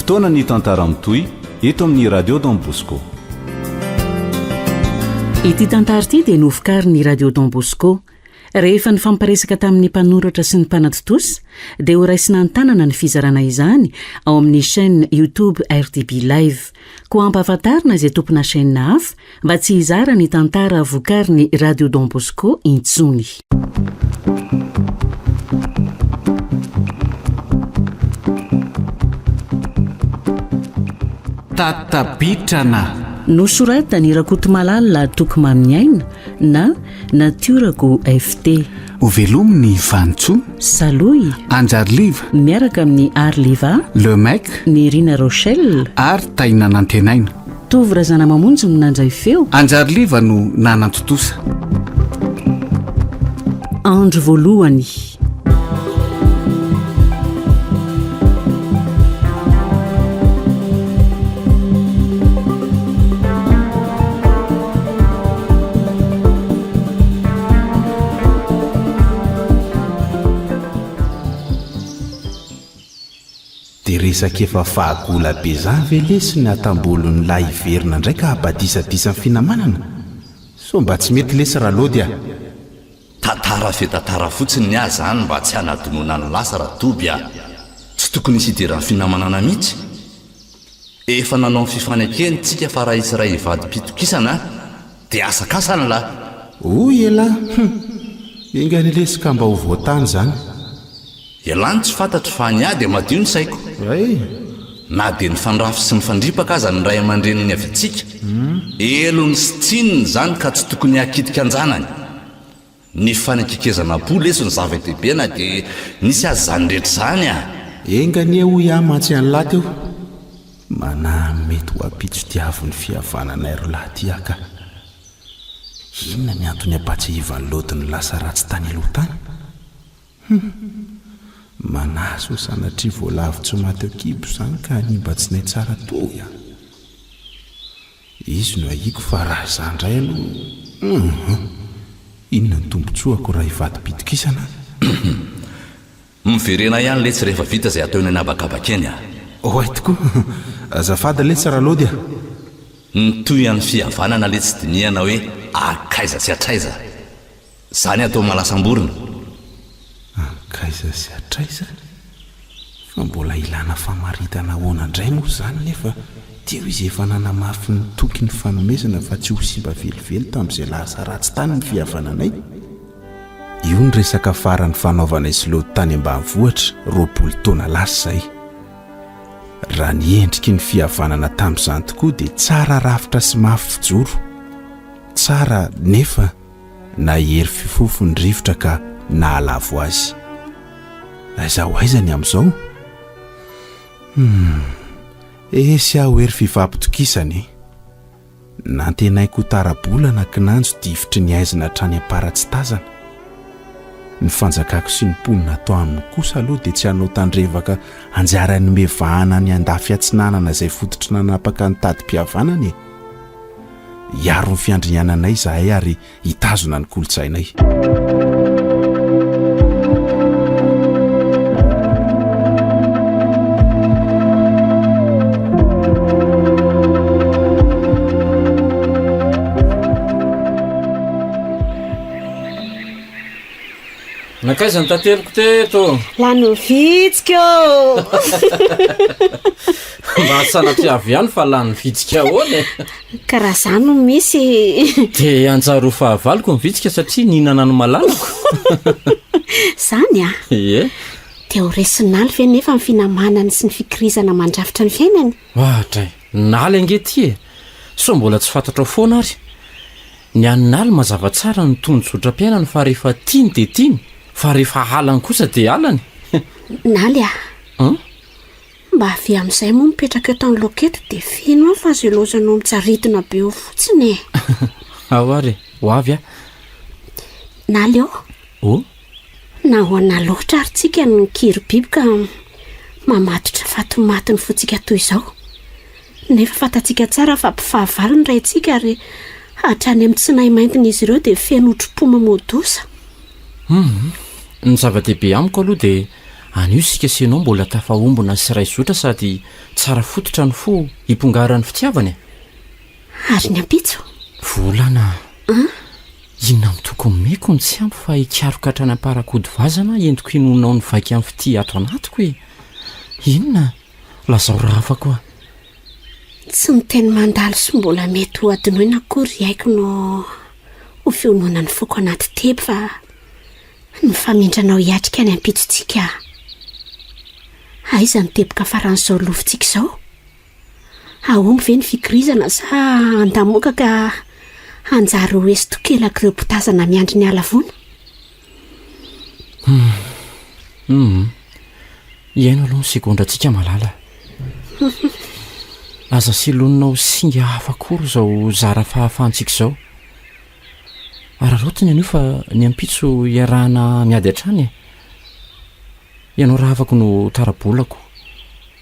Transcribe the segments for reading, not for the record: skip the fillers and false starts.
fotoana ny tantara mitoy eto amin'ny radio Don Bosco. Ity tantara ity dia nofokary ny radio Don Bosco rehefa ny famparesaka tamin'ny mpanoratra sy ny mpanatitosy dia ho raisina an-tanana ny fizarana izany ao amin'ny chaîne YouTube RTB Live. Ko ampahafantarina izay tompona chaîne hafa mba tsy hizara ny tantara vokary ny radio Don Bosco intsony. Tatapitrana nosoratany Rakotomalala Tokmamiaina na Naturako FT. Ho velominy Vantso, Saloy, Anjarliva miaraka amin'ny Arliva, Le Mec, ny Rina Rochelle ary Taina Nantenaina. Tovy razana mamonjy no nandray feo. Anjarliva no nanantotosa. Andro voalohany. Dia resaka efa fahagola be zany ve lesy ny atambolon'ny lahy iverina ndraika abadisabisa ny finamanana? So mba tsy mety lesy raha lody a. Tantara fe tantara fotsiny ny azy zany mba tsy hanadonona ny lasa raha toby a. Tsy tokony isideran'ny finamanana mihitsy. Efa nanao ny fifanekeny tsika fa raha isy ray hivady pitokisana dia asakasana lahy. Oy ela, ingany lesy ka mba ho voatany zany. Elany tsy fantatro fa ny ady madio ny saiko. Na dia ny fandrafy sy ny fandripaka aza ny ray aman-dreniny avy antsika. Elony sy tsininy zany ka tsy tokony hakitika anjanany. Ny fanekekezana po leso ny zava-dehibe na dia nisy azy zany rehetra zany a. Engany eo ia mantsy any lahy teo. Mana mety ho apitso-diavy ny fihavanana ro lahy ty aka. Inona ny antony apatsihivany lotiny lasa ratsy tany aloha tany? Manaso sanatria voalavo tsy mateo kibo zany ka nimba tsy nay tsara toya. Izy no ahiko fa raha zany ndray aloha. Inona ny tombotsoako raha hivady pitokisana? Miverena ihany letsy rehefa vita izay ataony anabakabakeny a. Oay tokoa, azafady letsy raha lody a. Nitoy an'ny fihavanana letsy dinihana hoe akaiza sy atraiza. Zany atao malasamborona. Akaiza sy atraiza? Fa mbola ilana famaritana ahoana indray moa zany nefa teo izy efa nanamafy ny toky ny fanomezana fa tsy ho simba velively tamin'izay lasa ratsy tany ny fihavananay. Io ny resaka farany fanaovana islody tany ambanivohitra 20 taona lasa izay. Raha ny endriky ny fihavanana tamin'izany tokoa dia tsara rafitra sy mafy fijoro. Tsara nefa na hery fifofony rivotra ka nahalavo azy. Aiza ho aizany amin'izao? Esy aho hery fifampitokisany. Nantenaiko tarabolana kinanjo divitry ny aizina trany am-paratsy tazana. Ny fanjakako sy ny ponina atao aminy kosa aloha dia tsy hanao tandrevaka anjarany mevahana ny andafy atsinanana izay fototry nanapaka ny tady-pihavanany. Iaro ny fiandriananay izahay ary hitazona ny kolotsainay. Nakaiza ny tateliko teto? Lano vitsika ô. Mba sanatria ihany fa lany vitsika ahoana. Karaha zany no misy. Dia anjaro fahavaloko ny vitsika satria nihinana ny malalako. Zany a? Ie. Dia ho resinaly ve nefa ny finamanany sy ny fikirizana mandrafitra ny fiainany? Ohatray, naly angety e. So mbola tsy fantatra foana ary. Ny aninaly mazava tsara ny tondro-tsotra-piainany fa rehefa tiany dia tiany. Fa rehefa halany kosa dia halany. Naly a? Mba avy amin'izay moa mipetraka eto amin'ny loketo dia feno fa izay lozanao mitsaritina be eo fotsiny e. Ao ary, ho avy a. Naly ao? Oh? Na hoana loatra ary tsika ny kiry-biby ka mamatotra fatomatiny fotsika toy izao. Nefa fantatsika tsara fa mpifahavalony ray tsika ary hatrany amin'ny tsy nahy maintina izy ireo dia feno otro-po mamodosa. Ny zava-dehibe amiko aloha dia anio sika senao mbola tafahombona sy ray zotra sady tsara fototra ny fo hipongarany fitiavany ary ny ampitso volana inona mitoko meko ny tsy ampy fa hikaroka hatrany amparakody vazana entiko hinonao ny vaika amin'ny fity ato anatiko hoe inona lazao raha afa koa tsy ny teny mandalo sy mbola mety ho adinoina akory haiko no ho fionona ny foko anaty teby fa ny famindranao hiatrika ny ampitsontsika aiza ny teboka faran'izao lofontsika izao ahomby ve ny fikirizana sa andamoka ka anjary ho esy tokelaka ireo potazana miandry ny alavona iaino aloha ny segondratsika malala aza silononao singa hafa kory izao zara fahafantsika izao ararotiny anio fa ny ampitso iarahana miady hatrany ianao raha afako no tarabolako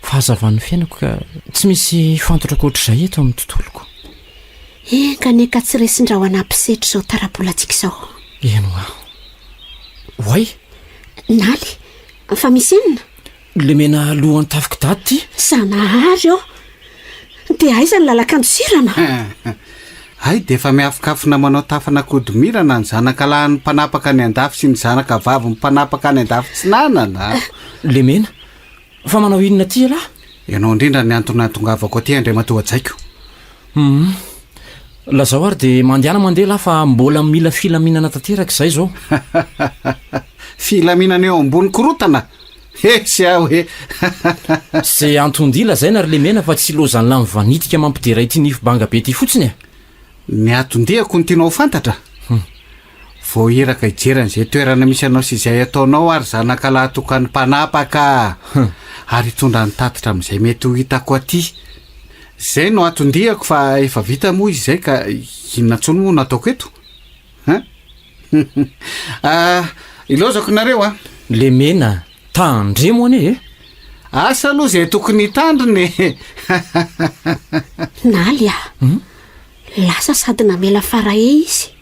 fahazavan'ny fiainako ka tsy misy fantotra koatr'izay eto amin'ny tontoloko kaneka tsy resindraho anampisetro izao tarabolantsika izao eno a hoay naly fa misy enina le mena lohany tafika dady ty zanahary ao dia aiza ny lalakan-dosirana ay dia efa miafokafona manao tafana kodomirana ny zanakalahy ny mpanapaka ny andafy sy ny zanaka vavy ny mpanapaka ny andafy tsy nanana le mena fa manao inona ty alahy ianao indrindra ny antonatongavako aty andray matoa-tsaiko lazao ary dia mandehana mandeha lahy fa mbola mila filaminana tanteraka izay zao filaminana eo ambony korotana esy aho hoe zay antondila zay na ry le mena fa tsy lozany lamy vanitika mampidera ity nifobanga be ty fotsiny ny atondiako ny tianao fantatra vo iraka hijeran'izay toerana misy anao sy izay ataonao ary zanakalahy tokany mpanapaka ary hitondra ny tatitra amin'izay mety ho hitako aty zay no atondiako fa efa vita moa izy zay ka inona tsony moa nataoko eto ilozako nareo a le mena tandremo ane asa aloha zay tokony hitandriny naly a lasa sady namela farahe izy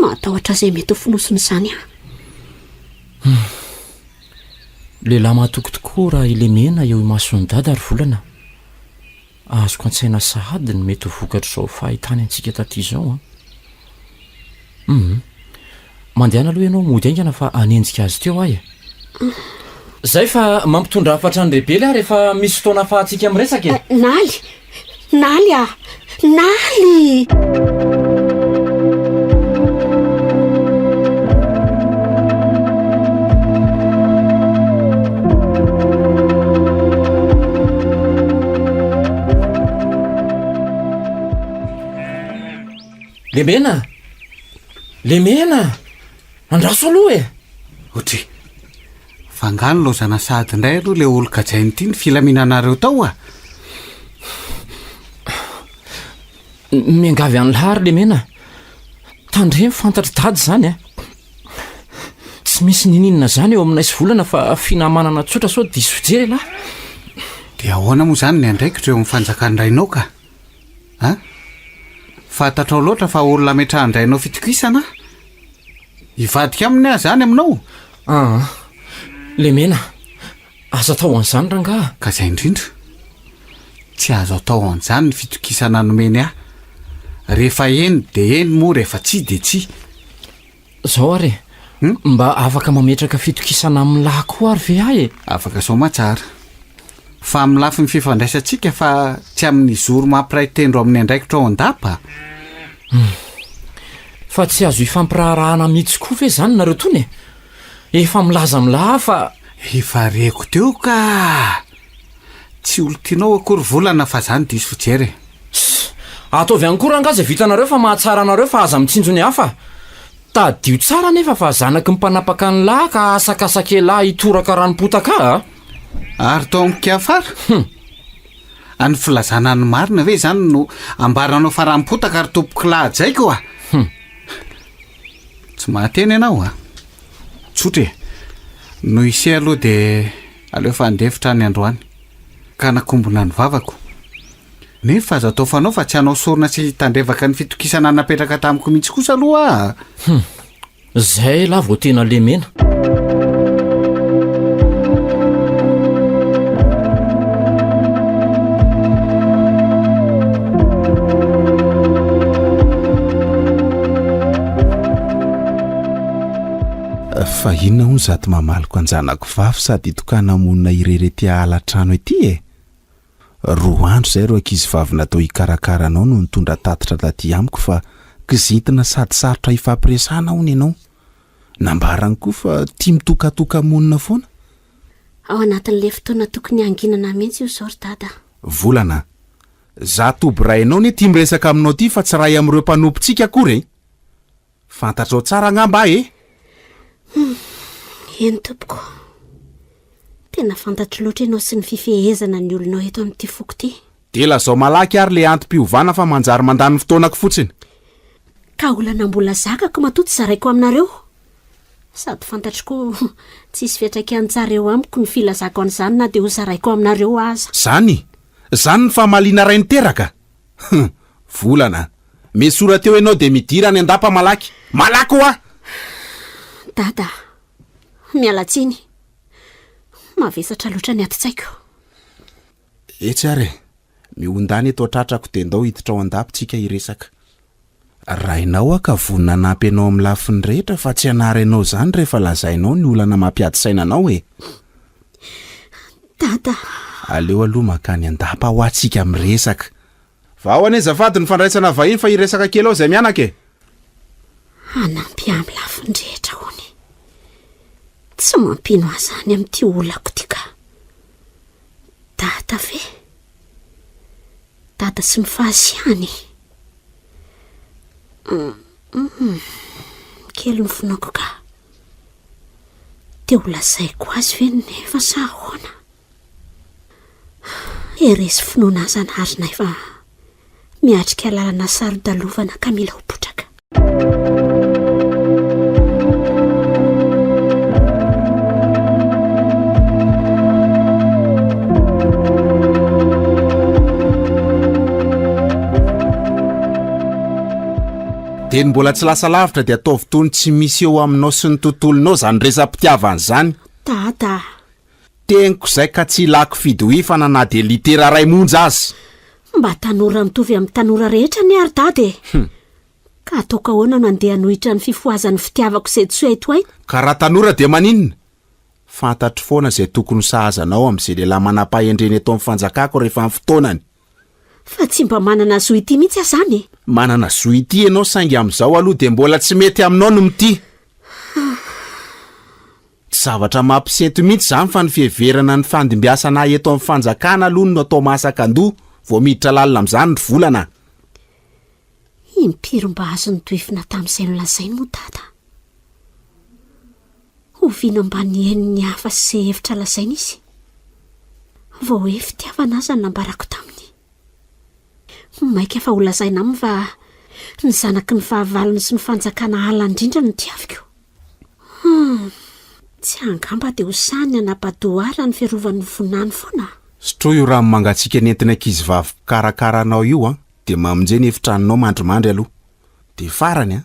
matahotra zay mety ho finosiny izany lehilahy mahatoky tokoa raha ile mena eo imasony dady ary volana azoko an-tsaina sahady ny mety ho vokatra izao fahitany antsika taty izao mandehana aloha ianao mody aingana fa anenjika azy teo ahy zay fa mampitondra hafatra ny rebely ah rehefa misy fotoana fahatsika miresaka naly a naly le mena andraso aloha otry fangano lozana sady indray aloha le olo kajainy ity ny filaminanareo tao miangavy any lahary le mena tandre mifantatra dady zany tsy misy nininona zany eo aminay sy volana fa finamanana tsotra sao diso fijery lahy dia ahoana moa zany ny andraikitra eo amin'ny fanjakan'ndrainao ka fantatrao loatra fa olona metrahandrainao fitokisana hivadika aminy ahy zany aminao le mena azo atao an'izany rangaha ka zay indrindra tsy azo atao an'izany ny fitokisana nomeny ahy rehefa eny de eny moa rehefa tsy de tsy zao ary mba afaka mametraka fitokisana amin'ny lahy koa ary ve ahy afaka sao matsara fa amin'ny lafi ny fifandraisantsika fa tsy amin'ny zoro mampiray tendro amin'ny andraikitra ao an-dapa fa tsy azo ifampiraharahana mihitsy koa ve zany nareo tony efa milaza milaha fa efa reko teo ka tsy olo tianao akory volana fa zany diso fijery ataovy any koa rangazy vitanareo fa mahatsara anareo fa aza mitsinjo ny hafa tadio tsara nefa fa zanaky mpanapaka ny lahy ka asakasakelahy hitoraka ranom-potaka ary tao amikafara any filazana ny marina ve zany no ambaranao fa ranom-potaka ary tompoko lahajaiko tsy mahateny ianao tsotra no ise aloha de aleo fa andefitra ny androany ka nakombona ny vavako nefa azo atao fanao fa tsy hanao sorona sy tandrevaka ny fitokisana napetraka tamiko mihitsy kosa aloha zay laha vo tena le mena fa inona hono zato mamaliko anjanako vavy sady itokana monina irerety alatrano ety e. 2 andro zay ro ankizy vavy natao hikarakara anao no nitondra tatitra taty amiko fa kizintina sady sarotra ifampiresana hony ianao. Nambarany koa fa tia mitokatoka monina foana. Ao anatin'le fotoana tokony anginana mihitsy io zao ry dada. Volana, za toby ray ianao ne tia miresaka aminao ty fa tsy ray amin'ireo mpanompontsika akory. Fantatrao tsara angamba e? Eny tompoko. Tena fantatro loatra ianao sy ny fifehezana ny olonao eto amin'ity foko ty. De lazao malaky ary le antom-piovana fa manjary mandany fotoanako fotsiny. Ka olana mbola zakako matoa tsy zaraiko aminareo. Sady fantatro koa tsisy fiantraikan-tsareo amiko ny filazako an'izany na dia ho zaraiko aminareo aza. Zany ny famaliana ray niteraka. Volana, mesora teo ianao dia midira ny andapa malaky. Malaky hoa! Dada, mialatsiny. Mavesatra loatra ny atitsaiko. Etsy ary, mihondany eto atratrako dia ndao hiditra ao andapitsika iresaka. Rainao ka vonina nampy ianao amin'ny lafiny rehetra fa tsy hanary ianao zany rehefa lazainao ny olana mampiady sainanao e. Dada. Aleo aloha makany andapa ho atsika miresaka. Va ho anezafady ny fandraisana vahiny fa iresaka kely ao zay mianaka e. Anampy amin'ny lafiny rehetra hony. Tsy mampino azany amin'ity olako ty ka. Dada ve? Dada sy mifahasiany. Kely ny fonako ka. Teo lazaiko azy ve nefa sa ahoana? Eresy finoana aza naharinay fa miatrika lalana sarodalovana ka mila hopotraka. Dia mbola tsy lasa lavitra dia ataovy tony tsy misy eo aminao sy ny tontolonao zany resam-pitiavana zany. Dada. Teniko zay ka tsy ilako fidohifana na dia litera ray monja azy. Mba tanora mitovy amin'ny tanora rehetra ny ary dada e. Ka ataoko ahoana no andeha hanohitra ny fifoazan'ny fitiavako izay tsy haito ahy. Ka raha tanora dia maninona? Fantatro foana izay tokony sahazanao amin'izay lehilahy manam-pahendreny eto amin'ny fanjakako rehefa amin'ny fotoanany. Fa tsy mba manana zoity mihitsy azany. Manana zoity ianao saingy amin'izao aloha dia mbola tsy mety aminao no mity. Zavatra mampisento mihitsy zany fa ny fiheverana ny fandimbiasana eto amin'ny fanjakana aloha no atao masaka andoha vao miditra lalina amin'izany ny volana. Impiry mba azo ny doifina tamin'izay no lazainy moa dada. Hoviana mba ny heniny hafa sy hevitra lazainy izy. Vao hoe fitiavana aza ny nambarako taminy. Maika fa ho lazaina aminy fa ny zanaky ny fahavalony sy ny fanjakana ala indrindra ny tiaviko. Tsy angamba dia ho sany anapadoara ny fiarovan'ny vonany foana. Sitro io raha mangatsika nentina ankizy vavy karakaranao io dia mamonjeny efitranonao mandrimandry aloha. Dia farany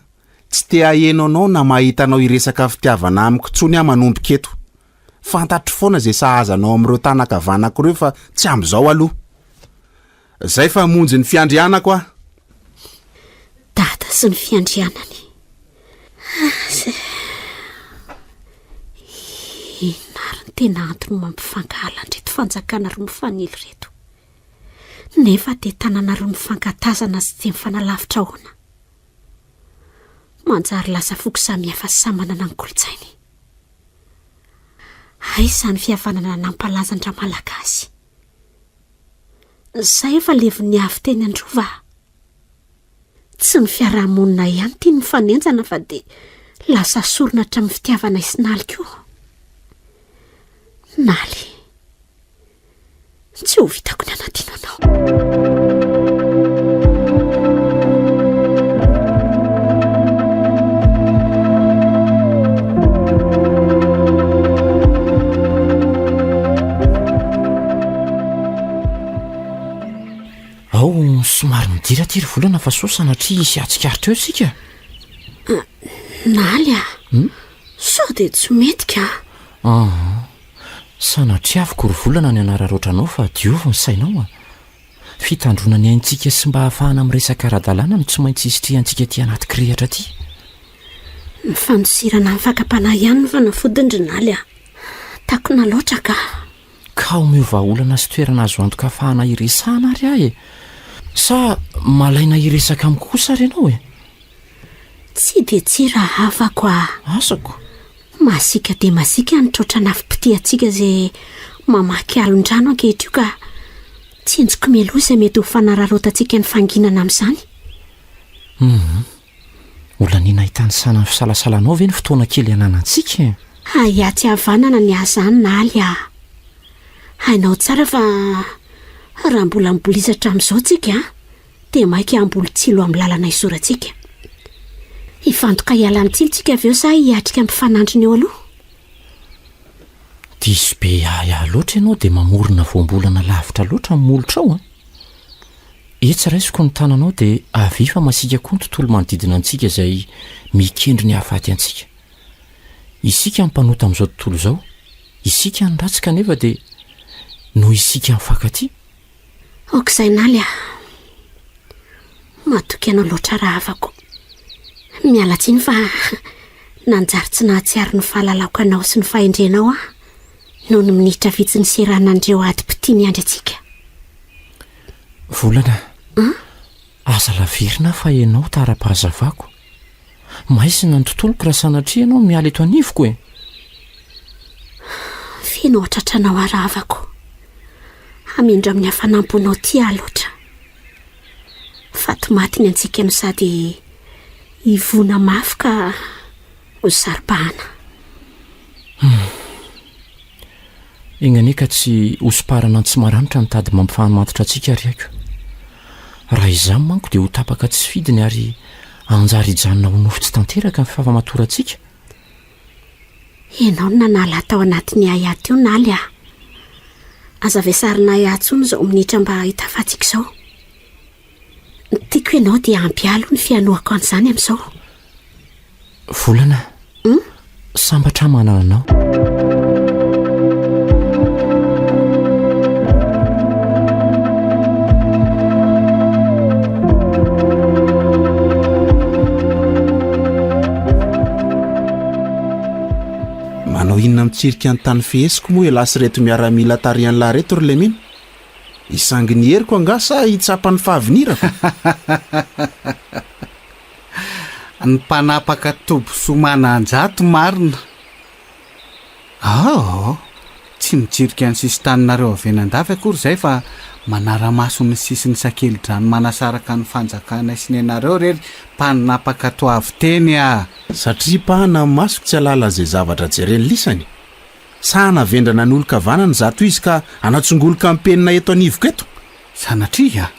tsy te hahenao anao na mahitanao iresaka fitiavana amiko tsony manomboka eto. Fantatro foana izay sahazanao amin'ireo tanakavanako ireo fa tsy amin'izao aloha. Zay fa monjy ny fiandrianako a. Dada sy ny fiandrianany. Inariny tena antony mampifangahala andreto fanjakana roa mifanily reto. Nefa dia tanana roa mifankatazana sy dia mifanalavitra ahoana. Manjary lasa foko samihafa sy samanana ny kolotsainy. Aizany fihavanana nampalazandra malagasy. Zay efa leviny avy teny androva. Tsy ny fiarahamonina ihany tia ny fanenjana fa dia lasa sorona hatramin'ny fitiavana isinaly koa. Naly. Tsy ho vitako ny anadino anao. Ao somary midiraty ry volana fa so sanatria isy atsikaritra eo sika. Naly sao dia tsy mety ka. Sanatria avoko ry volana ny anararoatranao fa diovy ny sainao fitandrona ny aintsika sy mba hahafahana amin'ny resaka ara-dalàna no tsy maintsy isitrehantsika ty anaty kirihatra ty. ny fandosirana ny fakapana ihany fa nafodindrinaly a takona loatra ka omeova olana sy toerana azo antoka fahana iresahana ary ahy sa malaina iresaka amiko kosa renao tsy de tsy raha hafako asako masika de masika nytrotra nafipiti atsika zay mamaky alon-drano ankehitrio ka tsinjoko meloa izay mety ho fanararotantsika ny fanginana amin'izany olaniana hitany sanany fisalasalanao ve ny fotoana kely ananantsika aty havanana ny azany naly hainao tsara fa raha mbola mibolizatra amin'izao tsika dia mainka amboly tsilo amin'ny lalana isorantsika ifantoka hiala amin'tsilontsika avy eo sa hiatrika ampifanandriny eo aloha diso be ahy loatra ianao dia mamorona voambolana lavitra loatra mmolotra ao etsy raisiko ny tananao dia avifa masika koa ny tontolo manodidina antsika izay mikendry ny hahafaty antsika isika mpanota amin'izao tontolo izao isika ny ratsika nefa dia no isika mifankaty okizay naly matoky anao loatra raha afako mialatsiny fa nanjary tsy nahatsiary ny fahalalako anao sy ny fahendrenao noho ny minitra vitsy ny seranandreo ady-piti ny andry atsika volana aza laverina fa ianao tara-pahazavako maisina ny tontoloko raha sanatria ianao miala eto anivoko feno atratranao arahavako amindro amin'ny hafanamponao ty loatra fatomaty ny antsika no sady ivona mafy ka ho saripahana egnaneka tsy hosiparana tsy maranitra nitady mampifahanomantotra antsika ry aiko raha izany manko dia ho tapaka tsy fidiny ary anjary hijanona ho nofo tsy tanteraka ny fifafamatora antsika ianao no nanala tao anatin'ny ayaty io naly aza vesarina ayatsony izao minitra mba hitafatsika izao tiako ianao dia ampialo ny fianoako an'izany amin'izao volana sambatra manana anao manao inona mitsirika ny tany fihesiko moa elasy reto miaramila tarian'la reto ry lemena isanginy heriko angasa hitsapany fahavinirako ny mpanapaka tobo somana anjato marina tsy mitsirika ny sisy taninareo avenan-davy akory izay fa manara-maso ny sisiny sakely-drano manasaraka ny fanjakana isinenareo rery mpanapaka to avy teny satria pahana ny masoko tsy alala izay zavatra jereny lisany sa navendrana ny olo-kavanany zato izy ka anatsongoloka ampenina eto anivoko eto sanatria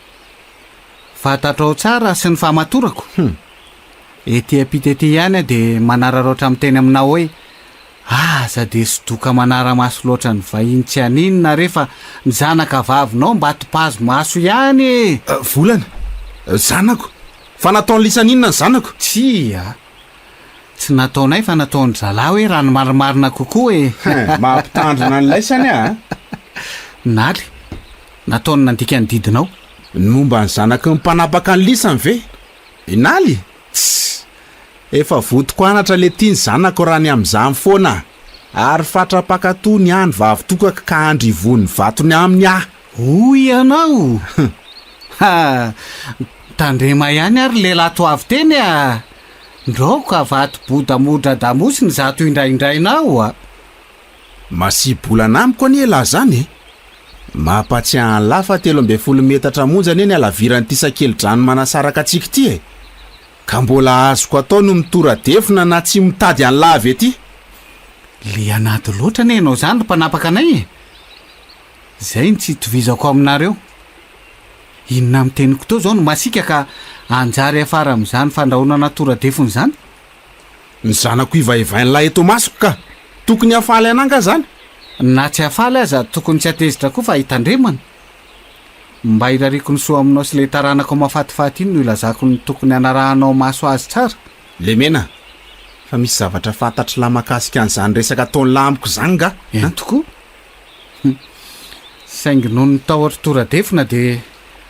fatatrao tsara sy ny fahamatorako ety apitety ihany dia manararoatra amin'ny teny aminao hoe aza dia sodoka manara-maso loatra ny vahiny tsy aninona rehefa ny zanaka vavinao mba topazo maso ihany volana zanako fa nataony lisaninona ny zanako tsy nataonay fa nataony zalahy hoe rano marimarina kokoa mampitandrina nylaisany naly nataony nandika ny didinao ny momba ny zanaka mpanapaka ny lisany ve inaly efa votoko anatra le tia ny zanako raha ny amin'izany foana ary fatrapakato ny any vavitokaka ka andry ivony vatony aminy hoy ianao tandrema ihany ary lehilahy to avy teny ndroka vato bodamodra damosi ny zato indraindrainao masibolana amiko any elahy zany mampatsiahan lafa 13 metatra monjany eny alaviran'ity sakely-drano manasaraka atsika ity ka mbola azoko atao no mitoradefina na tsy mitady any lavy ety le anaty loatra ne ianao zany mpanapaka anay zay ny tsy tovizako aminareo inona miteniko tao zao no masika ka anjary afara amin'izany fandrahonana toradefony zany ny zanako ivaivain'lahy eto masoko ka tokony hafaly ananga zany na tsy hafaly aza tokony tsy atezitra koa fa hitandremana mba irariko ny soa aminao sy le taranako mahafatifaty iny no ilazako ny tokony anarahanao maso azy tsara lemena fa misy zavatra fantatry lahy makasika an'izany resaka ataony lamiko zany nga tokoa saingy noho ny tahotra toradefina dia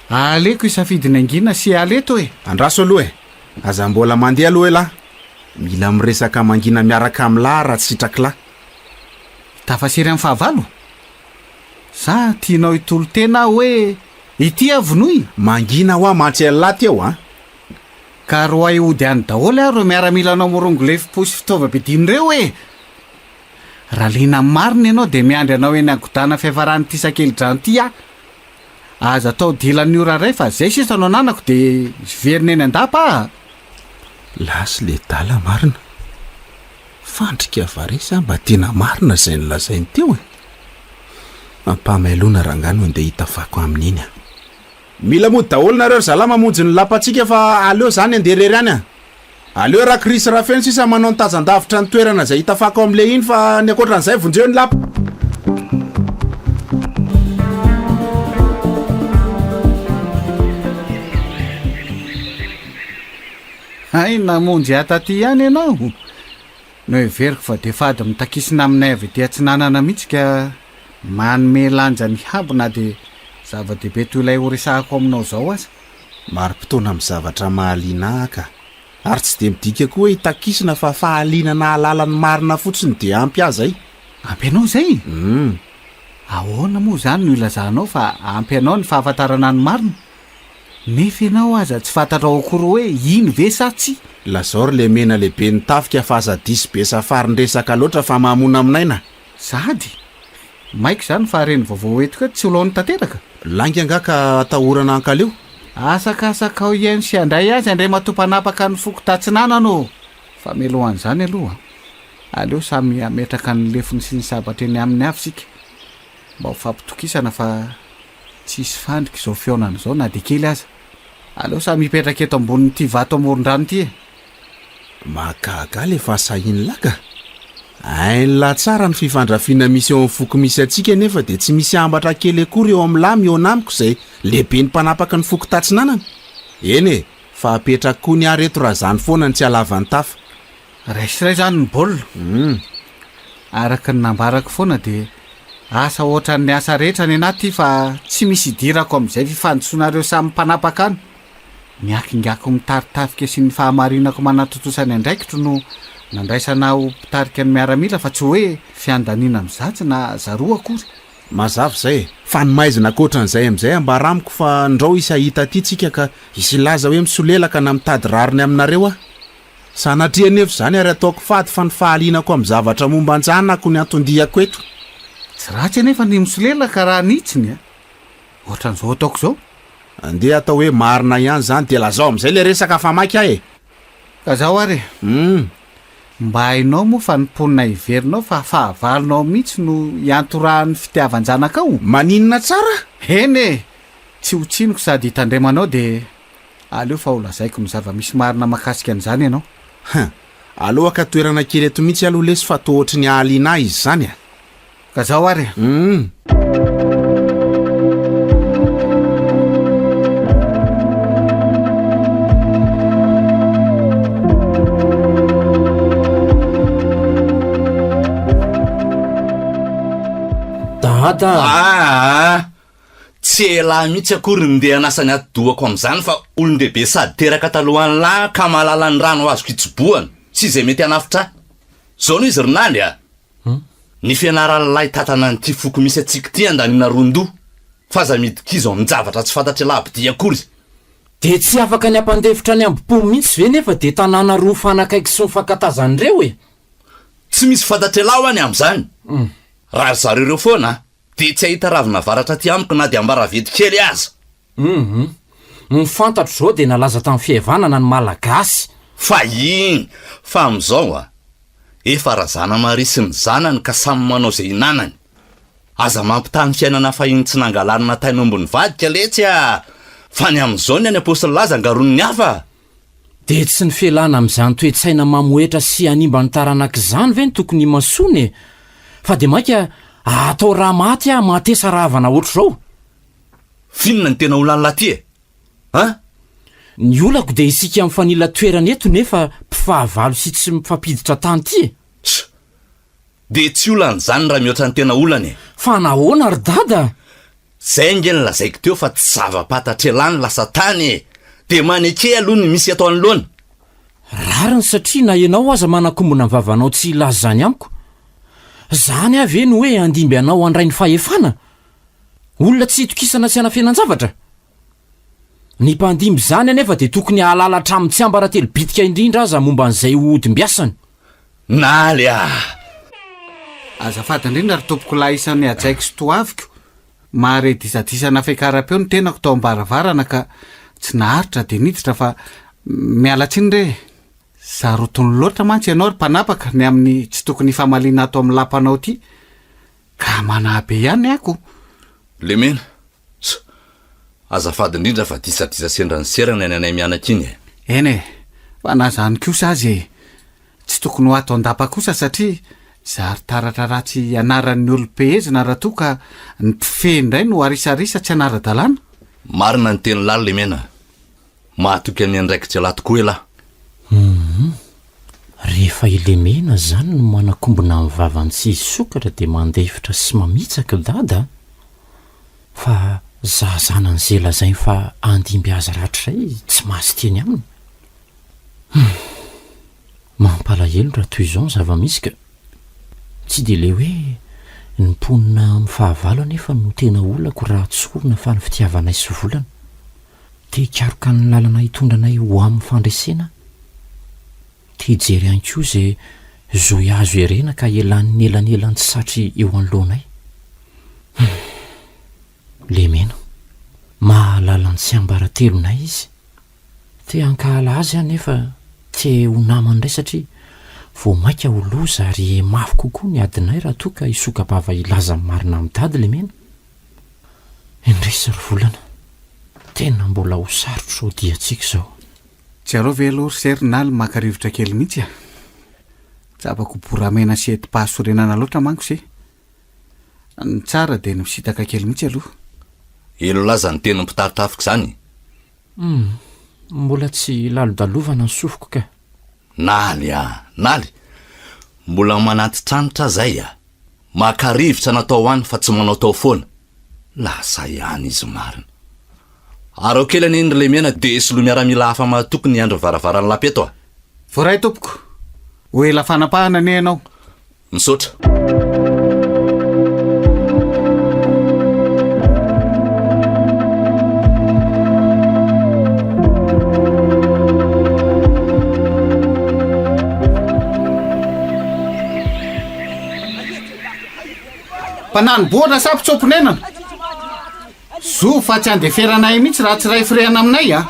aleko isafidiny angina sy aleto andraso aloha aza mbola mandeha aloha lahy mila miresaka mangina miaraka amin'lahy raha tsy sitrakilahy. Tafasiry amin'ny fahavalo. Sa tianao hitolo tena hoe ity avonoy mangina ho a mantsy lahy teo a. ka ro aiody any daholo ary miaramila anao morongo lefiposy fitaovam-piadinireo hoe raha lena marina ianao dia miandry anao eny agodana fiafarany ty sakely-drano ty a aza atao dilan'ny ora ray fa zay sisa anao nanako dia verina eny an-dapa. Lasy le dala marina fandrika varesa mba tena marina zay nylazainy teo e. Ampamailona rangano andeha hita fako amin'iny a. Mila mody daholo nareo zala mamonjy ny lapatsika fa aleo zany andeha rery any a. Aleo raha Krisy Rafeno sisa manao ny tazan-davitra ny toerana zay hita fako amin'le iny fa ny ankoatran'izay vonjeo ny lapa. Ay namonjy ataty ihany ianao. No everiko fa dia fady mitakisina aminay avy dia tsy nanana mihitsy ka manome lanja ny hambo na dia zava-dehibe toy ilay horesahako aminao zao aza. Mari-potoana amin'ny zavatra mahaliana ka. Ary tsy dia midika koa hoe hitakisina fa fahaliana na alalany marina fotsiny dia ampy azy. Ampy anao zay? Ahoana moa zany no ilazanao fa ampy anao ny fahafantarana ny marina? Nefa ianao aza tsy fantatrao akory hoe iny ve sa tsy? Lazao le mena lehibe ny tafika fa aza disy be safarin-dresaka loatra fa mahamona aminaina. Sady maiko zany fa reny vaovao eto ka tsy olaony tanteraka. Langy anga ka atahorana ankaleo. Asakasaka ao ihany sy andray azy andray matompanapaka ny foko tatsinanano. Fa melohan'izany aloha aleo samy ametraka ny lefony sy ny sabatra eny amin'ny avy sika mba ho fampitokisana fa tsisy fandrika izao fionana izao na dia kely aza. Aleo samy mipetraka eto ambonin'ity vato amoron-drano ity e. Mahagaga le fahasahiny laka. Aina tsara ny fifandrafiana misy eo amin'ny foko misy atsika nefa dia tsy misy ambatra kely akory eo amin'ny lamy eo anamiko izay lehibe ny mpanapaka ny foko tatsinanana. Eny e, fa apetraka koa ny areto raha zany foana ny tsy halavan'ny tafa. Raisiray zany ny baolina. Araka ny nambarako foana dia asa ohatran'ny asa rehetra ny anaty fa tsy misy idirako amin'izay fifandosonareo samy mpanapaka any. Miakingako mitaritafika sy ny fahamarinako manatotosany andraikitro no nandraisana ho mpitarika ny miaramila fa tsy hoe fiandaniana mizatsy na zaroa akory. Mazava zay fa ny maizina ankoatran'izay amin'izay ambaramiko fa ndrao isa hita aty tsika ka isy laza hoe misolelaka na mitady rariny aminareo a. Sanatria nefa zany ary ataoko fady fa ny fahalianako amin'ny zavatra momba anjanako ny antondiako eto. Tsy ratsy anefa ny misolelaka raha nitsiny a. Ohatran'izao ataoko zao. Andeha atao hoe marina ihany zany dia lazao amin'izay le resaka fa maika e. Ka zao ary mba hainao moa fa nimponina iverinao fa fahavalonao mihitsy no iantorahan'ny fitiavan-janakao. Maninona tsara? Eny e, tsy ho tsinoko sady hitandremanao dia aleo fa ho lazaiko ny zava-misy marina mahakasika an'izany ianao. Aloha ka toerana kely eto mihitsy aloha lesy fa toa ohatry ny ahaliana izy zany a. Ka zao ary tsy ela mihitsy akory ndeha anasany aty-dohako amin'izany fa olon-dehibe sady teraka talohan'ny lahy ka mahalala ny rano azoko itsobohana sy izay mety hanafitra. Zao no izy rinany a. Ny fianaran'ny lahy tatana nyty foko misy atsika ty andaniana rondoa fa za midikizo amin'ny zavatra tsy fantatry labidi akory. Dia tsy afaka ny ampandevitra ny ambopo mihitsy ve nefa dia tanàna roa fanakaiky sy mifankatazan'ireo e. Tsy misy fantatry lao any amin'izany. Raha zareo ireo foana dia tsy ahita ravina varatra ty amiko na dia ambaravety kely aza. Ny fantatro zao dia nalaza tamin'ny fihavanana ny malagasy. Fa iny fa amin'izao a efa razana marisy ny zanany ka samy manao izay hinanany. Aza mampitany fiainana fahiny tsy nangalanina tainy ombony vadika letsy a. Fa ny amin'izao ny any apôstôly laza angaron'ny ny hafa. Dia tsy ny fialana amin'izany toe-tsaina mamoetra sy hanimba ny taranak'izany ve ny tokony masony e. Fa dia maika atao raha maty a matesa rahavana ohatr'izao. Finona ny tena olany laty e? Ny olako dia isika amin'ny fanila toerana eto nefa mpifahavalo sy tsy mifampiditra tany ty e. Dia tsy olany zany raha mihoatra ny tena olany e. Fa nahoana ry dada? Zay nge ny lazaiko teo fa tsy zava-patatra elany lasa tany e. Dia maneke aloha ny misy atao anoloana. rariny satria na ianao aza manakombona ny vavanao tsy ilazy zany amiko zany avy eny hoe andimby anao andray ny fahefana olona tsy hitokisana tsy anafenan-javatra ny mpandimby zany anefa dia tokony ahalala hatramin'ny tsy ambaratelo bitika indrindra aza momba an'izay odim-biasany naly azafady indrindra ry tompoko lahy isan'ny ajaiko sy toaviko mare disadisana fiakaram-peo ny tenako tao ambaravarana ka tsy naharitra dia niditra fa mialatsiny re zarotony loatra mantsy ianao ry mpanapaka ny amin'ny tsy tokony famaliana ato amin'ny lampanao ty ka manabe ihany ako lemena azafady indrindra fa disadisa sendra ny serana ny anay mianaka iny eny e fa na zany kosa azy tsy tokony ho ato an-dapa kosa satria zary taratra ratsy anaran'ny olo-pehezina raha toa ka ny mpifehy indray no arisarisa tsy anara-dalàna marina ny teny laly lemena mahatoky any andraikitsy ala tokoa elahy rehefa ilemena zany no manakombona amin'ny vavany tsy isokatra dia mandefitra sy mamitsaka dada fa zahazana ny zela zay fa andimby azy ratray tsy mahazy tiany aminy mampalahelo raha toy izao ny zava-misy ka tsy dia le hoe nimponina amin'ny fahavalo anefa no tena olako raha tsorona fa ny fitiavanay sy volana dia hikaroka ny lalana hitondranay ho amin'ny fandresena tia jery ihany koa izay zoy azo erena ka elan'ny elanelany tsy satry eo anoloanay lemena mahalalany tsy ambaratelonay izy tia ankahala azy anefa tia ho namany indray satria vo maika ho loza ary mafy kokoa ny adinay raha toa ka isoka-bava ilaza marina amin'ny dady lemena indrisy ry volana tena mbola ho sarotro ao diantsika izao tsy arao ve aloha ry serinaly makarivotra kely mihitsy tsapako boramena sy eti-pahasorenana loatra manko se ny tsara dia ny misitaka kely mihitsy aloha elo laza ny tena mpitarotafika zany mbola tsy lalodalovana ny sofiko ka naly naly mbola manaty tranitra zay makarivotra natao hoany fa tsy manao tao foana lasa ihany izy marina arao kely any eny ry lemena dia solo miaramila hafa mahatokony ny andro varavarany lapeto voaray tompoko ho ela fanapahana ne ianao misaotra mpanany boana sapitsomponenana zo fa tsy andeferanay mihitsy raha tsy ray firehana aminay ha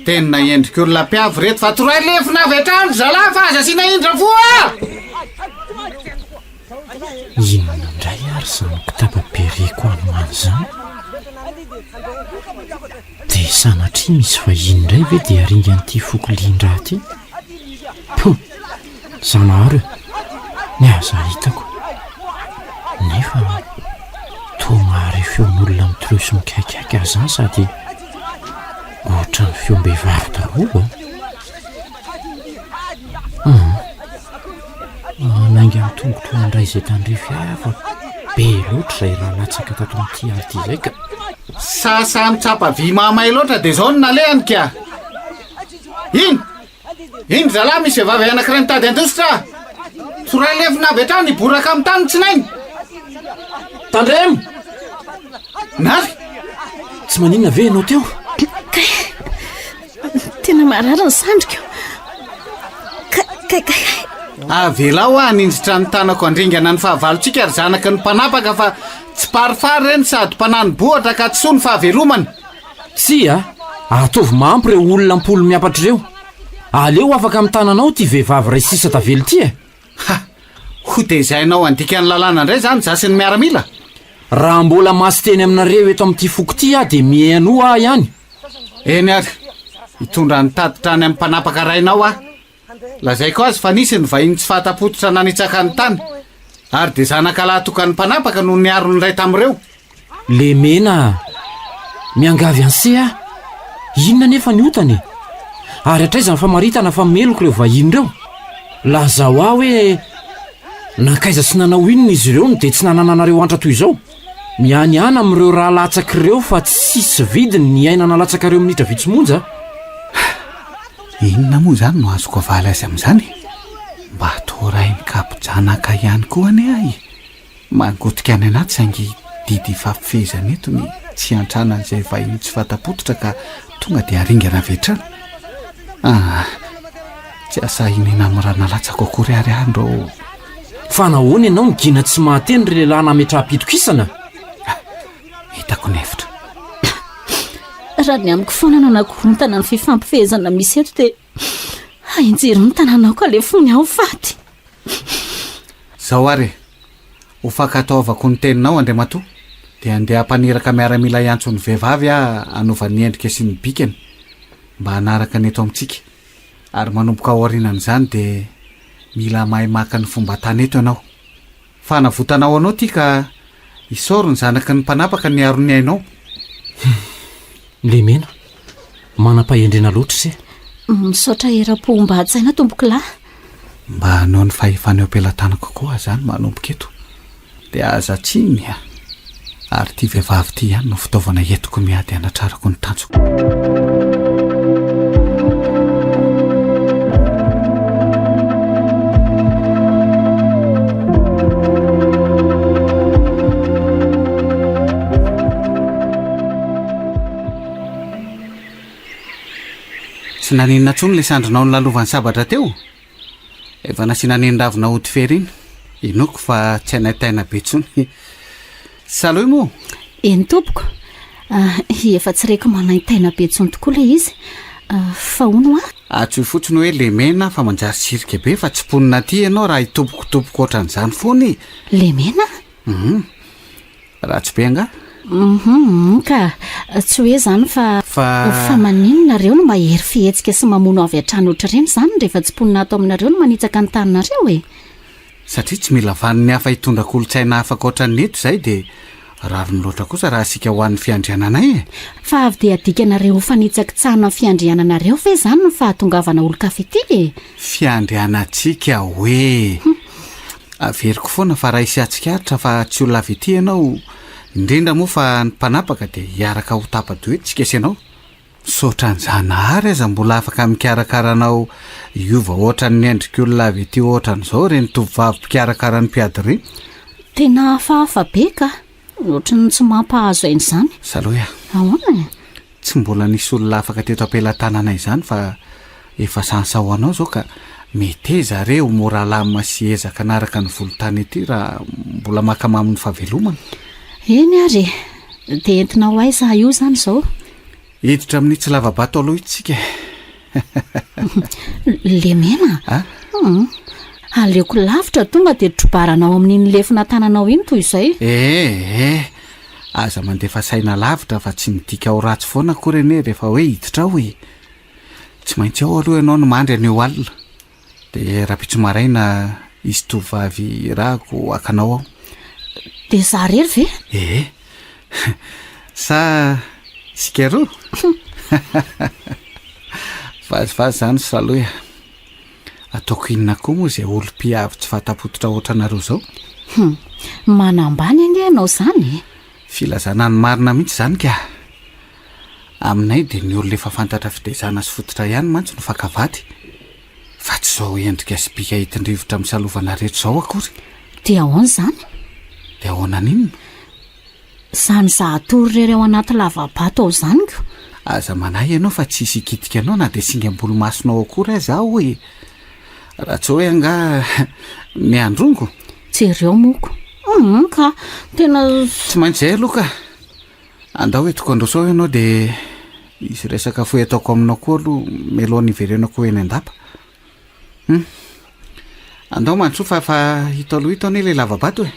tenina endrika olona mpiavy reto fa toray lefina avy atrandro zalahy fa aza asiana indra foa inona indray ary zanoko tapabereko anymany zany dia sanatria misy vahiny indray ve dia aringan'ity fokolian-draha ty zanahary ny aza hitako nefa tomary feon'olona mitirosy mikaikaiky azy any sady ohatra ny feom-behivavy daroa nainga amin'ny tongotra andray izay tandrefy afa be loatra izay raha latsaka tato amin'ity ary ty izay ka sasa mitsapa vy mahamay loatra dia zao no nalehany ka iny zalahy misy vehivavy anankiray mitady andositra toray lefina avy atrany niboraka amin'ny tany tsy nainy tandremo nary tsy maninona ve ianao teo tena marara ny sandriko avela ho ninjitra ny tanako andringana ny fahavalontsika ary zanaka ny mpanapaka fa tsy parifary reny sady mpanany bohatra ka tsy so ny fahavelomana tsy atovy mampy ireo olona mpolo miapatra ireo aleo afaka amin'ny tananao ty vehivavy ray sisa tavelo ty ho dia izaynao andika ny lalàna indray zany zasy ny miaramila raha mbola masy teny aminareo eto amin'ity foko ty dia mihaino ihany eny ary hitondra ny taditra any amin'ny mpanapaka rainao lazay ko azy fa nisy ny vahiny tsy fahatapototra nanitsaka ny tany ary dia zanakalahy tokany mpanapaka no niaro ny ray tamin'ireo lemena miangavy anse inona nefa ny otany ary hatraizany famaritana fa meloko ireo vahiny ireo lazao hoe nankaiza sy nanao inona izy ireo no dia tsy nanananareo antra toy izao miany ana amin'ireo raha latsaka ireo fa tsisy vidiny ny ainana latsaka ireo minitra vitsomonja inona moa izany no azoko avaly azy amin'izany? Mba torainy kapojanaka ihany koa ane ahy. Mangotika any anaty saingy didy fampifehizana eto ny tsy antranan'izay vahiny tsy fatapototra ka tonga dia aringana vetrana. Tsy asahinina amin'ny raha nalatsako akory ary andro. Fa nahoana ianao nigina tsy mahateny ry lehilahy nametra-pitokisana? Hitako ny hevitra. Raha ny amiko foana nanakorontana ny fifampifehezana misy eto dia hainjery ny tanànao ka le fony ao faty. Zao ary ho fakataovako ny teninao Andriamatoa dia andeha hampaniraka miaramila iantso ny vehivavy anaova ny endrika sy ny bikany mba hanaraka ny eto amintsika. Ary manomboka ao aorianan'izany dia mila mahay maka ny fomba tany eto ianao. Fa navotanao anao tia ka isaoro ny zanaky ny mpanapaka ny arony ainao. Lemena, manam-pahendrena loatra se. Misaotra era-po mba hatsaina tompoko lahy. Mba hanao ny fahefaneo am-pelantanako koa zany manomboka eto dia aza tsiny ary tia vehivavy ity ihany no fitaovana entiko miady hanatrarako ny tanjoko. Tsy naninona ntsony le sandrinao ny lalovan'ny sabatra teo. Efa nasiana nenravina ody fery iny. Inoko fa tsy hainaitaina be tsony. Saloy moa? Eny tompoko. Efa tsy reko manaitaina be tsony tokoa le izy. Fa ono Atsoy fotsiny hoe Lemena fa manjary sirika be fa tsy ponina aty ianao raha hitompokotopoko ohatran'izany foany. Lemena? Ratsy be anga? Ka tsy hoe zany fa maninonareo no mahery fihetsika sy mamono avy hatrany ohatrareny zany rehefa tsy ponina ato aminareo no manitsaka ny taninareo e. Satria tsy mila vaniny hafa hitondra kolotsaina afaka ohatran'ny eto izay dia raro ny loatra kosa raha asika ho an'ny fiandriananay e. Fa avy dia adikanareo ho fanitsakitsahana ny fiandriananareo ve zany no fahatongavana olo-kafe ity e. Fiandrianantsika hoe averiko foana fa raha isy atsikaritra fa tsy olona avy ety ianao. Indrindra moa fa ny mpanapaka dia hiaraka ho tapa-doety tsika ianao. Saotran'izanahary aza mbola afaka mikarakaranao iova ohatran'ny endrika olona avy ety ohatran'izao reny tovovavy mpikarakara ny mpiady reny. Tena hafahafa be ka ohatrany tsy mampahazo aina izany. Saloya. Ahoana? Tsy mbola nisy olona afaka teto am-pelantanana izany fa efa sansahoanao zao ka mety zareo mora lamina sy ezaka naraka ny volotany ety raha mbola makamamy ny fahavelomana. Eny ary dia entinao aiza io zany izao? Hiditra amin'ny tsy lavabato aloha itsika. Lemena? Aleoko lavitra tonga dia trobaranao amin'iny lefina tananao iny toy izay. Aza mandefa saina lavitra fa tsy midika ao ratsy foana akory ene rehefa hoe hiditra ao e. Tsy maintsy ao aloha ianao no mandry an'io alina. Dia raha-pitso maraina izy tovavy rahako akanao ao. Dia za rery ve? Sa sika roa? Vazivazy zany Saloya. Ataoko inona koa moa izay olo-mpiavy tsy fatapototra ohatranareo izao? Manambany anie ianao izany? Filazana ny marina mihitsy izany ka. Aminay dia ny olona efa fantatra fitaizana sy fototra ihany mantsy no fakavady. Fa tsy izao endrika sy bika hitin-drivotra misalovana rehetra izao akory. Dia ahoana izany? Dia ahoana n'inona? Izany zahatory rery ao anaty lavabato ao izany ko. Aza manahy ianao fa tsy hisy hikitika anao na dia singam-bolo masonao akory aza aho hoe. Raha tsy hoe anga ny androngo. Jereo moko. Ka tena tsy maintsy izay aloha ka. Andao hoe tokandrosao ianao dia isy resaka fohy ataoko aminao koa aloha meloha niverenako eny an-dapa. Andao mandrofa fa hita aloha hita ane ilay lavabato e.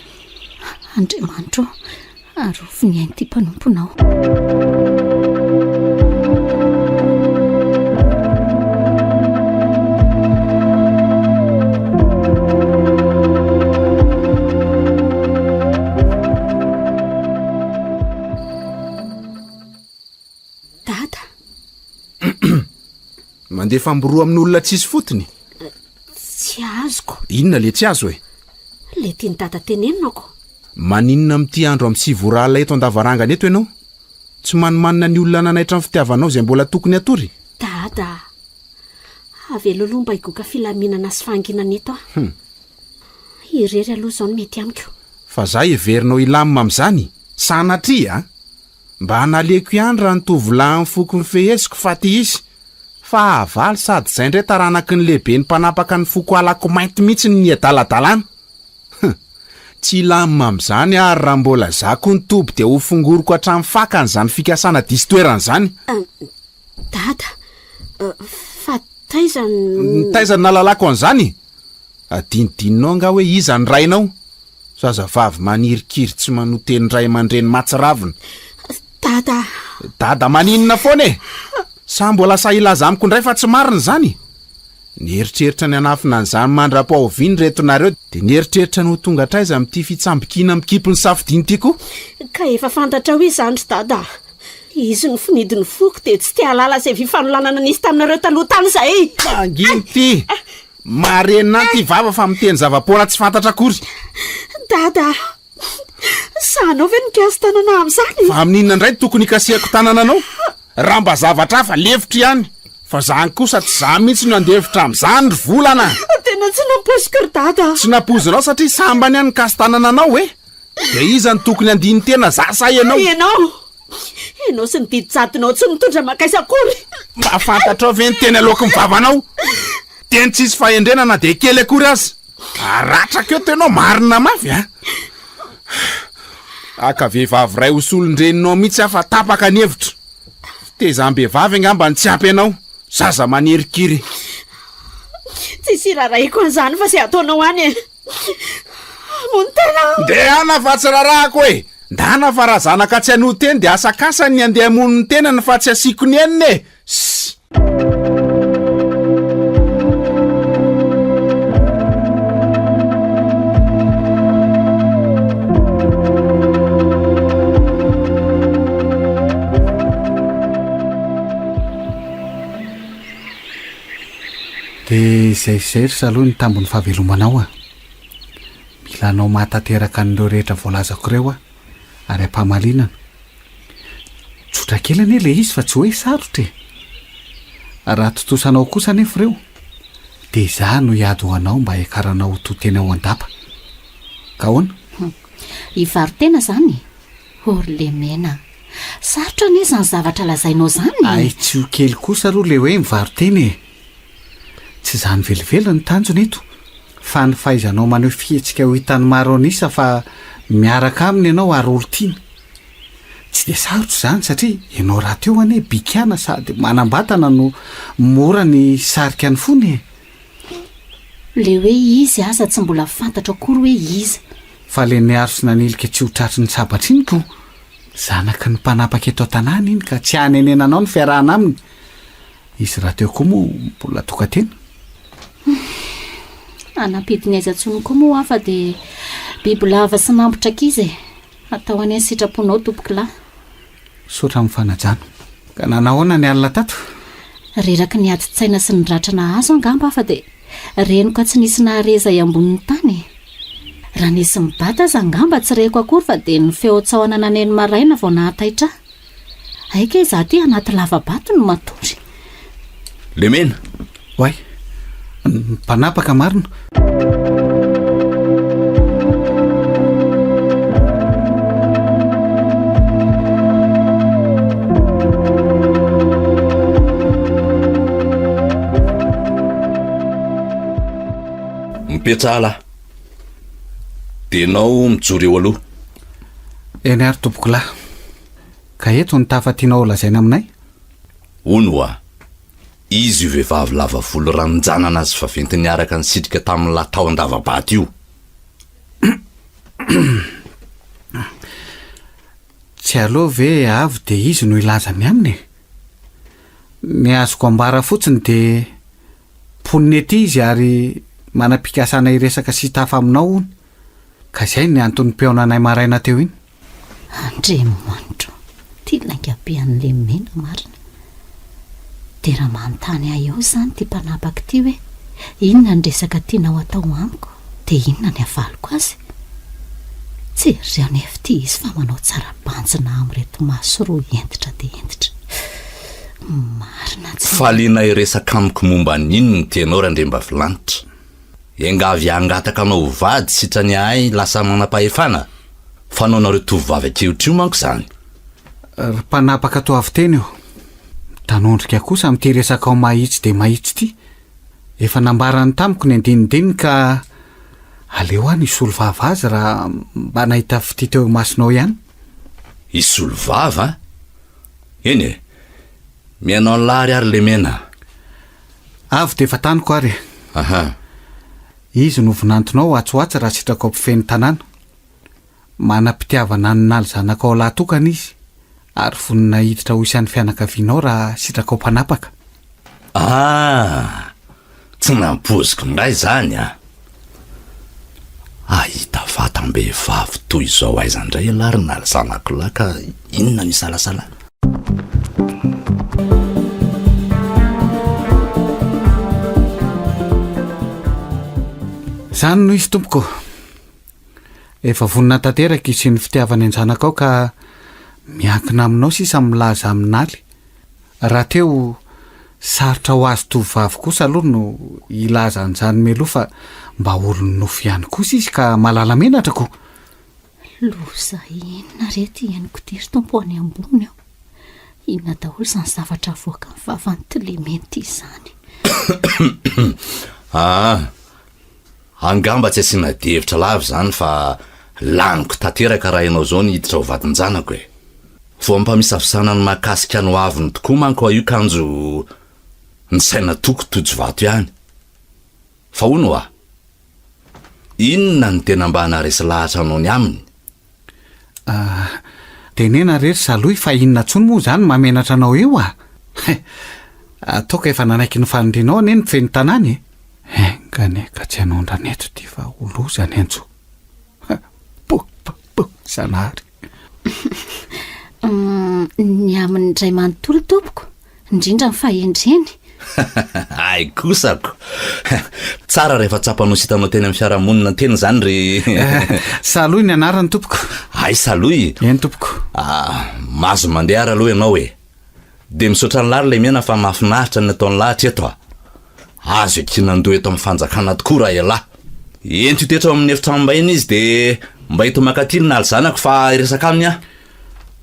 Andriamanitro, arofo ny ainy ty mpanomponao. Dada. Mandeha famboroa amin'olona tsisy fotony? Tsy azoko. Inona le tsy azo e? Le tiany dada tenenako. Maninona amin'ity andro amin'ny sivorala eto an-davarangana eto ianao? Tsy manimanina ny olona nanaitra ny fitiavanao izay mbola tokony atory? Dada, avelolomba igoka filaminana sy fanginana eto irery aloha zao no mety amiko fa za everinao ilamina amin'izany sanatria mba hanaleko ihany raha nytovolahy ny foko ny feheziko fa ty izy fa avaly sady zay ndray taranaky ny lehibe ny mpanapaka ny foko alako mainty mihitsy ny adaladalana tsy ilamina amin'izany ary raha mbola zako ny toby dia ho fongoroko hatramin'ny fakany zany fikasana disy toerana zany dada fa taizany taizany nalalako an'izany adinidinonao nga hoe iza ny rainao zazavavy manirikiry tsy manoteny ray aman-dreny matsiravina dada maninona foana e sa mbola sa ilaza amiko indray fa tsy marina zany nieritreritra ny anafina an'izany mandra-paoviany retonareo dia nieritreritra no tonga traiza amin'ity fitsambikina mikipo ny safidiny tiako ka efa fantatra hoe izany ry dada izy ny finidiny foko dia tsy tia halala izay vifanolanana nisy taminareo taloha tany izay manginy ty marenina ty vava fa miteny zavapoana tsy fantatra akory dada sanao ve nikasy tanana amin'izany fa amin'inona indray tokony ikasihako tanana anao raha mba zavatra fa levitra ihany fa zany kosa tsy za mihitsy no andevitra amin'izany ry volana tena tsy napoziko ry dada tsy napozinao satria sambany ihany nikasy tanana anao e dia iza ny tokony andiny tena za sa ianao sy nididy jadonao tsy mitondra makaisa akory mba fantatrao ve ny teny aloaka mivavanao teny tsisy fahendrenana dia kely akory azy aratraka eo tenao marina mafy aka vehivavy ray hosolondreninao mihitsy afa tapaka ny hevitra tezam-behivavy angamba ny tsy ampy ianao zaza manerikiry tsisy raraiko an'izany fa zay ataonao any mony tena ndia ana fa tsy rarahako e ndana fa raha zanaka tsy hanoho teny dia asakasany ny andeha monony tenany fa tsy asiako ny enina e dia zay ry saloha ny tambony fahavelomanao milanao mahatateraka n'ireo rehetra voalazako ireo ary ampamalinana tsotra kelany le izy fa tsy hoe sarotra raha totosanao kosa nefa ireo dia za no hiady ho anao mba hikaranao ho toteny ao an-dapa ka hoana hivarotena zany ory le mena sarotra ane zany zavatra lazainao zany ay tsy ho kely kosa roa le hoe mivaroteny tsy zany velivelo ny tanjona eto fa ny fahaizanao maneho fihetsika ho hitany maro anisa fa miaraka aminy ianao ary olo tiana tsy dia sarotra zany satria ianao raha teo ane bikana sady manambatana no mora ny sarika ny fony le hoe izy aza tsy mbola fantatra akory hoe izy fa le niaro sy nanilika tsy ho tratry ny sabatra iny ko zanaky ny mpanapaka eto tanàna iny ka tsy hanenenanao ny fiarahana aminy izy raha teo koa moa mbola tokatena anampidiny aiza ntsony koa moa afa dia bibilava sy nambotra akizy atao any any sitraponao tompoky lahy sotra amin'ny fanajano ka nanahoana ny alina tato reraky ny adi-tsaina sy ny ratrana azo angamba afa dia renoka tsy nisy nahareza ambonin'ny tany raha nisy mibata aza angamba tsy reko akory fa dia ny feotsahoana naneny maraina vao nahataitra aika iza ty anaty lavabato no matory lemena hoay mpanapaka marina mipetrahala dia nao mijoro eo aloha eny ary tompoko lahy ka eto ny tafatianao lazaina aminay ono izy io vehivavy lava volo ranonjanana azy fa venty niaraka ny sidrika tamin'ny latao an-davabato io tsy aloha ve avy dia izy no ilazany aminy ny azoko ambara fotsiny dia poniny ety izy ary manam-pikasana iresaka sy tafa aminao ony ka izay ny antony mpeonanay maraina teo iny andremanitro tia langabean'le mena marina dia raha manontany ahy eo zany ty mpanapaka ty hoe inona ny resaka tianao atao amiko dia inona ny havaloko azy tsy ry anefa ty izy fa manao tsara banjina amin'reto maso roa entitra dia entitra marina tsy faliana iresaka amiko momba n'ino ny tianao randremba vilanitra engavy angataka anao vady sitrany ahy lasa manam-pahefana fanao nareo tovovavy akeotra io manko zany mpanapaka to avy teny io tanondrika kosa amity resaka ao mahitsy de mahitsy ty efa nambarany tamiko ny andinidiny ka aleo any isolo vavazy raha mba nahita fity teo masinao ihany isolo vava eny e mianao ny lary ary le mena avy de efa taniko ary aha izy novinantonao atsoatsa raha sitraka ao mpifeny tanàna manam-pitiavana ninaly zanaka ao lahatokana izy ary vonina hiditra ho isan'ny fianakavianao raha sitraka ao mpanapaka tsy nampoziko ndray zany ahita vatam-behivavy toy izao aizandray alary naly zanako lahy ka inona ny salasala zany no izy tompoko efa vonina tanteraka izy sy ny fitiavany an-janaka ao ka miankina aminao sisa milaza aminaly raha teo sarotra ho azy tovavy kosa aloha no ilaza an'izany meloha fa mba olony nofo ihany kosa izy ka malala menatra ko loza inona rety ianiko tiry tompo any ambony ao inona daholo zany zavatra voaka ny vavany Tlementa izany angamba tsy asiana devitra lavy zany fa laniko tanteraka raha ianao zao ny hiditra ho vadin-janako e vo ampamisafisana ny mahakasika no aviny tokoa manko io kanjo ny saina toko tojo vato ihany fa hono inona ny tena mba hanaresy lahatra anao ny aminy tenena rery saloy fa inona tsony moa zany mamenatra anao eo ataoka efa nanaiky ny fanindrinao ane ny feny tanany engane ka tsy hanao ndraneto ty fa olozany anjo sanary ny amin'ny dray manontolo tompoko indrindra ny fahendreny ay kosako tsara rehefa tsapanao sitanao teny amin'ny fiarahamonina teny zany re saloy ny anarany tompoko ay saloy eny tompoko mazo mandeha ara aloha ianao e de misaotra ny lary le mena fa mahafinaritra ny ataon'ny lahatra eto azo ekinandoha eto amin'ny fanjakana tokoa raha ialahy ento itetra amin'ny efitra mbaina izy de mba hito makatily naly zanako fa iresaka aminy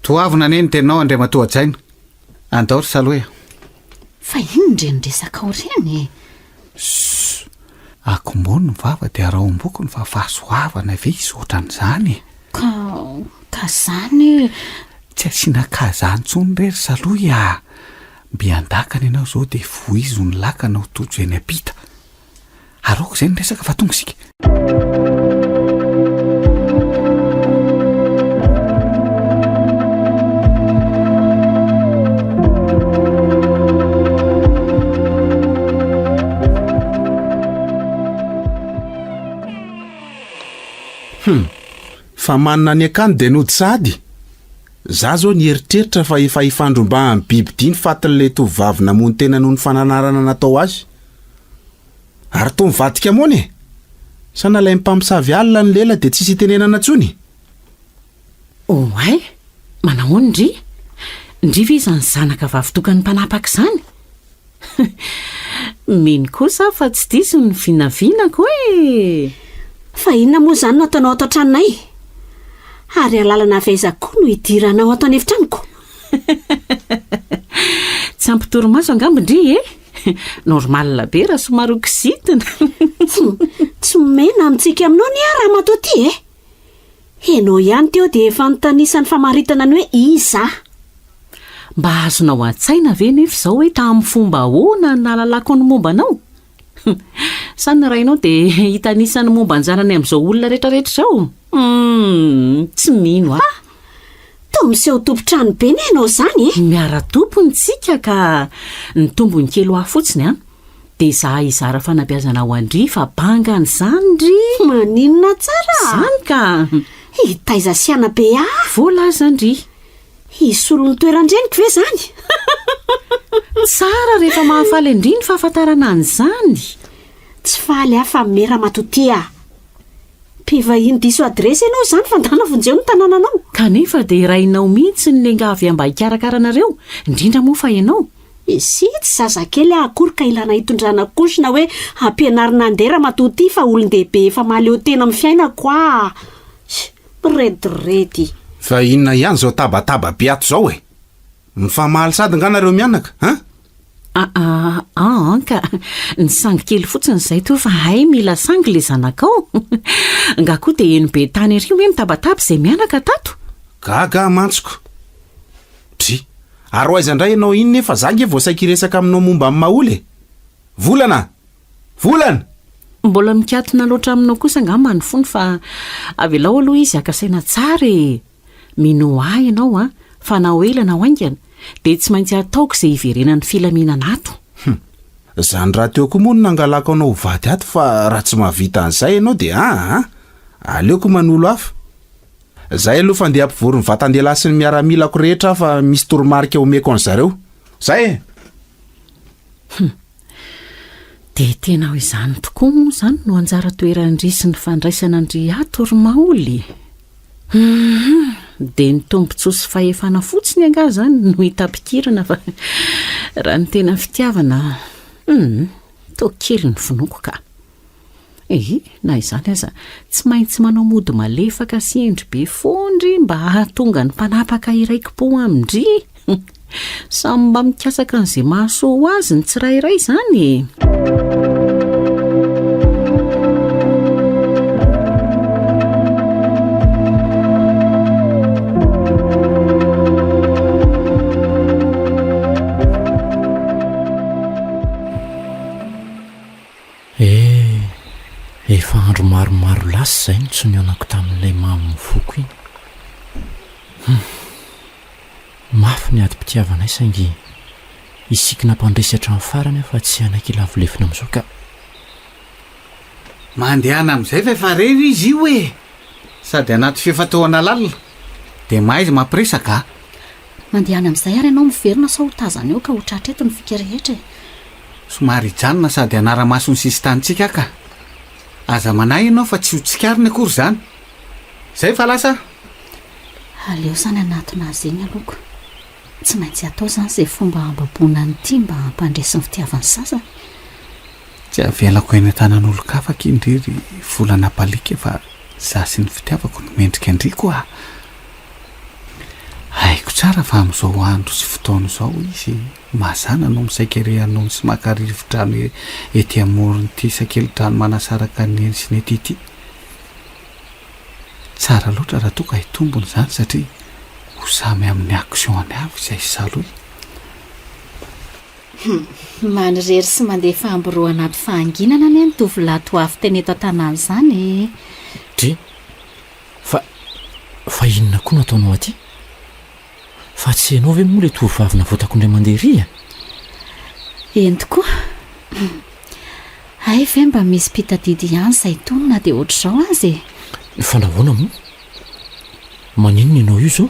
toavina ane ny tenao andray matoa-tsaina andaory saloy fa ino ndre ny resaka ao reny akombony ny vava de araombokony fa fahasoavana ve izy ohatran'izany ka zany tsy asiana kazany tsony rery saloy mbiandakana ianao zao de voizo ny lakana ho tojo eny apita araoko zay ny resaka fa tonga isika fa manina ny akany de nody sady za zao ny eritreritra fa efa ifandromba amin'ny bibidiny fatin'le tovavy namony tena noho ny fananarana natao azy ary to mivadika mone sanalay mpamosavy alina ny lela de tsisy itenenana tsony ay manao ndry ndriva izany zanaka vavitokany mpanapaka izany miny kosa fa tsy diso ny vinavinako fa inona moa zany no ataonao ato an-tranonay ary alalana avaizako no hidiranao ato anefitraniko tsy ampitoromaso angambondry normal be raha somary okisitina tsy mena amintsika aminao ny raha mato ty enao ihany teo de efa notanisan'ny famaritana ny hoe iza mba azonao an-tsaina ve nefa izao hoe tamin'ny fomba ahoana nalalako ny momba anao sany rainao de hitanisany momba anjanany amin'izao olona rehetrarehetra zao tsy mino to miseho tompotrano be ny ianao zany miara-tompony tsika ka ny tombony kely ho fotsiny de za izara fanabiazana ho andry fa bangany zany ndry maninona tsara zany ka hitaiza siana be voalaza ndry isolo ny toerandreniko ve zany tsara rehefa mahafaly indri ny fahafantarana an'izany tsy faly fa mera matotia mpivahiny diso adresy ianao zany fa ndana vonjeo ny tanànanao kanefa de rainao mihitsy ny lengavy amba hikarakaranareo indrindra moa fa ianao sy tsy zazakely akory ka ilana hitondrana kosina hoe ampianarina andera matoty fa olon-dehibe efa maleo tena amin'ny fiainako a redredy fa inona ihany zao tabataba biato zao e mifamahaly sady nganareo mianaka ka ny sangy kely fotsiny izay to fa hay mila sangy le zanakao nga koa dia eno be tany ry hoe mitabataba izay mianaka tato gaga mantsoko dry ary hoaizandray ianao iny nefa zangy voasaiky resaka aminao momba amin'ny maholy e volana mbola mikatona loatra aminao kosa ngamba ny fony fa avelao aloha izy akasaina tsara e mino ahy ianao a fa na oelana ho aingana dia tsy maintsy ataoko izay hiverenan'ny filaminana ato zany raha teo koa moa no nangalako anao hovaty ato fa raha tsy mahavita an'izay ianao dia aleoko manolo hafa zay aloha fa ndeha ampivory ny vatan-dehilahy sy ny miaramilako rehetra fa misy toromarika omeko an'zareo zay dia tena ho izany tokoa moa izany no anjara toerandrisy ny fandraisana andry ato ry maholy dia ny tompontsosy fahefana fotsiny anga zany no hitapikirana fa raha ny tena fitiavana to kely ny finoko ka na izany aza tsy maintsy manao mody malefaka sy endry be fondry mba hahatonga ny mpanapaka iraiki-po amindry samy mba mikasaka n'izay mahasoa azy ny tsirairay izany efa andro maromaro lasy izay no tsy nionako tamin'ilay mamy foko iny mafy ny adi-pitiavanay saingy isikina mpandresatra amin'ny farany fa tsy anaiky lavolefina amin'izao ka mandehana amin'izay fa efa rery izy io e sady anaty fefatoana lalina dia maha izy mampiresaka mandehana amin'izay ary ianao miverina sa ho tazana eo ka ho tratra eto ny fika rehetra e somary hijanona sady anara-maso ny sisy tanitsika ka aza manahy ianao fa tsy ho tsikariny akory izany izay fa lasa aleo zany anatona azy eny alohako tsy maintsy atao izany izay fomba ambabona ny ity mba hampandresy ny fitiavan'ny sasany tsy avelako eny an-tanan'olo-kafaka indrery volana palika fa za sy ny fitiavako no mendrika andriko haiko tsara fa amin'izao andro sy fotoana izao izy mazana no misaika rehanony sy makarivodrano ety amorony ity sakely-drano manasaraka ny eny sy ny ety ity tsara loatra raha toka hitombony izany satria ho samy amin'ny aksiony avy izay saloha manirery sy mandeha fahamboroa anaty fahanginana ny ny tovolato afy teny eto an-tanàna izany dry fa inona koa no ataonao aty fa tsy ianao ve moa le tovavina voatako indray mandeha ry eny tokoa hay ve mba misy pitadidy ihany izay tonona dia ohatr'izao azy fa nahoana moa maninona ianao io zao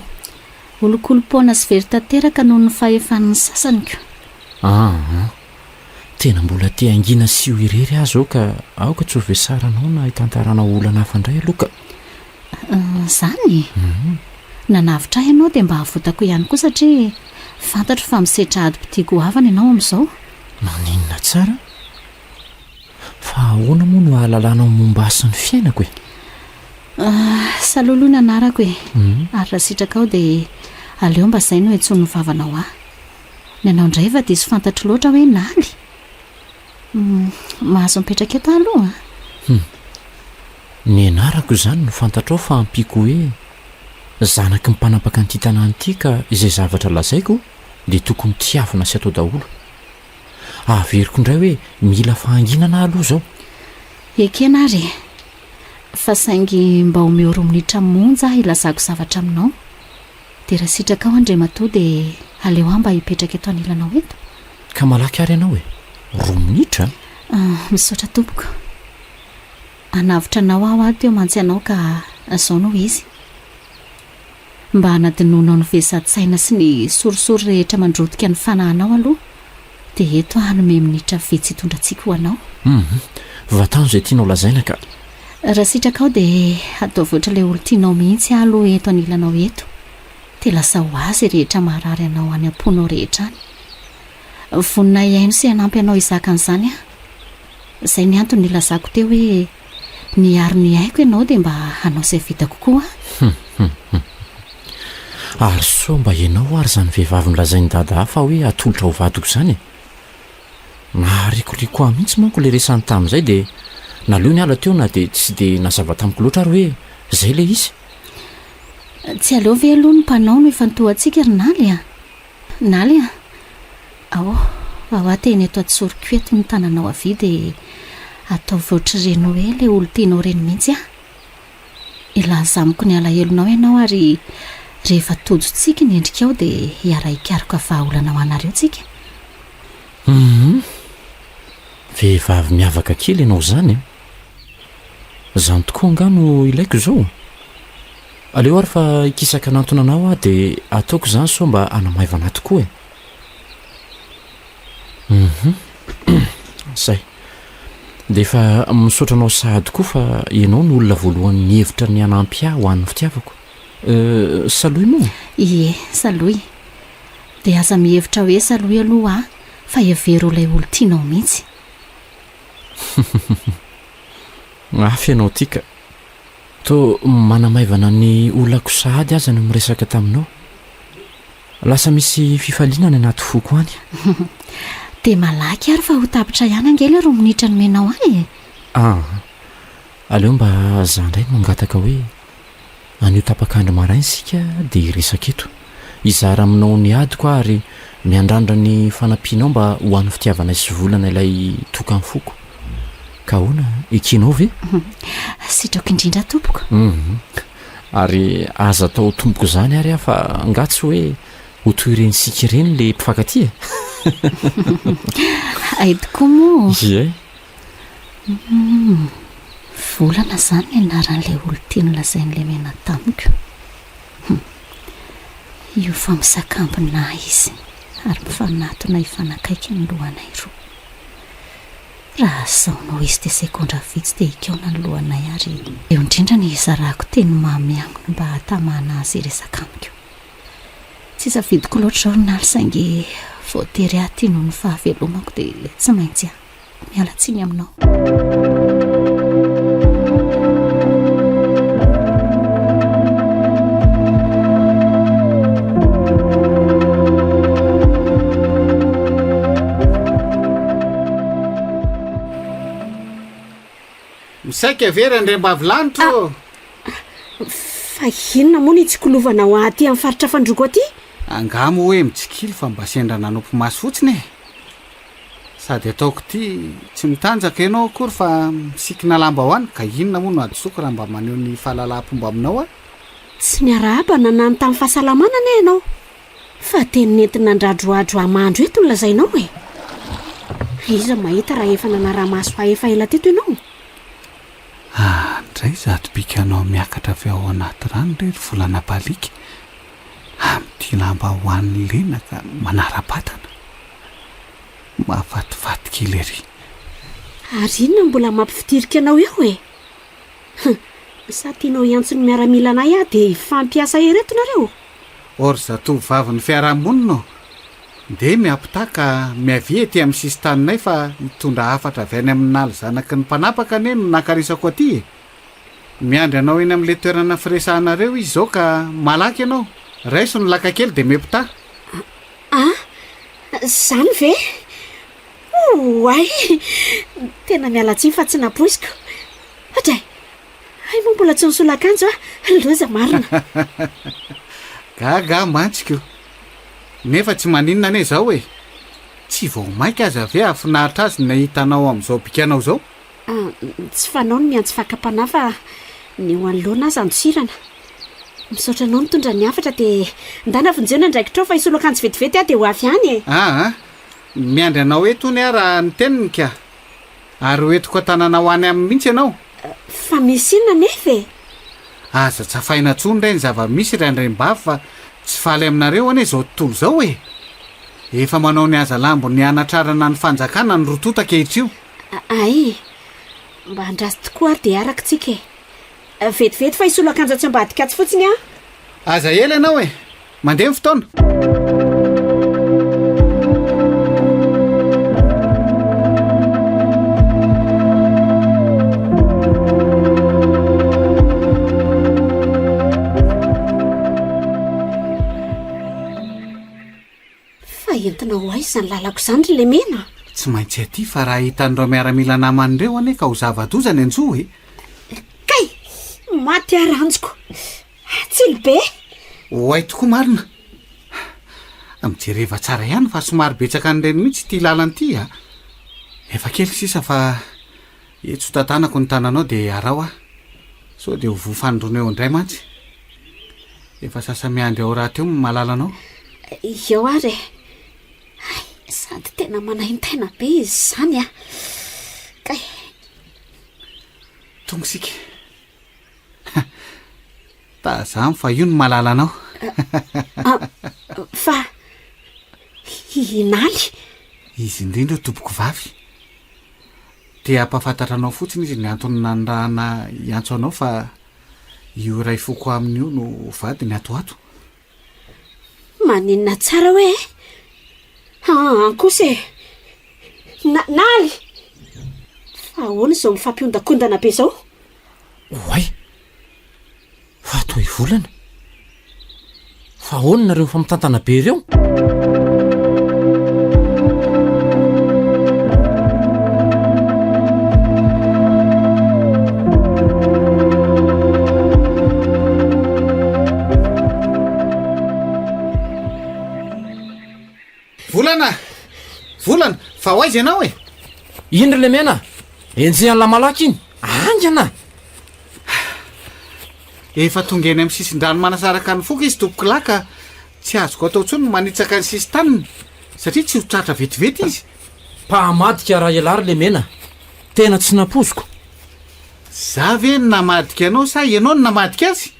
olokolom-poana sy very tanteraka noho ny fahefan'ny sasanyko tena mbola te angina sy ho irery azy ao ka aoka tsy ho vesaranao na hitantarana olana hafa indray aloha ka zany nanavitra ianao dia mba havotako ihany koa satria fantatro fa misetra adi-pitiako havana ianao amin'izao maninona tsara fa ahoana moa no ahalalana momba asan'ny fiainako saloloina anarako ary raha sitraka ao dia aleo mba izay no etsony nyvavanao ahy ny anao indray fa dia sy fantatro loatra hoe naly mahazo mipetraka eto aloha ny anarako izany no fantatrao fa ampiko hoe zanaky mpanapaka nyity tanàny ity ka izay zavatra lazaiko dia tokony tiavina sy atao daholo averiko indray hoe mila fahanginana aloha zao ekena ary fa saingy mba home 2 minitra monja ilazako zavatra aminao dia raha sitraka ao andre matoa dia aleo aho mba hipetraka eto anilanao eto ka malaky ary ianao 2 minitra misaotra tompoko anavitra anao aho aho teo mantsy anao ka zao no izy mba hanadinonao ny vesatsaina sy ny sorisory rehetra mandrotika ny fanahinao aloha dia eto hanome minitra vetsy hitondrantsika ho anao vatano izay tianao lazaina ka raha sitraka ao dia atao voatra ilay olo tianao mihitsy aloha eto anilanao eto dia lasa ho azy rehetra maharary anao any am-ponao rehetra any vonina iaino sy hanampy anao izaka an'izany a. Izay ny antony ilazako teo hoe niaro ny haiko ianao dia mba hanao izay vita kokoa. Ary so mba ianao ary izany vehivavy milazainy dada hafa hoe atolotra ho vadiko izany. Naharikoriko ahy mihitsy manko le resany tamin'izay dia naleo ny ala teo na dia tsy dia nazava tamiko loatra ary hoe izay le izy. Tsy aleo ve aloha ny mpanao no ifantohantsika ry Naly a? Naly a? Ao teny eto Antsoriko eto ny tananao avy dia atao voatr'irenao hoe le olo tianao reny mihitsy a. Ilaza amiko ny alahelonao ianao ary rehefa tojontsika ny endrikao dia hiara-hikaroka vahaolana ho anareo tsika. Vehivavy miavaka kely ianao izany. Izany tokoa angano ilaiko izao. Aleo ary fa ikisaka nantona anao aho dia ataoko izany so mba hanamaivana tokoa. Say. Dia efa misaotra anao sahady koa fa ianao ny olona voalohany nihevitra ny hanampy ahy ho an'ny fitiavako. Saloy moa? Ie, saloy. Dia aza mihevitra hoe saloy aloha aho fa hevero ilay olo tianao mihitsy. Afy ianao tika. To manamaivana ny olako sahady aza no miresaka taminao. Lasa misy fifaliana ny anaty foko any. Dia malaky ary fa ho tapitra ihany angely ro minitra ny menao ahy. Aleo mba zandray mangataka hoe anio tapakandro maraina sika dia iresaka eto. Izara aminao ny adiko ary miandrandra ny fanampianao mba ho an'ny fitiavana sy volana ilay tokany foko. Ka hoana ekinao ve? Sitrako indrindra tompoko. Ary aza atao tompoko izany ary afa angatsy hoe ho toy ireny sika ireny le mpifankatia. Ay tokoa moa. Ie. Volana izany ny anaran'ilay olo tiany lazain'ilay mena tamiko. Io fa misakambina izy ary mifanatona hifanakaiky ny lohanay roa. Raha izao no izy dia sekondra vitsy dia ikaona ny lohanay ary eo indrindra ny izarako teny mamiangona mba hatamana azy resaka amiko. Tsy safidyko loatra izao Naly saingy voatery ahy tia noho ny fahavelomako dia tsy maintsy aho miala tsiny aminao. Misaika vera ndrembavy lanitro. Fa inona moa ny tsikilovana ho aty amin'ny faritra fandroko aty? Angamo hoe mitsikilo fa mba sendra nanompo maso fotsiny e. Sady ataoko ty tsy mitanjaka ianao akory fa misikina lamba ho any ka inona moa no adosoko raha mba maneho ny fahalalam-pomba aminao a? Tsy niarahaba nany tamin'ny fahasalamana ne ianao. Fa teny nentina andradroadro amandro eto ny lazainao e. Iza mahita raha efa nanara-maso fa efa ela teto ianao. Ndray zato bikanao miakatra avy ao anaty rano rery volana balika amin'ity lamba ho an'ny lena ka manara-batana mahafatifaty kely ery. Ary inona mbola mampifitirika anao eo e? Sa tianao iantsony miaramila anay aho dia fampiasa ereto nareo? Or zatovavy ny fiarahamonina dia miampitaka miavia ety amin'ny sisin-taninay fa mitondra hafatra avy any amin'ny naly zanaky ny mpanapaka ane no nakarisako aty e. Miandry anao eny amin'ilay toerana firesahanareo izy izao ka malaky ianao. Raiso ny laka kely dia mepita. Zany ve? Ay, tena miala tsiny fa tsy napoisiko. Hatray, ay moa mbola tsy nisolakanjo loza marina. Gaga mantsika nefa tsy maninona ane zao e. Tsy vao mainka aza ve afinaritra azy nahitanao amin'izao bikanao zao? Tsy fanao no miantsy fakapana fa ny ho anoloana azy andosirana. Misaotra anao mitondra ny hafatra dia ndana vonjena ndraikitrao fa isoloakanjo vetivety aho dia ho avy any e. Miandry anao eto ny ara ny teniny ka. Ary hoentiko an-tanana ho any amin'ny mihitsy ianao. Fa misy inona nefa e? Aza tsafaina tsony indray ny zava-misy randrem-bavy fa tsy faly aminareo ane izao tontolo izao e. Efa manao ny aza lambo ny anatrarana ny fanjakana ny rotota kehitr'io. Ay, mba andrasy tokoa ary dia araka tsika e. Vetivety fa isoloakanjo tsy ambadika atsy fotsiny a. Aza ela ianao e. Mandeha ny fotoana. entina ho aizy zany lalako izany ry Lemena. tsy maintsy aty fa raha hitan'ireo miaramila naman'ireo ane ka ho zava-dozany anjo e. Kay maty aranjoko tsilibe hoay tokoa marina mijereva tsara ihany fa somary betsaka n'ireny mihitsy ty lalanyity a. Efa kely sisa fa etso tantanako ny tananao dia arao ah so dia ho vofandrona eo indray mantsy. Efa sasamiandry ao raha teo malalanao. eo ary sady tena manaintaina be izy izany a. Kay tonga sika tazamy fa io ny malalanao. fa inaly izy indrindra tompoko vavy dia ampafantatra anao fotsiny izy ny antony nandrahana iantso anao fa io ray foko amin'io no vady ny atoato. maninona tsara hoe ankosy naly fa ahoana izao mifampionda-kondana be izao. oay fa toy volana fa ahoana nareo mifamitantana be ireo. volana fa ho aizy ianao e. iny ry Lemena enjehan'ny lamalaky iny angana efa tonga eny amin'ny sisin-drano manasaraka ny foka izy tompoko lahy ka tsy azoko atao ntsony no manitsaka ny sisy taniny satria tsy ho tratra vetivety izy. mpahamadika raha ialary Lemena tena tsy napoziko. za ve ny namadika anao sa ianao ny namadika azy?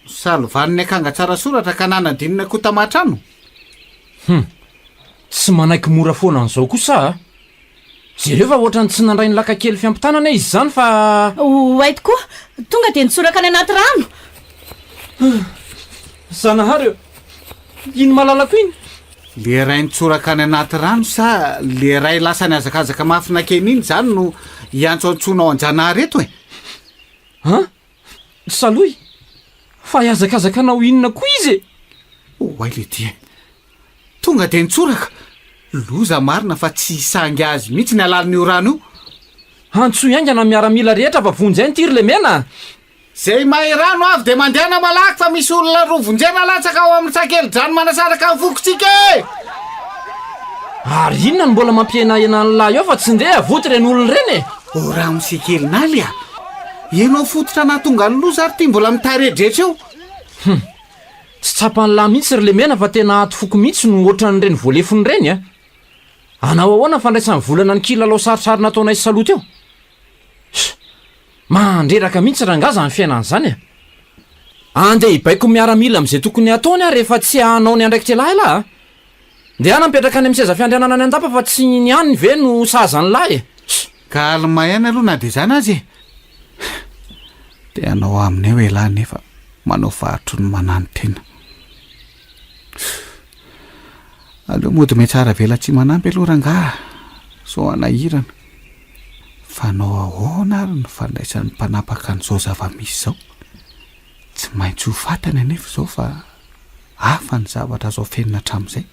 salovaniny akanga tsara soratra ka nanadinina kotamatrano. sy manaiky mora foana an'izao kosa jereo fa ohatrany tsy nandray ny laka kely fiampitanana izy zany fa hoay tokoa tonga dia nitsoraka any anaty rano. zanahareo iny malalako iny le ray nitsoraka any anaty rano sa le ray lasa ny azakazaka mafinakeny iny zany no iantso antsonao anjanahary eto e. saloy fa iazakazakanao inona koa izy e. hoay le dia tonga dia nitsoraka loza marina fa tsy isangy azy mihitsy ny alalin'io rano io. antso iangana miaramila rehetra fa vonjay ny tiry Lemena. zay mahay rano avy dia mandehana malaky fa misy olona roa vonjena latsaka ao amin'ny tsakely-drano manasaraka ny fokotsika e. ary inona ny mbola mampiena ena ny lahy eo fa tsy ndeha voty reny olona reny e. o raha misekelynaly a ianao fototra nahatonga ny loza ary tia mbola mitaredretra eo. tsy tsapany lahy mihitsy ry Lemena fa tena ato foko mihitsy no ohatran'ireny voalefony reny a. anao ahoana fandraisan'ny volana ny kilalao sarotsary nataonay saloha teo. mandreraka mihitsy rangaza ny fiainan'izany a. andeha hibaiko miaramila amin'izay tokony ataony a rehefa tsy hanao ny andraikitra lahy lahy dia ana mipetraka any amin'ny seza fiandrianana any andapa fa tsy ny aniny ve no sazany lahy e. ka almaihany aloha na dia zany azy e. dia anao aminy eo elahy nefa manao vahatro ny manano tena. aleo mody me tsara vela tsy manampy aloha rangaha so anahirana fa anao ahoana ary ny fandraisan'ny mpanapaka an'izao zava-misy izao. tsy maintsy ho fatana anefa izao fa hafa ny zavatra azo fenina hatramin'izay.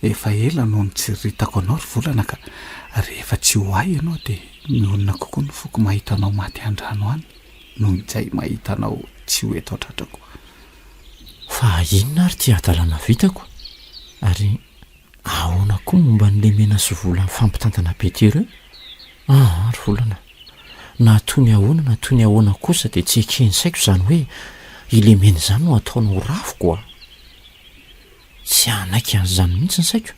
efa ela noho ny tsy ritako anao ry volana ka rehefa tsy ho ay ianao dia miolona kokoa ny foko mahita anao maty an-drano any noho izay mahita anao tsy ho eto atratrako. fa inona ary ty adalana vitako ary ahoana koa momba ny Lemena sy vola ny fampitantana be ty ireo. ry volana natony ahoana natony ahoana kosa dia tsy ekeny saiko zany hoe ilemena izany no ataonao rafoko a. tsy anaiky an'izany mihitsy ny saiko.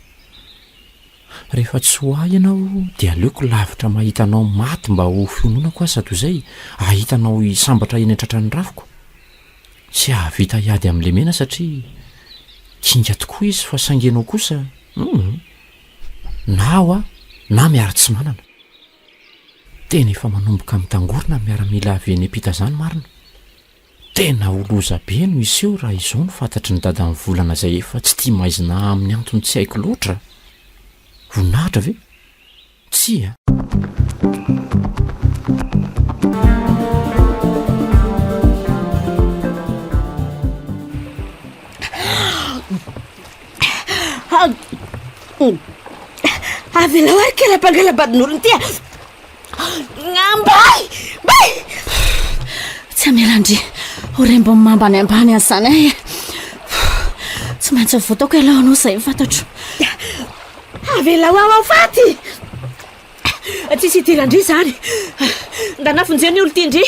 rehefa tsy ho ay ianao dia aleoko lavitra mahita anao maty mba ho fiononako azy sady izay ahitanao isambatra eny an-tratra ny rafiko. tsy ahavita hiady amin'ny Lemena satria kinga tokoa izy fa sangenao kosa na ao a na miara tsy manana. tena efa manomboka mitangorona miaramila avy eny ampita zany marina. tena oloza be no iseo raha izao no fantatry ny dada ny volana izay efa tsy tia maizina amin'ny antony tsy haiko loatra. voninahitra ve tsy a. avela ary kelabangalabadin'olona ty ngambay bay tsy amelandry orembo mambany ambany azany ay tsy maintsy voataoko ialaonao izay fantatro avela ao faty tsisy idirandry zany nda nafonjeny olo ty indry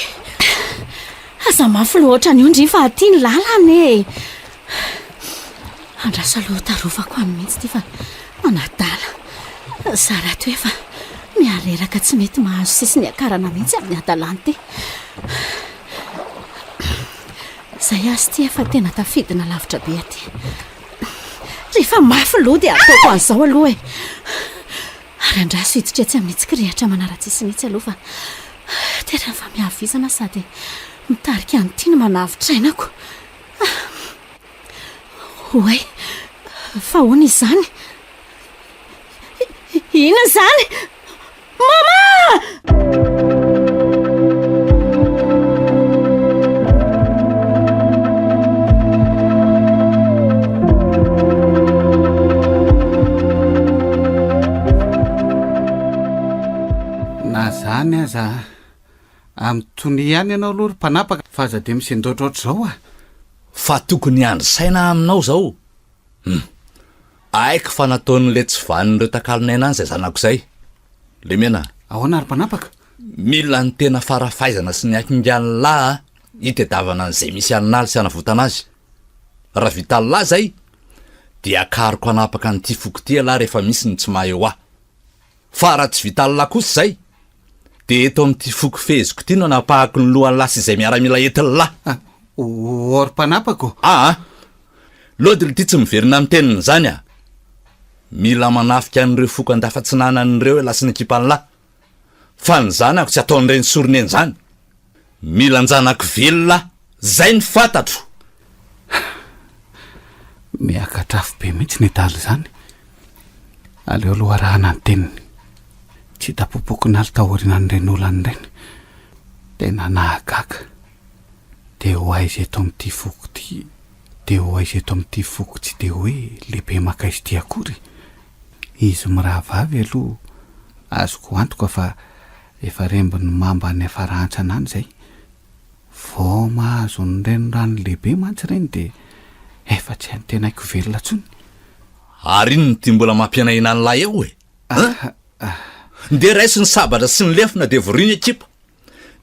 aza mafy loatra ny ondry fa tia ny lalany e andraso aloha tarovako any mihitsy ty fa manadala zara to efa miareraka tsy mety mahazo sisy ny akarana mihitsy amin'ny adalany ty zay azy ty efa tena tafidina lavitra be aty rehefa mafy loha dia ataoko an'izao aloha e ary andraso hiditra tsy amin'ny tsikirihatra manara-tsisy mihitsy aloha fa tena fa miavizana sady mitarika anytiany manavitrainako oay fa hoana izany ina zany mama na zany aza amin'ny tony ihany ianao aloha ry mpanapaka fa aza de misendotra ohatr'izao fa tokony andry saina aminao zao aiko fa nataon'le tsy vanin'ireo takalonay any zay zanako zay le mena ahoana ary mpanapaka mila ny tena farafaizana sy ny akingany lahy hitedavana an'izay misy aninaly sy anavotana azy raha vitany lahy zay dia akariko anapaka nyity fokoty lahy rehefa misy ny tsy maheo ahy fa raha tsy vitany lahy kosa zay de eto amin'ity foko feziko ty no anapahako ny lohan'ny lahy sy izay miaramila entiny lahy ory mpanapako lodily ty tsy miverina amin'ny teniny zany mila manafika an'ireo foko andafatsinanan'ireo e lasy ny ekipany lahy fa ny zanako tsy ataon'ireny soroneny zany mila njanako velona zay ny fantatro miakatrafo be mihitsy ny daly zany aleo aloha arahana ny teniny tsy tapopoko ny alitahorinan'ireny olan'ireny tena nahagaga de ho aizy eto amin'ity foko ty de ho aizy eto amin'ity foko tsy de hoe lehibe makaizy ty akory izy mirahavavy aloha azoko antoka fa efa rembony mamba ny afarahantsana any zay vao mahazo ny renirano lehibe mantsy reny de efa tsy any tena haiko velona tsony ary iny ny ty mbola mampianaina ny lahy eo de raisy ny sabatra sy ny lefina de voriny ekipa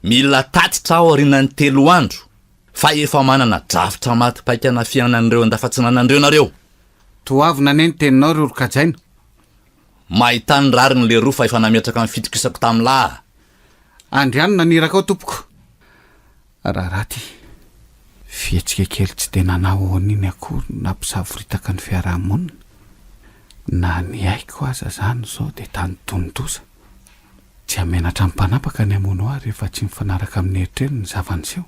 mila tatitra ao arinany 3 andro fa efa manana drafitra maty paikana fiainan'ireo andafatsinanan'ireo nareo toavina neny teninao ry olo-kajaina mahitany rariny le roa fa efa nametraka amin'ny fitokisako tamin'ny lahy andriano naniraka ao tompoko raha raty fihetsika kely tsy de nanao an'iny akory nampisaforitaka ny fiarahamonina na ny aiko aza zany zao de tany tondosa tsy amenatra ny mpanapaka ny amono ahy rehefa tsy mifanaraka amin'ny eritreriny ny zavanyseho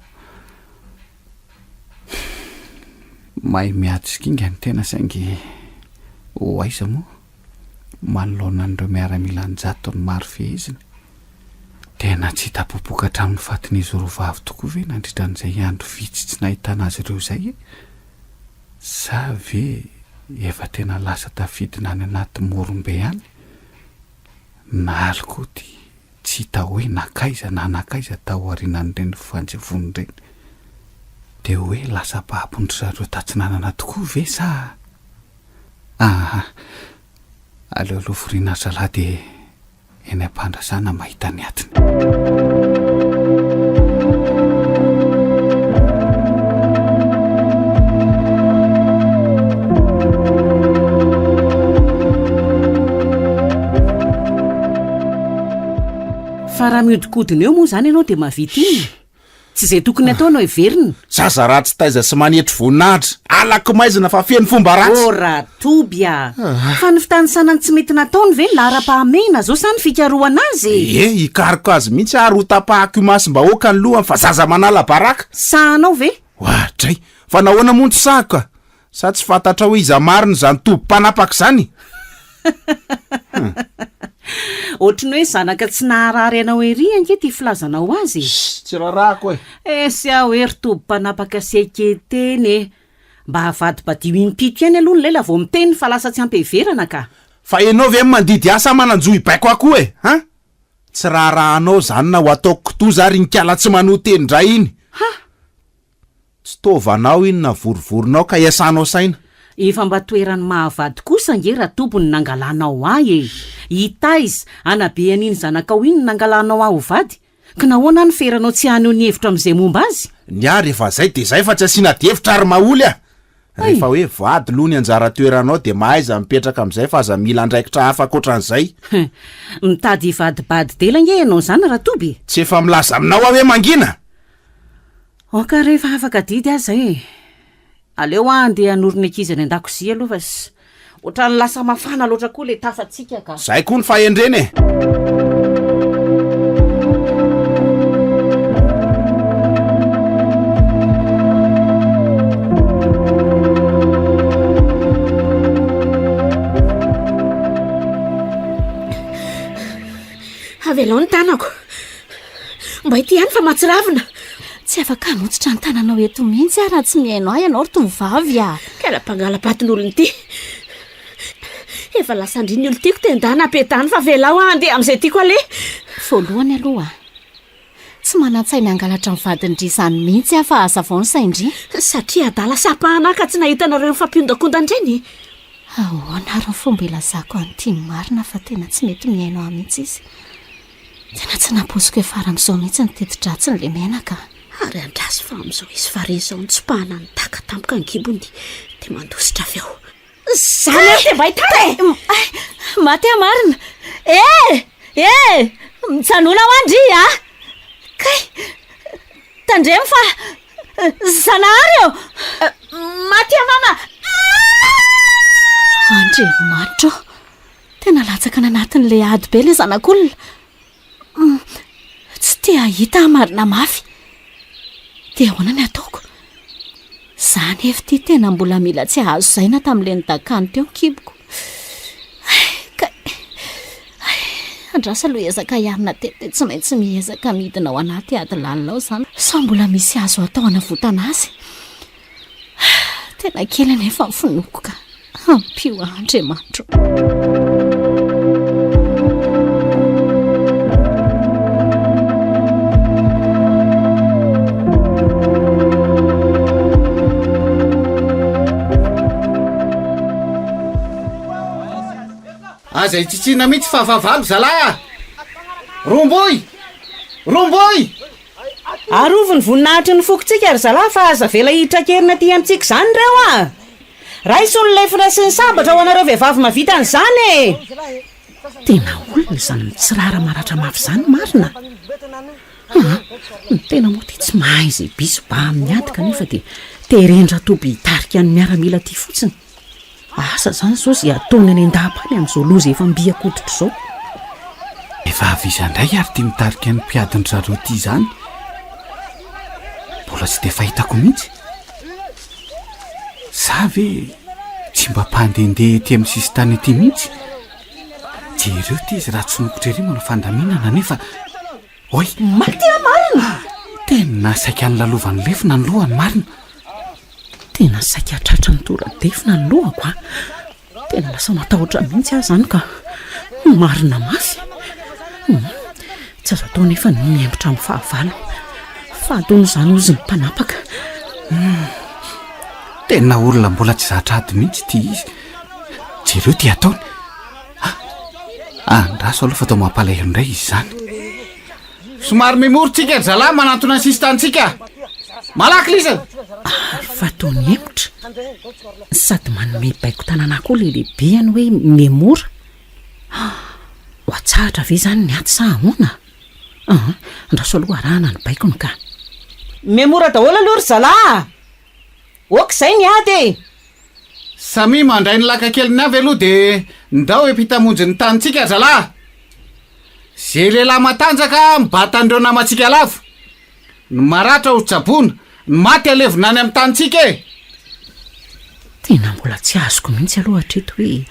mahay miady sikinga ny tena saingy ho aiza moa manoloana an'ireo miaramila ny jato ny maro feheziny tena tsy tapopoka hatramin'ny fatin'izy roavavy tokoa ve nandritra n'izay andro vitsy tsy nahitana azy ireo zay sa ve efa tena lasa tafidina any anaty morombe hany na alikoty tsy hita hoe nakaiza na nakaiza tao arinan'ireny fanjevony reny de hoe lasa pahapondry zareo tatsinanana tokoa ve sa aleoaloha vorinahitra lahy de eny am-pandrazana mahita ny atiny fa raha miodikodina eo moa zany ianao de mavita iny tsy zay tokony ataonao everina zaza ratsy taiza sy manetry voninahitra alako maizina fa feny fomba ratsy ora tobia fa ny fitanisanany tsy mety nataony ve ny lahara-pahamena zao sany fikaroana azy hikariko azy mihitsy ary ho tapahako io masim-bahoaka ny lohany fa zaza manala baraka sahanao ve ohatray fa nahoana monto sahako ka sa tsy fantatra hoe iza mariny zany toby mpanapaka zany ohatrany hoe zanaka tsy naharary anao ery anke ty filazanao azy tsy rarahako sy aho ery toby mpanapaka sy aiketeny mba havady-badio impito ihany aloha ny lela vao miteny fa lasa tsy ampeverana ka fa ianao ve mandidy asa mananjo ibaiko akoho e ha tsy raharahanao zany na ho ataoko kitoza ary nikala tsy manoteny ndray iny tsy tovanao iny na vorovoronao ka iasanao saina efa mba toerany mahavady kosa nge raha tompony nangalanao ahy e itaiz anabe an'iny zanakao iny nangalanao ahy ho vady ka nahoana ny feranao tsy hany ho ny hevitra amin'izay momba azy ny ary efa zay de zay fa tsy asiana devitra ary maholy a rehefa hoe vady loha ny anjara toeranao de mahaiza mipetraka amin'izay fa aza mila andraikitra hafa akoatran'izay mitady ivadibady dela nge ianao zany raha toby tsy efa milaza aminao aho hoe mangina oka rehefa afaka didy azy zay aleo andeha hanorony ankizy any an-dakozia aloha fa sy ohatrany lasa mafana loatra koa le tafatsika ka zay koa ny fahendreny e avelao ny tanako mba ity ihany fa matsiravina tsy afaka hanotsitra ny tananao eto mihitsy a raha tsy mihainao ianao ry tovavy a karampangala-patin'olona ity efa lasa andriny olo tiako tendana apetany fa velao andeha amin'izay tiako ale voalohany aloha tsy manantsainy angalatra mivadindry izany mihitsy a fa aza vao ny saindry satria adala sapahana ka tsy nahitanareo fampiondakondandreny ahoana ary ny fomba ilazako an'ity marina fa tena tsy mety mihainao amihitsy izy tena tsy naposiko hoe fara amin'izao mihitsy ny tetidratsy ny le menaka ary andrasy fa amin'izao izy fare izao ny tsopahana ny takatampoka ny gibony dia mandositra avy ao zany a de mba hitany maty amarina mitsanona ho andry a kay tandremo fa zanahary eo maty amama andriamanitra tena latsaka nanatin'le ady be le zanak'olona tsy tia hita marina mafy dia ahoana ny ataoko zany efa ty tena mbola mila tsy ahazo zaina tamin'le nydakany teo kiboko andrasa aloha ezaka iarina tete tsy maintsy miezaka midina ao anaty ady lalinao zany sa mbola misy azo atao anavotana azy tena kely nefa mifinoko ka ampio andriamanitra aza itsitsina mihitsy fa vavalo zala romboy arovy ny voninahitry ny fokontsika ary zala fa aza vela hitrakerina ty amintsika zany reo a raha isy ony lefina sy ny sambatra ho anareo vehivavy mavita an'izany e tena olona izany mitsirara maratra mafy zany marina ny tena moa ty tsy mahay izay biso ba amin'ny ady kanefa dia terendra toby hitarika ny miaramila ty fotsiny asa zany zao zy ataony any an-dahapany amin'izao loza efa mbiakoditra izao efa avizandray ary ty mitarika ny mpiadiny zareo ty zany mbola tsy de fahitako mihitsy za ve tsy mba mpandehandeha ty amin'ny sisy tany ity mihitsy jereo ty izy raha tsy nokotra ery manao fandaminana nefa oy maty marina tena saika ny lalovan'ny lefina ny lohany marina tena saika tratra ny toradefina ny lohako a tena lasa matahotra mihitsy ahy zany ka marina mafy tsy azo atao nefa ny miembotra amin'ny fahavalo fahadony zany ozy ny mpanapaka tena olona mbola tsy zatra ady mihitsy ty izy jereo ty ataony andraso aloha fa atao mampalahelo indray izy zany somary memoritsika ry zalahy manantona ny sisy tantsika malaky lisa fa tony emotra sady manome baiko tananakoa le lehibeany hoe memora ho atsahatra ve zany ny aty sa ahoana andraso aloha arahana ny baikony ka memora daholo aloha ry zalahy oka izay ny ady e samy mandray ny laka keliny avy aloha de ndao epitamonjy ny tanitsika zalahy zay lehilahy matanjaka mibatandreo namatsika lavo ny maratra ho tsabona ny maty alevina any amin'ny tanitsika e tena mbola tsy azoko mihitsy aloha hatreto hoe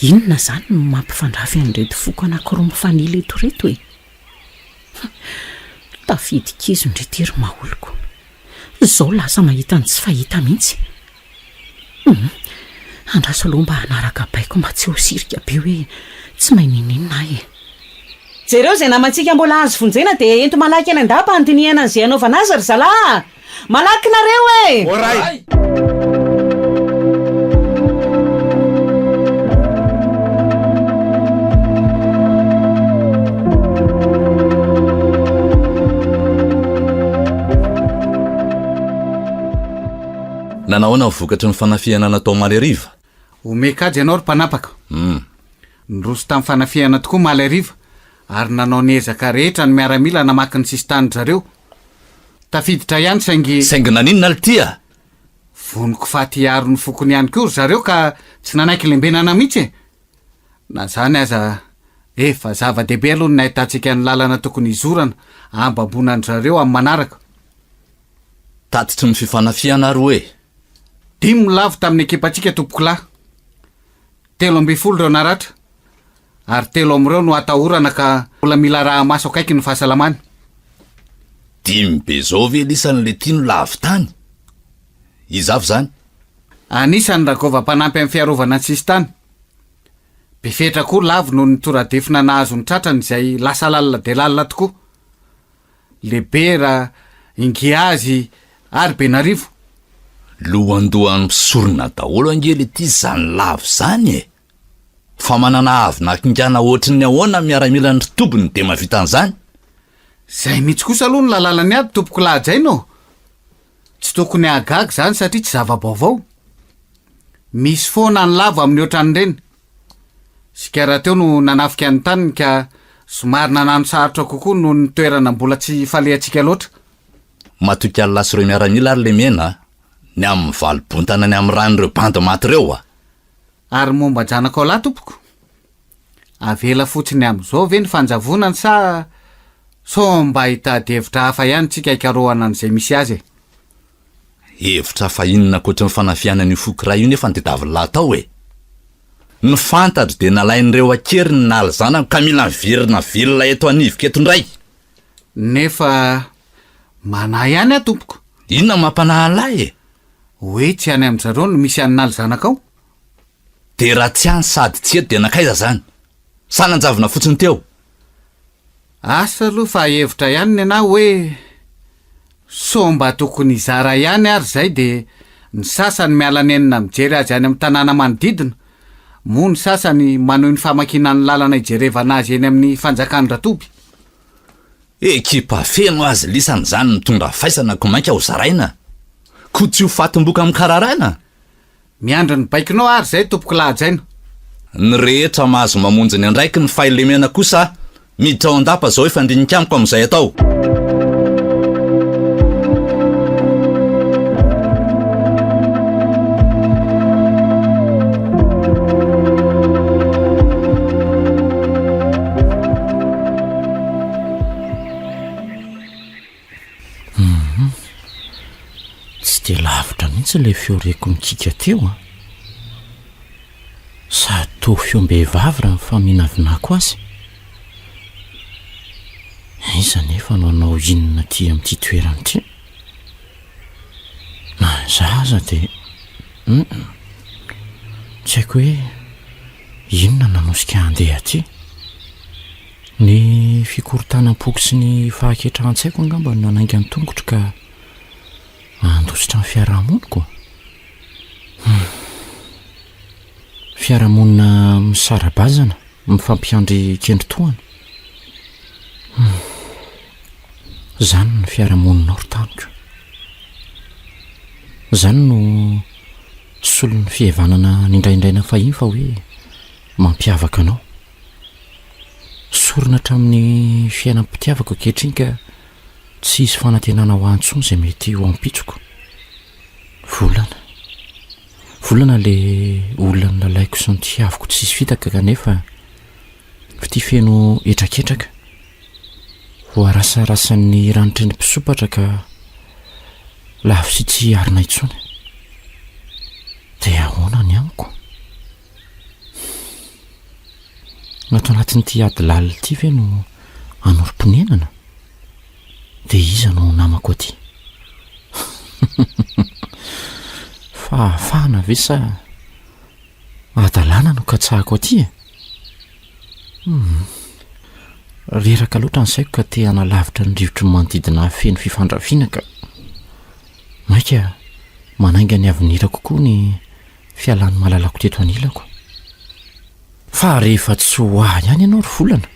inona zany no mampifandrafy an'reto foko anankiroa mifanila eto reto e tafidikizo ndretery maholoko zao lasa mahita ny tsy fahita mihitsy andrasa aloha mba hanaraka baiko mba tsy ho sirika be hoe tsy mahay nininina e. jereo zay namantsika mbola azo vonjena dia ento malaky any andapa antiniana an'izay anaovana azy ry zalahy. Malaky nareo e. Oray. Nanahoana vokatry ny fanafiana natao maly ariva? Omekajy ianao ry mpanapaka. Nroso tamin'ny fanafiana tokoa maly ariva ary nanao niezaka rehetra ny miaramila namaky ny sisy tany zareo. Tafiditra ihany saingy naninona altia? Voniko fatyaro ny fokony ihany koa ry zareo ka tsy nanaiky lembenana mihitsy e. Na zany aza efa zava-dehibe aloha ny nahitantsika ny lalana tokony izorana ambabonany zareo amin'ny manaraka. Tatitry ny fifanafiana ary hoe 5 lavo tamin'ny ekipantsika tompoko lahy. 13 reo naratra ary 3 amin'ireo no atahorana ka mbola mila raha maso akaiky ny fahasalamany. 5 be zao ve lisan'le tiano lavo tany? Izavo zany? Anisany rakova-panampy amin'ny fiarovana ny sisy tany. Befetra koa lavo no ny toradefina nahazo ny tratrany izay lasa lalina de lalina tokoa. Lebera, Ingiazy ary Benarivo. Lohandohan'ny misorona daholo angely ity zany lavo zany e. Fa manana avy nakingana ohatry ny ahoana miaramila ny tobony de mavita an'izany. Zay mihitsy kosa aloha ny lalalany aby tompoko lahajaino. Tsy tokony agaga zany satria tsy zava-baovao. Misy foana ny lavo amin'ny ohatran'ireny. Sikara teo no nanafika ny taniny ka somary nanano sarotra kokoa no ny toerana mbola tsy falehantsika loatra. Matoky alasy ireo miaramila ary le mena ny amin'ny valibontana ny amin'ny ran'ireo bandy maty reo a. Ary momba janaka ao lahy tompoko. Avela fotsiny amin'izao ve ny fanjavonany sa so mba hitady hevitra hafa ihany tsika hikarohana an'izay misy azy. Hevitra fa inona koatra ny fanafiana ny fokiray io nefa ny tedavy tao e. Ny fantatra de nalain'ireo akery ny nalzana ka mila virina vilona eto anivika eto ndray. Nefa mana ihany a tompoko. Inona mampanahalay e? Hoe tsy any amin'ny zareo no misy any nalzanaka ao. De raha tsy any sady tsy eto de nakaiza zany? Sananjavona fotsiny teo. Asa aloha fa hevitra ihany ny hoe so mba tokony izara ihany ary zay de ny sasany mialanenina mijery azy any amin'ny tanàna manodidina, moa ny sasany manohy ny famakina ny lalana ijerevana azy eny amin'ny fanjakany Ratoby. Ekipa feno azy lisany zany mitondra faisana komainka ho zaraina. Ko tsy ho fatim-boka amin'ny kararana. Miandro ny baikinao ary zay tompoko lahajaina. Ny rehetra mahazo mamonjy ny andraiky ny fahilemena kosa miditra ao andapa zao efa andinika amiko amin'izay atao. Tsy de lavitra mihitsy ilay fioreko mikika teo a. Sady toa fiombehivavy raha mifaminavinako azy. Iza nefa nanao inona ty amin'ity toerana ty? Na zaza de tsy haiko hoe inona nanosika handeha ty. Ny fikorontanam-poko sy ny fahaketrahan-tsaiko angamba no nanainga ny tongotra ka andositra ny fiarahamoniko. Fiarahamonina misarabazana mifampiandry kendri-toana. Zany ny fiarahamonina orotaniko. Zany no solon'ny fihevanana nindraindraina fahiny fa hoe mampiavaka anao. Sorona hatramin'ny fiainam-pitiavako ankehitriny ka tsy hisy fanantenana ho antsony izay mety ho ampitsoko. Volana le olona ny lalaiko sy ny tiaviko tsy hisy fitaka kanefa fity feno etraketraka. Ho arasarasan'ny ranitry ny mpisopatra ka lavo sy tsy arina intsony. Dia ahoana ny amiko? Nato anatin'ity ady lalina ity ve no anorim-ponenana? Dia iza no namako aty? Fahafahana ve sa adalàna no katsahako aty e. Reraka loatra ny saiko ka te hanalavitra ny rivotry ny manodidina feno fifandrafiana ka maika manainga ny avenira kokoa ny fialan'ny malalako teto anilako. Fa rehefa tsy ho ahy ihany ianao ry volana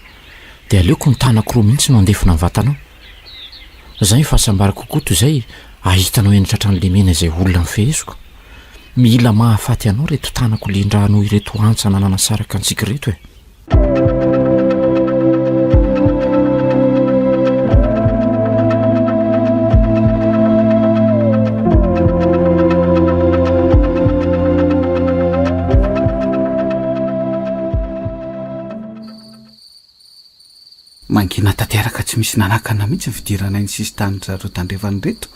dia aleoko ny tanako roa mihitsy no andefina ny vatanao. Izay fahasambarako kokoa toy izay ahitanao enitratra ny lemena izay olona mifeheziko. Mila mahafaty anao reto tanako lindrahanao ireto antsana nanasaraka antsika reto e. Mangina tanteraka tsy misy nanakana mihitsy fidirana ny sistany zareo tandrevany reto.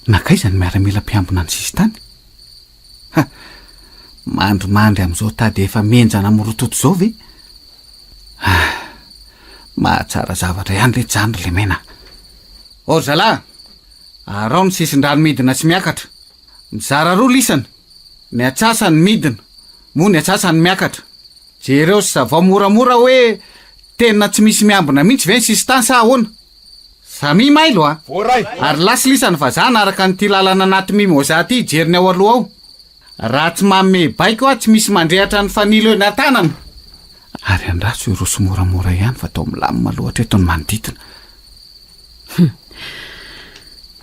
Nakaiza ny miaramila mpiambina ny sistany? Mandrimandry amin'izao tady efa menjana amin'ny rototo izao ve? Mahatsara zavatra ihany reto zany le mena. O zalahy, arao ny sisin-drano midina sy miakatra. Mizara roa lisana, ny atsasany midina, moa ny atsasany miakatra. Jereo sy zavao moramora hoe tena tsy misy miambina mihitsy ve ny sistany sa ahoana? Samy mailo a. Ary lasy lisany vazana araka ny ty lalana anaty mimoza ty jeriny ao aloha ao. Raha tsy manome baiko a tsy misy mandrehatra ny fanilo eo ny atanana. Ary andraso ireo sy moramora ihany fa tao milamina loatra eto ny manodidina.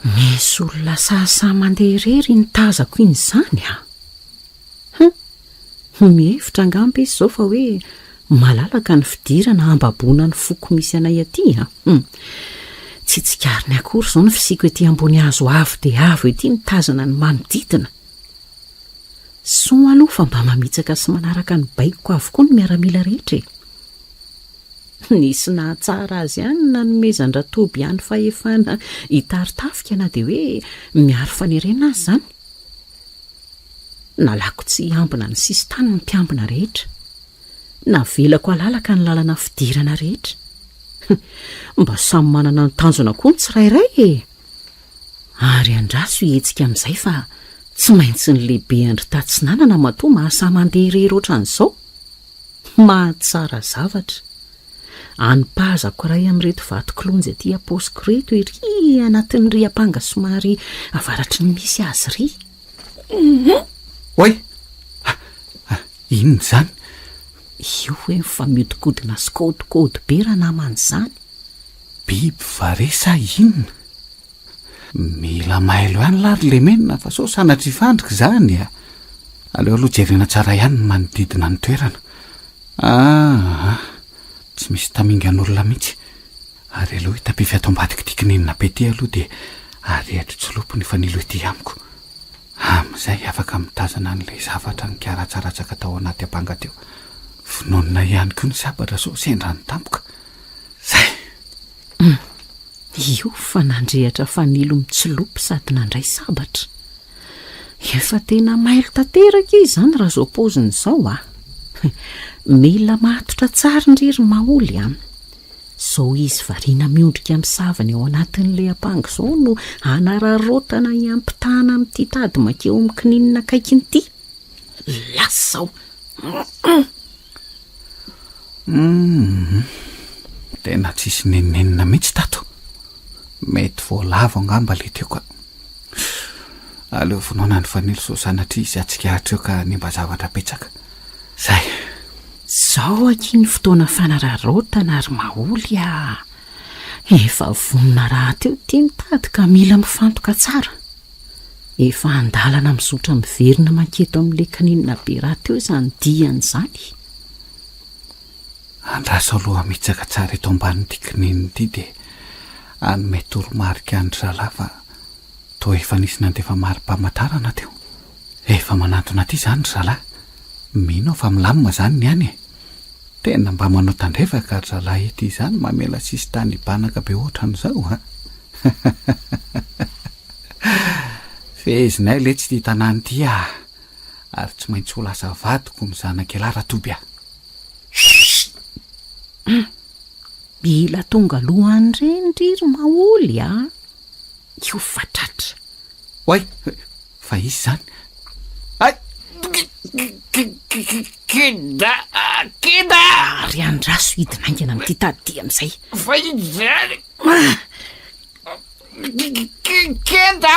Misy olona sasa mandeha irery ny tazako iny izany a. Mihevitra angamby izy izao fa hoe malalaka ny fidirana ambaboana ny foko misy anay aty a. Tsy tsikariny akory izao ny fisiko ety ambony hazo avo dia avo ety mitazana ny manodidina. Soa aloha fa mba mamitsaka sy manaraka ny baiko avokoa ny miaramila rehetra. Nisy nahatsara azy ihany nanomezan-dratoby ihany fahefana hitaritafika na dia hoe miaro fanerena azy zany. Nalako tsy ambina ny sistany ny mpiambina rehetra. Navelako alalaka ny lalana fidirana rehetra. Mba samy manana ny tanjona koa ny tsirairay e. Ary andraso hetsika amin'izay fa tsy maintsy ny lehibe andry tatsinanana matoa mahasa mandeha irery ohatran'izao. Mahatsara zavatra. Anipahazako ray amin'reto vatokolonjy aty aposiko reto iry anatin'ny ry apanga somary avaratry ny misy azy ry. Oay, inona zany? Io hoe mifamiodikodina sy kodikody be raha namany izany. Biby varesa inona? Mila mailo ihany lary le menina fa sao sanatry fandrika zany a. Aleo aloha jerena tsara ihany ny manodidina ny toerana. Tsy misy tamingan'olona mihitsy. Ary aloha hitapify ato ambadika tikininina be ty aloha dia arehatra tsy lopo ny fanilo ety amiko. Amin'izay afaka mitazana an'ilay zavatra ny karatsaratsaka tao anaty apanga teo. Finonina ihany koa ny sabatra sao sendra ny tampoka. Zay. Io fa nandrehatra fanilo mitsilopo sady nandray sabatra. Efa tena mailo tanteraka izy zany raha zao paoziny izao a. Mila mahatotra tsara indriry maholy a. Zao izy variana miondrika amin'ny savany ao anatin'ilay apanga izao no hanararotana hiampitahana amin'ity tady makeo amin'ny kininina akaikiny ity. Lasao. Tena tsisy neninenina mihitsy tato. Mety voalavo angamba le teo ka. Aleo vonoana ny fanilo so sanatria izy atsikahatra eo ka nimba zavatra petsaka. Zay. Zao akiny fotoana fanararotana ary maholy a. Efa vonona raha teo tia mitady ka mila mifantoka tsara. Efa andalana mizotra miverina maketo amin'le kininina be raha teo izany diany izany. Andrasa aloha mitsaka tsara eto ambanin'ity kininina ity dia anome toromarika andry zalahy fa toa efa nisy nandefa mari-pamantarana teo. Efa manantona aty zany ry zalahy. Mino fa milamina zany ny any e. Tena mba manao tandrefaka ry zalahy ety izany mamela sisy tany hibanaka be ohatran'izao ha. Fezinay le tsy tia tanàny ity ary tsy maintsy ho lasa vadiko ny zanak'elara toby a. Mila tonga lohany rendriry maholy a. Io fatratra. Oay, fa izy zany. Ay! kida ary andraso hidinaingana amin'ity tady amin'izay fa idzany kida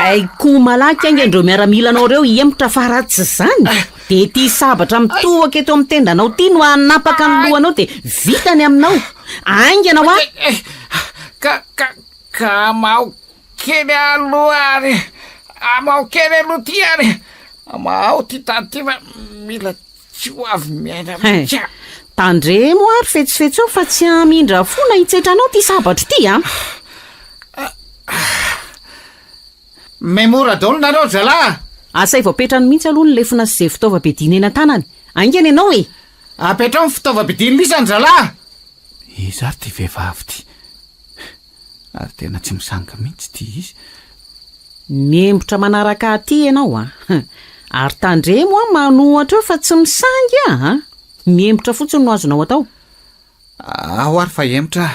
aiko malaky ainga andreo miaramilanao reo iemotra fa ratsy zany de ty sabatra mitohaka eto amin'ny tendanao ty no anapaka ny lohanao de vitany aminao ainganao a ka mau kely aloha ary amao kely aloha ty ary amao ty tady ty fa mila tsy ho avy miaina mihitsy tandremo ary fetsifetsy eo fa tsy amindra fona hitsetranao ty sabatra ty a memora daholo nareo zalahy asay vaopetrany mihitsy aloha ny lefina sy zay fitaova-bediny eny an-tanany aingany ianao e apetrao ny fitaova-bediny lisany zalahy izy ary ty vehivavy ty ary tena tsy misanga mihitsy ty izy miembotra manaraka aty ianao a ary tandremo a manohatra eo fa tsy misangy a miembotra fotsiny no azonao atao ao ary fa emotra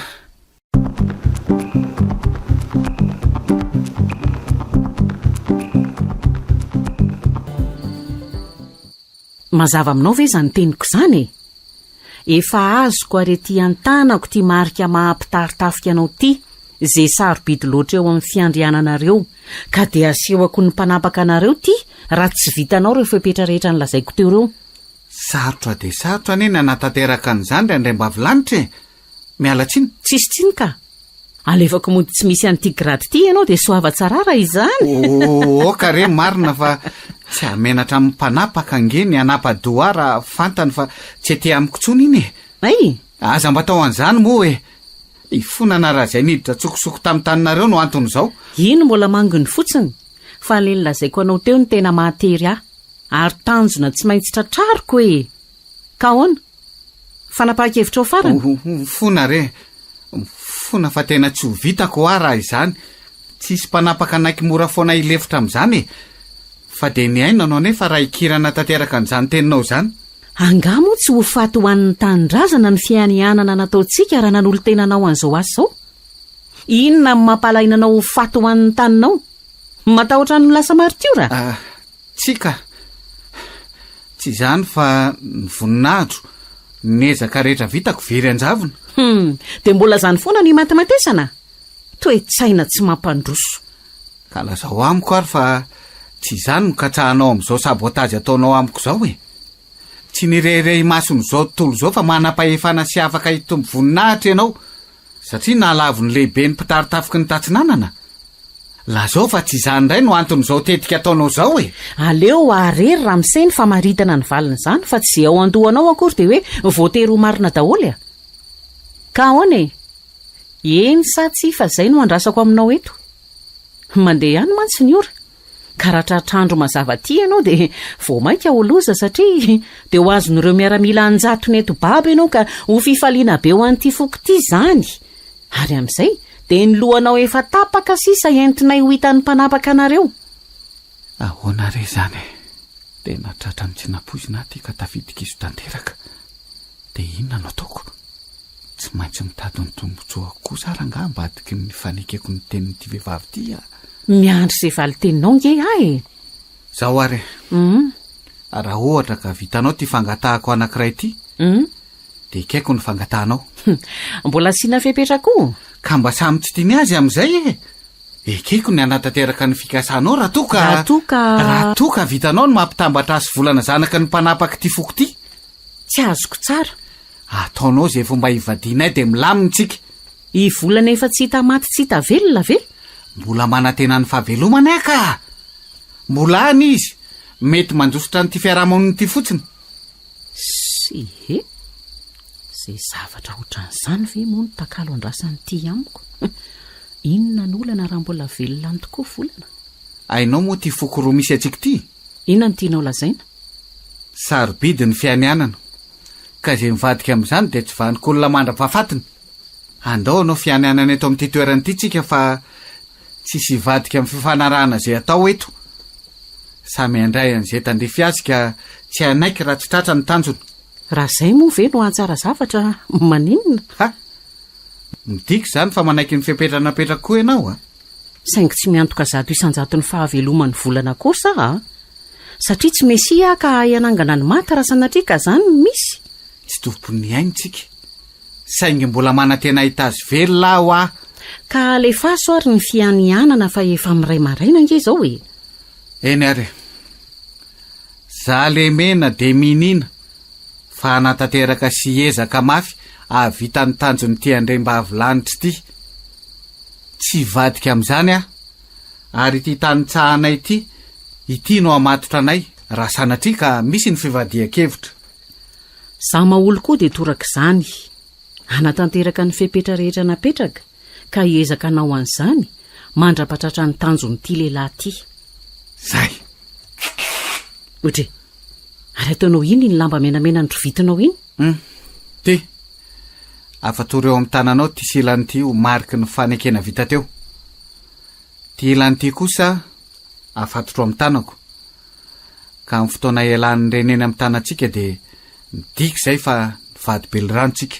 mazava aminao ve zany teniko zany efa azoko arety an-tanako ty marika mahampitaritafiky anao ty zay sarobidy loatra eo amin'ny fiandriananareo ka de asehako ny mpanapaka anareo ty raha tsy vitanao rehefa petra rehetra ny lazaiko teo reo sarotra de sarotra ane nanatanteraka an'izany ry andray-bavilanitra e miala tsiny tsisitsiny ka alefako mody tsy misy an'ity grady ty ianao de soava-tsarara izany oka re marina fa tsy amenatra amin'ny mpanapaka angeny anapa-doara fantany fa tsy ety amiko tsony iny e ay aza mba tao an'izany moa e ifonana raha zay niditra tsokosoko tamin'ny taninareo no antony izao ino mbola mangony fotsiny fa le lazaiko anao teo ny tena mahatery ahy ary tanjona tsy maintsy tratrariko e ka hoana fanapahakevitra ao farany fona re fona fa tena tsy ho vitako a raha izany tsisy mpanapaka anaiky mora foana ilefitra amin'izany e fa de ny aina anao nefa raha ikirana tanteraka an'izany teninao zany angamo tsy ho faty ho an'ny tanindrazana ny fianianana nataontsika raha nanolo tenanao an'izao azy zao inona ny mampalainanao ho faty ho an'ny taninao matahotra ny lasa maritio raha tsika tsy izany fa ny voninahitro nezaka rehetra vitako very anjavona de mbola zany foana ny matimatesana toe-tsaina tsy mampandroso ka lazao amiko ary fa tsy izany mokatsahanao amin'izao sabotazy ataonao amiko zao e tsy nirehireh masony zao tontolo zao fa manam-pahefana sy afaka hitombo voninahitra ianao satria nalavo ny lehibe ny mpitaritafika ny tatsinanana lazao fa tsy izany indray no anton'izao tetika ataonao zao e aleo arery raha miseny fa maritana ny valina zany fa tsy ao andohanao akory de hoe voatery ho marina daholo a ka ahoana e eny sa tsy fa zay no andrasako aminao eto mandeha ihany mantsy ny ora ka raha tratrandro mazava ty ianao de vo mainka ho loza satria de ho azon'ireo miaramila anjatony eto baba ianao ka ho fifaliana be ho an'ity foko ty zany ary amin'izay de ny lohanao efa tapaka sisa entinay ho hitan'ny mpanapaka anareo ahoana re zany e tena tratrany tsy napoizina ty ka tafidika izo tanteraka de inona no ataoko tsy maintsy mitady ny tombotsoa kosa raha nga ambadiky ny fanekeko ny tenin'ity vehivavy ty a miandry zay valy teninao nge ahy zao ary raha ohatra ka vitanao ty fangatahako anankiray ty de ikaiko ny fangatahanao mbola sina fepetrako ka mba samy tsy tiany azy amin'izay e ikaiko ny anatanteraka ny fikasanao raha toka vitanao ny mampitambatra azy volana zanaka ny mpanapaka ty foko ty tsy azoko tsara ataonao zay fomba hivadinay de milamintsika ivolana efa tsy hita maty tsy hita velona ve mbola manantena ny fahavelomana aka mbola any izy mety mandositra nyty fiarahamoniny ty fotsiny sihe zay zavatra ohatran'izany ve moa no takalo andrasany ty amiko inona ny olana raha mbola velona any tokoa volana ainao moa ty foko roa misy atsika ty inona ny tianao lazaina sarobidy ny fianianana ka zay mivadika amin'izany de tsy vaniko olona mandra-pahafatiny andao anao fianianana eto amin'ity toerany ity tsika fa tsisy ivadika amin'ny fifanarahana zay atao eto samy andray an'izay tandrefy azy ka tsy anaiky raha tsy tratra ny tanjony raha zay moa ve no antsara zavatra maninona ha midiko zany fa manaiky ny fipetranapetraka koa ianao a saingy tsy miantoka zato isanjato ny fahavelomany volana kosa a satria tsy mesia ka ianangana ny maty raha sanatrika zany no misy. tsy tompony ainitsika saingy mbola manantena hitazy velona aho ah. Ka alefaso ary ny fianianana fa efa miray maraina nge zao e. Eny ary za le mena de minina fa anatanteraka sy ezaka mafy avita ny tanjony ty andrem-bavy lanitra ty. Tsy vadika amin'izany ah, ary ty tanytsahanay ty ity no amatotra anay raha sanatrika misy ny fivadian-kevitra. Za maholo koa de toraka izany, anatanteraka ny fepetra rehetra napetraka ka hiezaka anao an'izany mandrapatratra ny tanjon'ity lehilahy ty. Zay otre, ary ataonao iny ny lamba menamena ny trovitinao iny? Ty afatoreo amin'ny tananao ty silan'ity ho mariky ny fanekena vita teo. Ty ilan'ity kosa afatotro amin'ny tanako ka amin'ny fotoana ialan'ny reneny amin'ny tanantsika de midika zay fa vadibely ranontsika.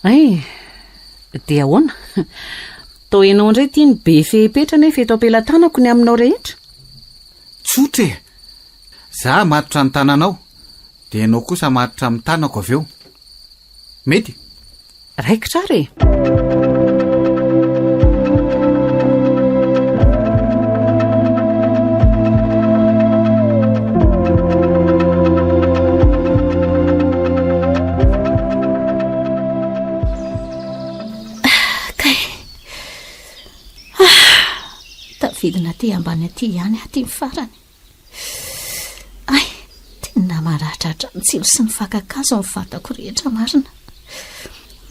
Ay, de ahoana? Tao enao indray ty ny be fepetra nefa eto ampelantanako ny aminao rehetra. Tsotra e, za matotra ny tananao de enao kosa matotra amin'ny tanako avy eo. Mety? Raikitra ary e. Tavidina ty ambany aty ihany aty mifarany. Ay, tena maratratra ny tsilo sy ny fakakazo amin'ny vatako rehetra marina.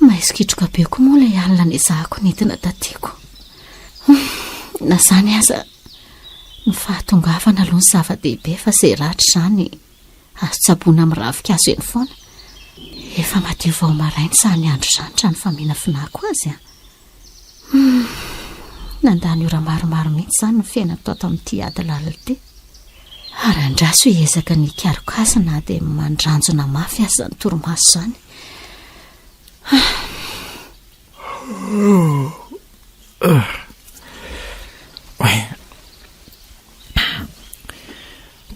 Maizikitroka be koa moa ilay alina ny ezahako nentina tatiako. Na zany aza ny fahatongavana aloha ny zava-dehibe fa izay ratra izany azo tsaboana amin'ny ravikazo eny foana. Efa madio vao maraina sany andro zany trany faminafinako azy a. Nandany ora maromaro mihitsy zany ny fiainako tato amin'ity ady lality. Ary andraso hiezaka ny karokasana dia mandranjona mafy azy zany torimaso zany.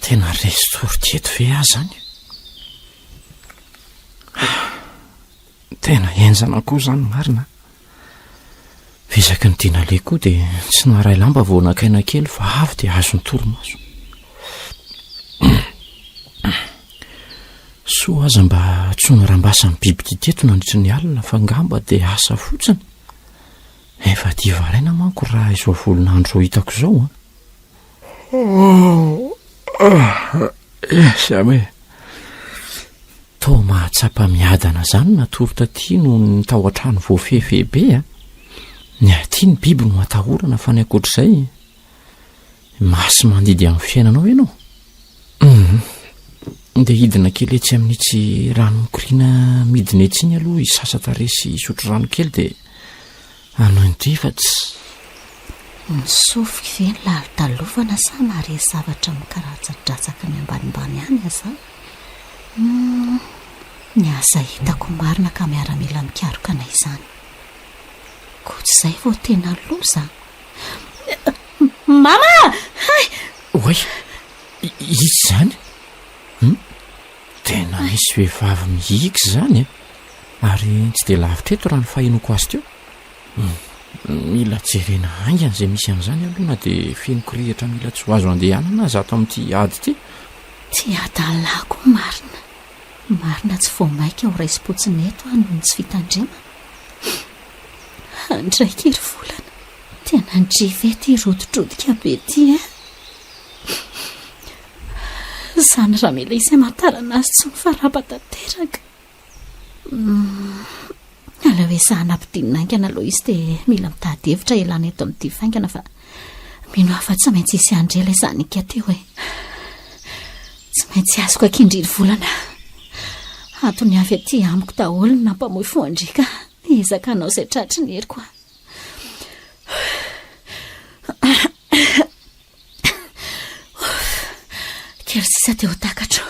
Tena resy torotreto ve azy zany? Tena enzana koa zany marina. Visaky ny tiana le koa dia tsy naray lamba vao nakaina kely fa avy dia azo ny torimaso. So aza mba tsy norambasa ny biby titeto nandritry ny alina fa ngamba dia asa fotsiny. Efa dia varaina manko raha izao volonandro hitako izao Zamy to mahatsapa miadana zany natoro taty no ny tao an-trano voafefebe ny aty ny biby no atahorana fa ny akoatr'izay masy mandidy amin'ny fiainanao ianao. Dia hidina kely etsy amin'itsy rano mikoriana midina etsy iny aloha isasa taresy isotro rano kely dia anao inty fa tsy Nisofika ve ny lalo-dalovana sa nare zavatra mikaratsadatsaka ny ambanimbany any aza. Ny asa hitako marina ka miara-mila mikaroka anay izany. Koa tsy izay vao tena loza. Mama! Oay, izy zany? Tena misy vehivavy mihiky zany ary tsy dia lavitra eto raha ny fahinoko azy teo. Mila jerena haingana izay misy an'izany aloha na dia fenoko rihatra mila tsy ho azo andehanana aza ato amin'ity ady ity. Tsy adalako marina. Marina tsy vao maika ao raisy-potsiny eto noho ny tsy fitandrema. Andraiky ry volana. Tena ndrivy ety rododrodika be ty Zany raha mila izay mantarana azy tsy mifarapa-tanteraka. Ala hoe sahanam-pidinina aingana aloha izy dia mila mitady hevitra elana eto amin'ity faingana fa mino hafa tsy maintsy isy andrela izany ika teo tsy maintsy azoko akindry ry volana. Atony avy aty amiko daholo ny nampamoy foandrika ezaka anao izay tratry ny heriko kely sisa teo takatro.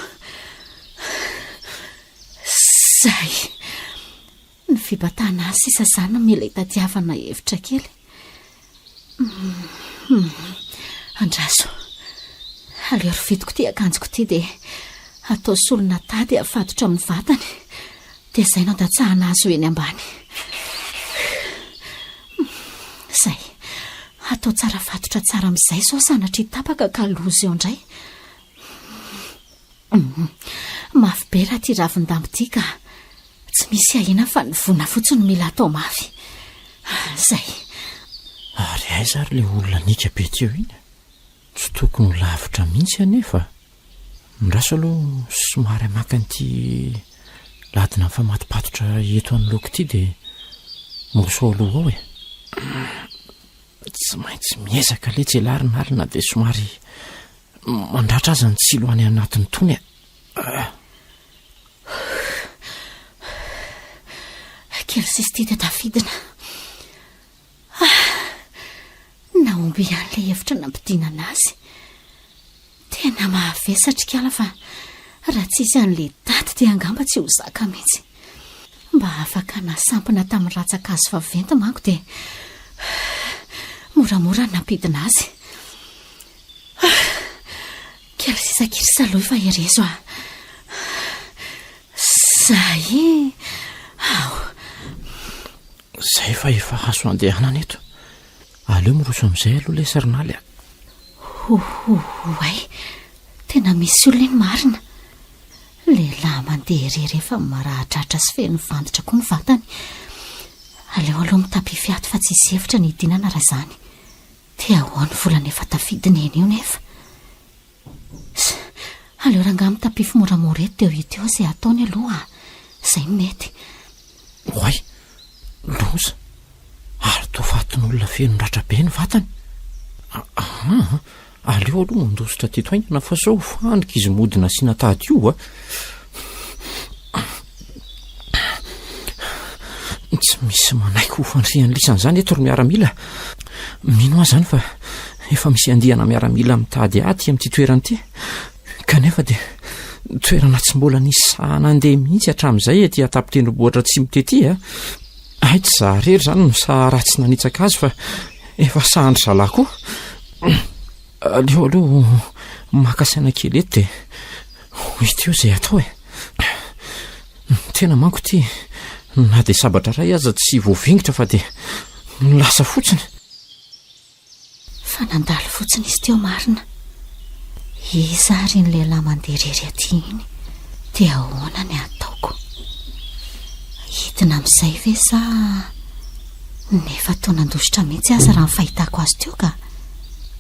Zay ny fibatana azy sisa zany mila hitadiavana hevitra kely. Andraso aleo ry fidiko ty akanjoko ty dia atao solona tady afatotra amin'ny vatany dia izay no andatsahana azy ho eny ambany. Izay atao tsara fatotra tsara amin'izay sao sanatry hitapaka ka loza eo indray. Mafy be raha ty ravin-dambo ty ka tsy misy ahina fa ny vona fotsiny mila atao mafy. Izay. Ary aiza ary le olona nika be teo iny? Tsy tokony lavitra mihitsy anefa. Ndraso aloha somary maka an'ity ladina mifamatipatotra eto anoloko ity dia moso aloha ao e. Tsy maintsy miezaka le tsy larinarina dia somary mandratra aza ny tsilo any anatiny tony e. Kely sisy ty dia tafidina. Naomby ihan'ilay hevitra nampidinana azy. Tena mahavesatrikala fa raha tsisy an'ilay daty dia angamba tsy ho zaka mihitsy. Mba afaka nasampina tamin'ny ratsakazo vaventy manko dia moramora nampidina azy. Kely sisa-kiry saloy fa herezo a. Zay Zay fa efa haso andehanana eto. Aleo miroso amin'izay aloha ilay sarinaly a. Ay, tena misy olona iny marina. Lehilahy mandeha irery efa marahadratra sy feno vandotra koa ny vatany. Aleo aloha mitapy fiato fa tsisy hevitra ny hidinana raha izany. Dia ahoany volana efa tafidina eny io nefa. Aleo rangaha mitapy moramora eto dia hita eo izay ataony aloha. Izay mety. Oay, loza. Ary toa fatin'olona feno ratra be ny vatany. Aleo aloha mandositra teto haingana fa sao fandrika izy modina sy natady io a. Tsy misy manaiky ho fandrian'ny lisan'izany eto ry miaramila. Mino azy zany fa efa misy andihana miaramila mitady aty amin'ity toerana ity. Kanefa dia toerana tsy mbola nisy sahana andeha mihitsy hatramin'izay etỳ atapitendrombohitra tsy mitety a. Ay tsy za rery zany no sahara tsy nanitsaka azy fa efa sahandry zalahy koa. Aleo aloha maka saina kely eto dia hita eo izay atao e. Tena manko ty na dia sabatra ray aza tsy voavingitra fa dia lasa fotsiny. Fa nandalo fotsiny izy teo marina. Iza ary ny lehilahy mandeha irery aty iny dia ahoana ny ataoko? Hidina amin'izay ve sa nefa toa nandositra mihitsy aza raha ny fahitako azy teo ka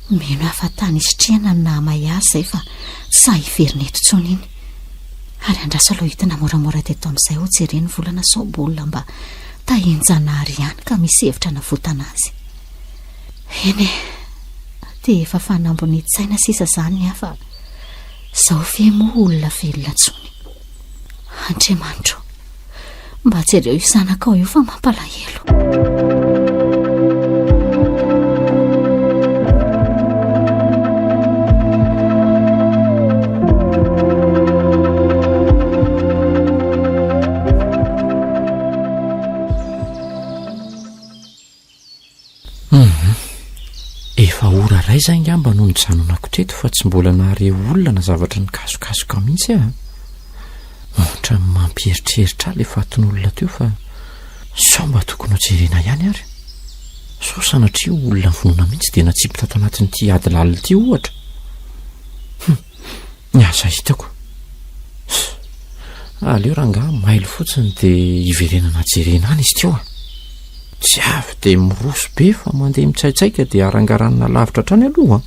mino afatany isitrihana ny namay azy izay fa sa hiverina eto tsony iny. Ary andraso aloha hitina moramora teto amin'izay ho jereny volana saobolona mba tahinjanahary ihany ka misy hevitra navotana azy. Eny e, dia efa fanambonitsaina sisa zany hafa zao fe moa olona velona tsony. Andriamanitro, mba jereo io zanaka ao io fa mampalahelo. Efa ora ray zay ngamba noho ny janonako teto fa tsy mbola nahare olona na zavatra ny kasokasoka mihitsy a. Ohatra mampieritreritra le fatin'olona teo fa sao mba tokony ho jerena ihany ary. Sao sanatria olona vonona mihitsy dia natsipy tato anatin'ity ady lalina ity ohatra. Ny aza hitako. Aleo rangaha mailo fotsiny dia hiverenana jerena any izy teo a. Tsy avy dia miroso be fa mandeha mitsaitsaika dia arangaranina lavitra trany aloha.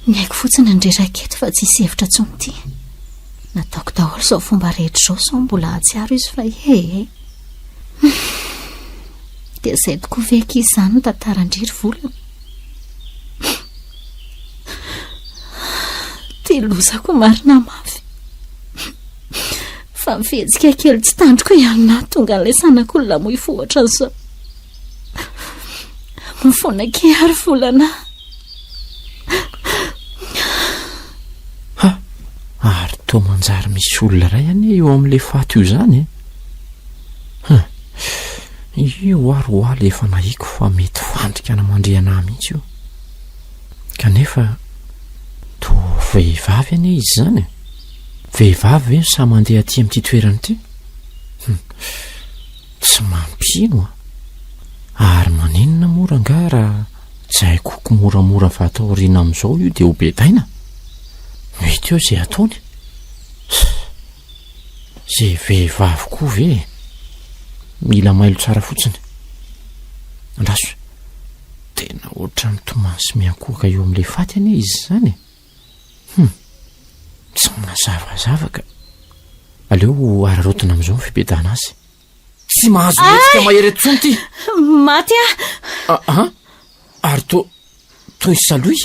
Ny haiko fotsiny nyreraketo fa tsisy hevitra tsony ity. Nataoko daholo izao fomba rehetra izao sao mbola hatsiaro izy fa dia izay tokoa ve ankizy izany no tantarandriry volana. Dia lozako marina mafy. Fa mifetsika kely tsy tandriko ihany na tonga n'ilay sanak'olona moa hifohatra an'izao. Mifona ke ary volana. Ary toa manjary misy olona ray any eo amin'ilay faty io zany. Io ary ho aly efa nahiko fa mety fandrika na mandrehana mihitsy io. kanefa to vehivavy anie izy zany vehivavy ve sa mandeha aty amin'ity toerany ity tsy mampino ary maninona mora nga raha tsy haikoko moramora fa atao riana amin'izao io dia ho bedaina mety eo izay ataony zay vehivavy koa ve mila mailo tsara fotsiny andraso tena ohatra mitomasy miankohaka eo amin'ilay faty anie izy zany tsy mazavazava ka aleo ararotina amin'izao ny fibedana azy tsy mahazo metsika mahery etsony ty maty ary toy saloy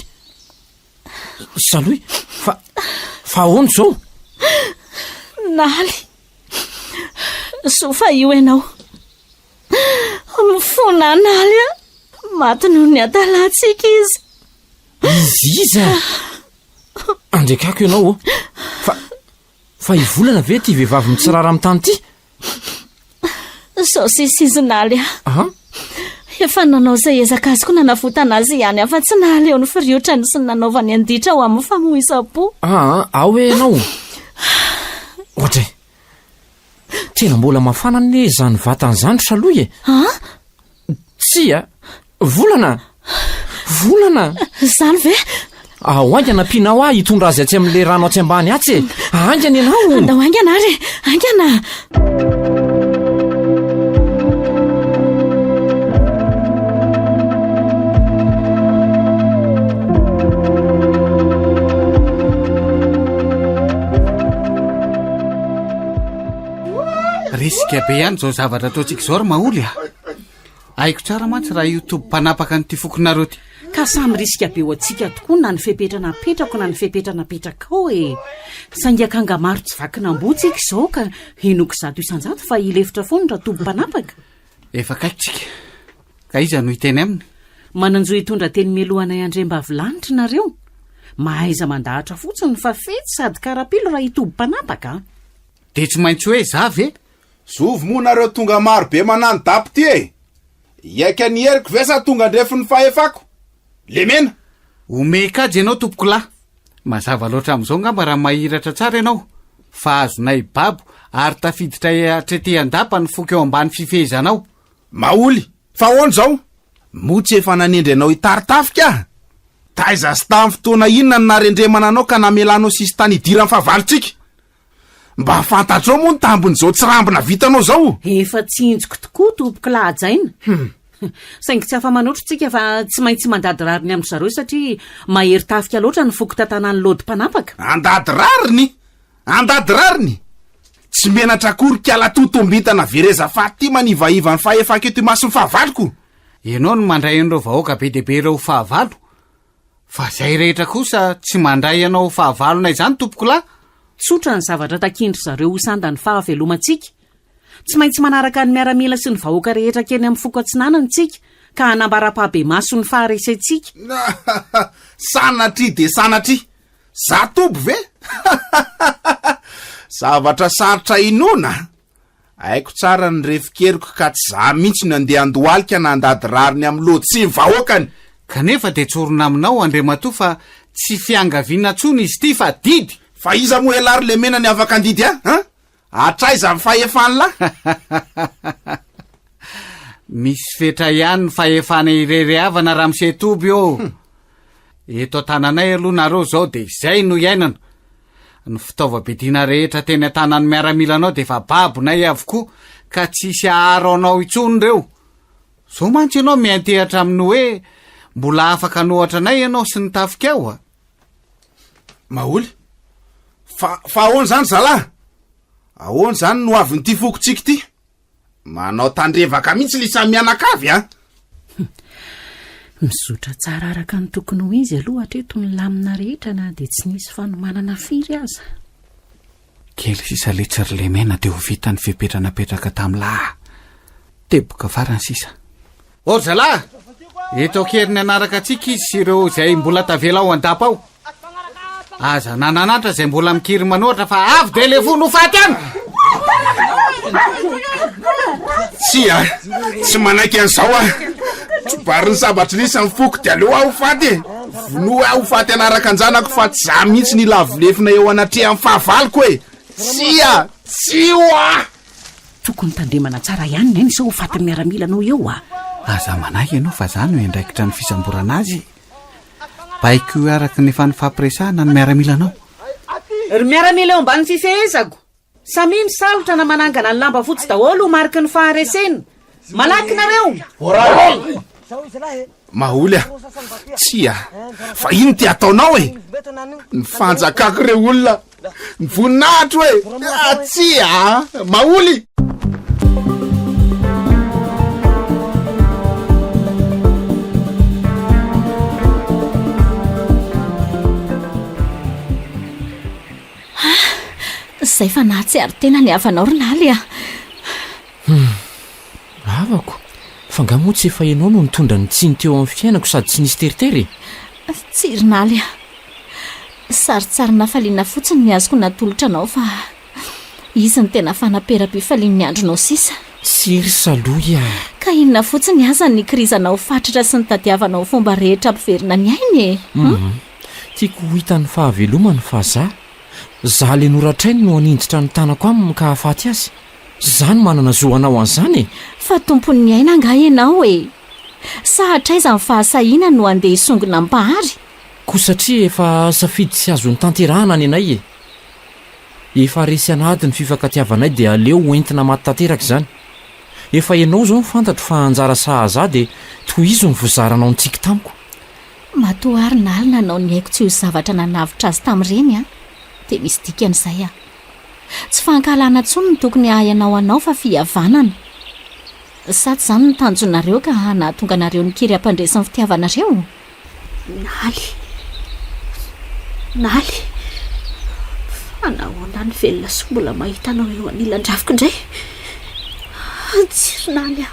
fa ahoana zao naly sofa io ianao mifona naly maty noho ny atalatsika izy iza andrekako ianao fa hivolana ve ty vehivavy mitsirara amin'ny tany ity sao sisizy naly efa nanao izay ezaka azy koa nanavotana azy ihany afa tsy naly eo ny firiotrany sy ny nanaovany anditra ho amin'ny famohisam-po ao hoe ianao ohatray tena mbola mafana ne zany vatan'izany saloy tsia volana zany ve aingana pinao hitondra azy atsy amin'le rano atsy ambany atsy aingana ianao andao aingana ary aingana risika be ihany zao zavatra ataontsika zao ry maholy haiko tsara mantsy raha youtube mpanapaka nyty fokonareo ty ka samy risika be ho antsika tokoa na ny fepetrana petrako na ny fepetrana petraka ao sangiakanga maro tsy vakinambotsika izao ka henoko zato isanjato fa ilefitra foany raha tobo mpanapaka efa kaikitsika ka iza no hiteny aminy mananjo hitondra teny melohanay andrembavilanitra nareo mahaiza mandahatra fotsiny fa fety sady karapilo raha hitobo mpanapaka de tsy maintsy hoe za ve zovy moa nareo tonga maro be manano dapo ty iaika ny heriko vesa tonga andrefi ny fahefako lemena omekajy ianao tompoko lahy mazava loatra amin'izao ngamba raha mahiratra tsara ianao fa azonay babo ary tafiditra atrety andapa ny foka eo ambany fifehizanao maholy fa ahoana zao motsy efa nanendry anao hitaritafika taiza sy tamin'ny fotoana inona ny narendremana anao ka namelanao sisy tany hidirany fahavalitsika mba fantatrao moa ny tambon'izao tsy rambina vitanao zao efa tsy injoko tokoa tompoko lahajaina saingy tsy afa-manotrotsika fa tsy maintsy mandady rariny amin'ny zareo satria mahery tafika loatra ny foko tantanany lody mpanapaka andady rariny tsy menatra kory kialatotombitana vereza faty manivaiva ny fahefaka eto masony fahavaloko ianao no mandray an'ireo vahoaka be dehibe ireo fahavalo fa zay rehetra kosa tsy mandray ianao fahavalonay zany tompoko lahy tsotra ny zavatra takindry zareo ho sandany fahavelomantsika tsy maintsy manaraka ny miaramila sy ny vahoaka rehetra keny amin'ny foko atsinanany tsika ka hanambara-pahabe maso ny faharesantsika sanatry de sanatry za tobo ve zavatra sarotra inona haiko tsara ny refikeriko ka tsy za mihitsy no andeha andohalika na andady rariny amin'ny lody sy ny vahoakany kanefa de tsorona aminao andremato fa tsy fiangaviana tsony izy ty fa didy fa iza moa elary le mena ny afaka andidy atraiza ny fahefany la misy fetra ihany ny fahefana irery avana raha misetoby eo eto tananay aloha nareo zao de izay no iainana ny fitaova-bedina rehetra teny an-tanany miaramilanao de fa babonay avokoa ka tsisy aharo anao itsony reo zao mantsy ianao miantehatra aminy hoe mbola afaka nohatra anay ianao sy nitafika ao maholy fa ahoana zany zalahy ahoana zany no avy nyty fokotsika ty manao tandrevaka mihitsy lisa mianakavy mizotra tsara araka ny tokony ho izy aloha hatreto ny lamina rehetra na de tsy nisy fanomanana firy aza kely sisa letsary le mena de ho vita ny fipetranapetraka tam'lahy teboka farany sisa zalahy eto akeriny anaraka atsika izy sy ireo zay mbola tavela ao andapa ao aza nananatra zay mbola mikiry manoatra fa avy de le fo no faty any tsy manaiky an'izao tsobariny sabatry nisy ny foko de aleo aho faty vono aho faty anaraka anjanako fa tsy za mihitsy ny lavolefina eo anatrea amin'ny fahavaliko hoe tsy oa tokony tandremana tsara ihany neny sao ho faty miaramilanao eo aza manahy ianao fa zany ho endraikitra ny fisamborana azy baiko io araka ny efa ny fampiresahana ny miaramilanao ry miaramila eo ambany fifehezako samy misarotra na manangana ny lamba fotsy daholo ho mariky ny faharesena malaky nareo maholy a tsy fa ino ty ataonao ny fanjakako reo olona ny voninahitro tsy maholy zay fa nahatsiary tena ny havanao rynaly avako fa ngamoa tsy efa ianao no nitondra ny tsiny teo amin'ny fiainako sady tsy nisy teritery tsy rynaly sarotsarina faliana fotsiny ny azoko natolotra anao fa izy ny tena fanaperam-pifaliany ny andronao sisa siry saloya ka inona fotsiny aza ny krizanao fatratra sy ny tadiavanao fomba rehetra ampiverina ny ainy tiako ho hitan'ny fahavelomany fa za le noratrainy no aninditra ny tanako aminy ka hafaty azy zany manana zoanao an'izany fa tompon'ny aina anga ianao sahatra iza ny fahasahina no andeha hisongona mpahary ko satria efa safidy tsy azony tanterahana ny anay efa resy anady ny fifankatiavanay dia aleo hoentina maty tanteraka izany efa ianao zao mifantatro fa anjara sahaza dia toy izo ny vozaranao ntsika tamiko matoary naly nanao ny haiko tsy ho zavatra nanavitra azy tamin'ireny dia misy dikan'izay tsy fankalana ntsony ny tokony ahayanao anao fa fihavanana sady izany ny tanjonareo ka nahatonga anareo nikiry ampandresin'ny fitiavanareo naly fanahoana ny velona sy mbola mahitanao eo anilan-draviko indray jiry naly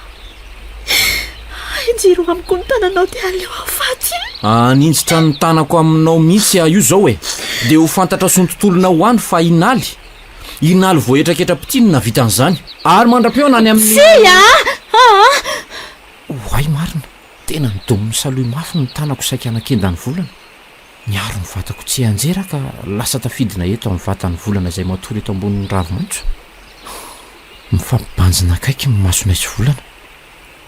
jiro amiko ny tananao ty aleo afaty aninjitra ny tanako aminao mihitsy io zao dia ho fantatra sontontolona ho any fa inaly voetraketra-pitinina vitan'izany ary mandra-peona any amin'ny hoay marina tena nidomin'ny saloy mafy ny tanako saika anakendany volana miaro ny vatako tsy anjera ka lasa tafidina eto amin'ny vatan'ny volana izay matory eto ambonin'ny ravomaitso mifampibanjina akaiky ny masonay sy volana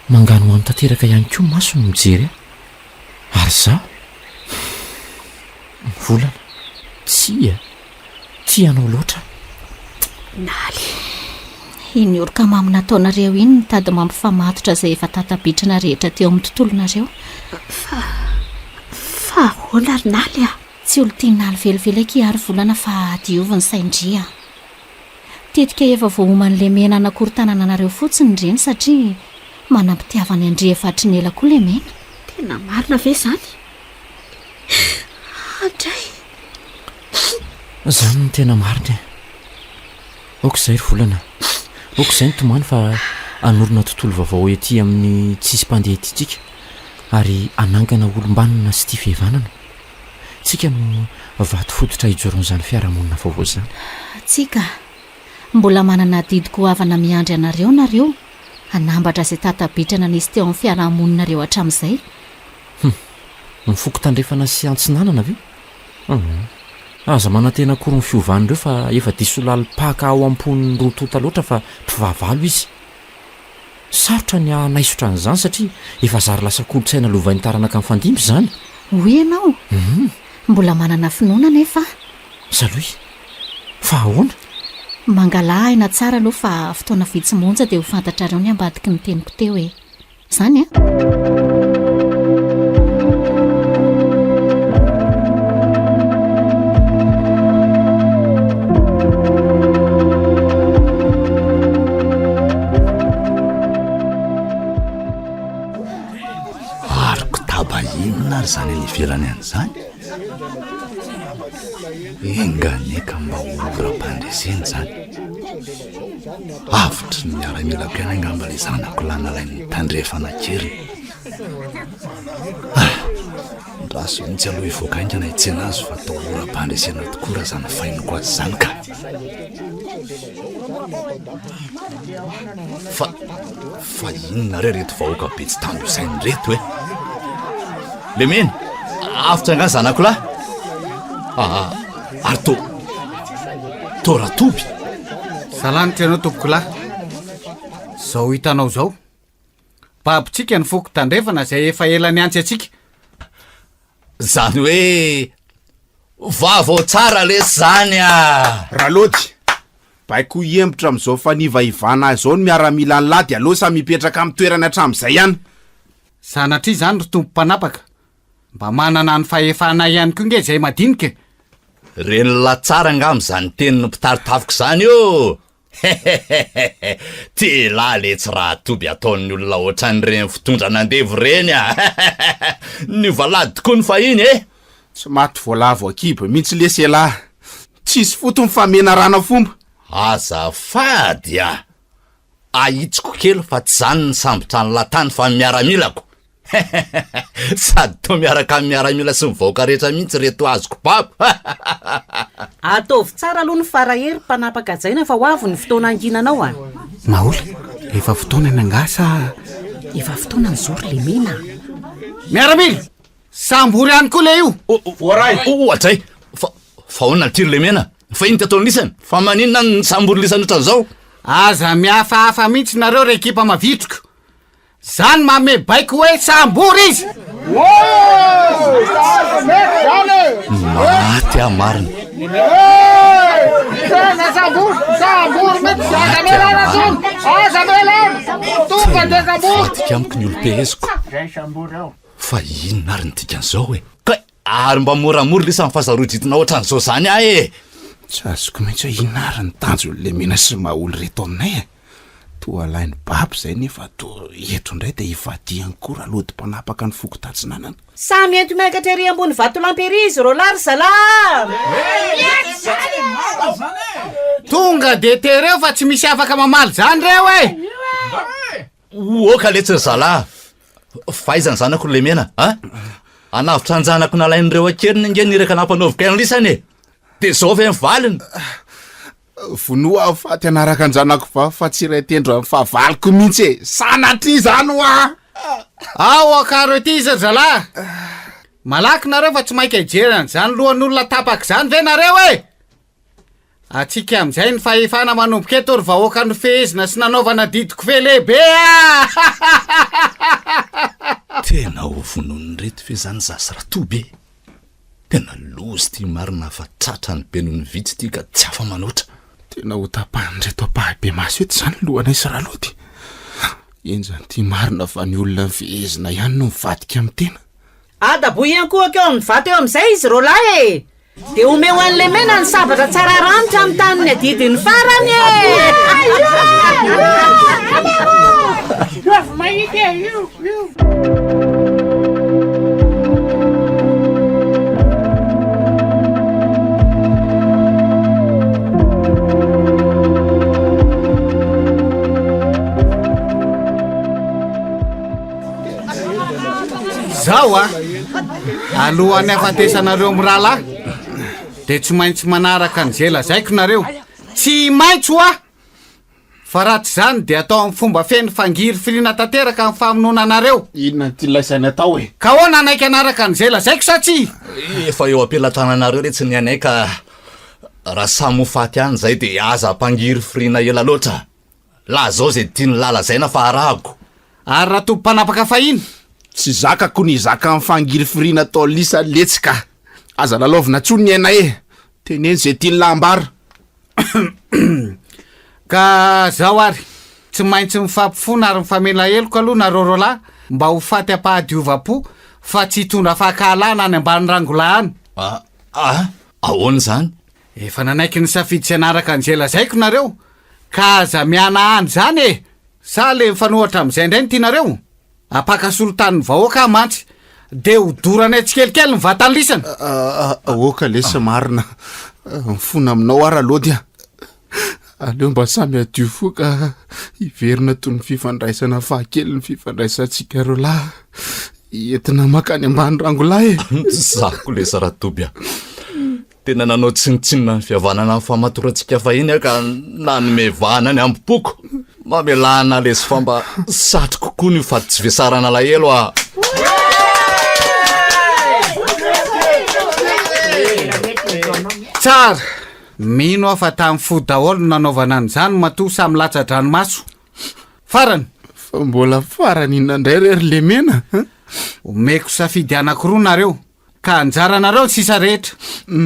mangano ho any tanteraka ihany koa maso ny mijery ary za volana tsy anao loatra naly iny oroka mamy nataonareo iny nitady mampifamatotra izay efa tatabitrana rehetra teo amin'ny tontolonareo fa hola ry naly tsy olo tia naly velivelaky ary volana fa dioviny saindria tetika efa voahoman'le mena anakorytanana anareo fotsiny reny satria manampitiavany andria efatry ny ela koa le mena tena marina ve zany andray zany ny tena marina aok'izay ry volana aok'izay ny tomany fa anorona tontolo vaovao ety amin'ny tsisy mpandeha etitsika ary anangana olombanina sy tia fihevanana tsika no vato fototra hijoron'izany fiarahamonina vaovao zany tsika mbola manana didiko ho avana miandry anareo nareo anambatra izay tatabitrana nisy teo amin'ny fiarahamoninareo hatramin'izay mifoko tandrefana sy antsinanana ve aza manantena kory ny fiovan'ireo fa efa diso lalipaka ao ampon'ny rotota loatra fa mpivahavalo izy sarotra ny anaisotra an'izany satria efa zary lasa kolotsaina lovainy taranaka amin'ny fandimby izany hoy ianao mbola manana finoana nefa saloy fa ahoana mangala aina tsara aloha fa fotoana vitsymonja dia ho fantatrareo ny ambadiky ny teniko teo zany zany eliverany an'izany enganeka mba ora-pandreseny zany avitry ny miaramilako iany angamba le zanako lanalain'ny tandrefana kely ndraso intsy aloha ivoakaingana itsena azy fa tao ora-pandresena tokoa raha zany fainoko azy zany ka fa inona re reto vahoaka be tsy tambo isainy reto le mena afitra zanako lahy ary toratoby salanitra ianao tompoko lahy zao hitanao zao babitsika ny foko tandrefana zay efa ela ny antsy atsika zany hoe vavao tsara lesy zany ralody baiko hiembotra am'izao fanivaivana azy zao no miaramila ny lahy de alosa mipetraka amin'ny toerana hatramin'izay ihany sanatria zany ry tompo mpanapaka mba manana ny fahefana ihany koa nge zay madinika reny la tsara nga am'izany teniny mpitaritafiko zany io te la le tsy raha toby ataon'ny olona ohatran'ireny fitondra nandevo reny ny valady tokoa ny fahiny tsy maty voalavo akiba mihitsy lesy lahy tsisy foto mifamena rana fomba azafady ahitsiko kely fa tsy zany ny sambotra ny latany fa miaramilako sady to miaraka amin'ny miaramila sy mivaoka rehetra mihitsy reto azoko papa ataovy tsara aloha ny farahery mpanapaka jaina fa ho avy ny fotoana anginanao maola efa fotoana ny angasa efa fotoana ny zory le mena miaramila sambory ihany koa le io ohatray fa honina tiry le mena fa iny ty ataony lisany fa maninona ny sambory lisany ohatran'izao aza mihafahafa mihitsy nareo rekipa mavitroko zany mame baiko hoe sambory izy maty marina fatika amiko ny olo peheziko fa inona ary ny tikan'izao hoe ka ary mba moramora lisa mifazarojitona ohatran'izao zany tsy azoko mihitsy hoe inona ary ny tanjo le mena sy mahaolo reto aminay toa alainy baby zay nefa to eto indray de ifadiany koa lody mpanapaka ny foko tatsinanana samy ento miakatra ery ambony vato lampery izy ro lary salam tonga de tereo fa tsy misy afaka mamaly zany reo oka letsiny zala faizany zanako le mena anavitra anjanako nalain'ireo akeriny nge niraka nampanaovika ny lisany de zao ve mivaliny vonoa afaty anaraka anjanako va fa tsy ray tendro amin'ny fahavaliko mihitsy sanatria zany ao akaro ety izy zala malaky nareo fa tsy mainka ijerany zany lohan'olona tapaka zany ve nareo atsika am'izay ny fahefana manomboka eto ry vahoaka ny fehezina sy nanaovana didiko fe lehibe tena ho vonony reto fe zany zasy ratobe tena lozy ty marina fa tratra ny be noho ny vitsy ty ka tsy afa manoatra tena ho tapahany reto apahabe masy ety zany lohana isralody enjany ty marina fa ny olona nyfehezina ihany no mivadika amin'ny tena adaboy ihany koa keo ny vato eo amin'izay izy ro lahy de omeo an'le mena ny sabatra tsara ranitra amin'ny taniny adidiny farany zao alohan'ny afantesanareo mirahalahy de tsy maintsy manaraka nyzay lazaiko nareo tsy maitso fa raha tsy zany de atao amin'ny fomba feny fangiry firina tanteraka amin'ny famonoana anareo inona ty laisany atao ka hoana anaiky anaraka nyzay lazaiko satsia efa eo ampelantananareo re tsy ny anay ka raha samofaty any zay de aza mpangiry firina ela loatra la zao zay tiany lalazaina fa arahako ary raha tompo mpanapaka fahiny tsy zakako ny zaka amin'ny fangiry firina atao lisa letsika aza lalaovina tso ny ainay teneny zay tiany lambara ka zao ary tsy maintsy mifampifona ary mifamela eloko aloha nareo rolahy mba ho faty ampahadiovam-po fa tsy hitondra fahakalana any ambany rangola any ahoany zany efa nanaiky ny safidy sy anaraka an'izay lazaiko nareo ka aza miana any zany sa le mifanohatra amin'izay indray ny tianareo apakasolotan'ny vahoaka mantsy de hodorana tsikelikely ny vatany lisana oka lesa marina mifona aminao ara lody aleo mba samy adio fo ka iverina toy ny fifandraisana fahakely ny fifandraisantsika ro lahy entina makany ambany rangolahy zako lesa ratoby tena nanao tsinitsinina ny fihavanana ny famatorantsika fahiny ka nanomevana ny ambopoko mamelana lesy famba satry kokoa ny fady tsy vesarana lahelo tsara mino aho fa tamin'ny fody daholo nanaovana an'izany matoa samy latsa-dranomaso farany fa mbola farany inandray rery lemena omeko safidy anankiroa nareo ka anjaranareo tsisa rehetra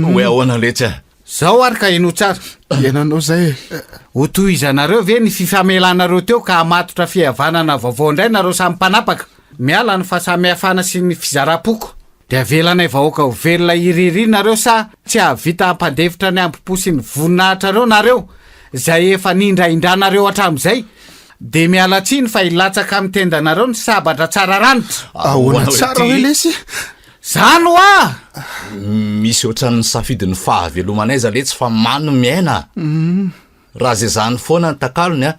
hoe ahoana letra zao ary ka ino tsara iananao zay ho tohizanareo ve ny fifamelanareo teo ka hamatotra fihavanana vaovao indray nareo samy mpanapaka miala ny fahasamihafana sy ny fizara-poko de avelanay vahoaka ho velona iriry nareo sa tsy ahavita hampandevitra ny ampipo sy ny voninahitrareo nareo zay efa nindraindranareo hatramin'izay de miala tsiny fa ilatsaka amin'ny tendanareo ny sabatra tsara ranitra ahoana tsara hoe lesy zany ho a misy ohatran'ny safidiny fahavelomanaiza le tsy fa mano miaina raha zay zany foana ny takalony a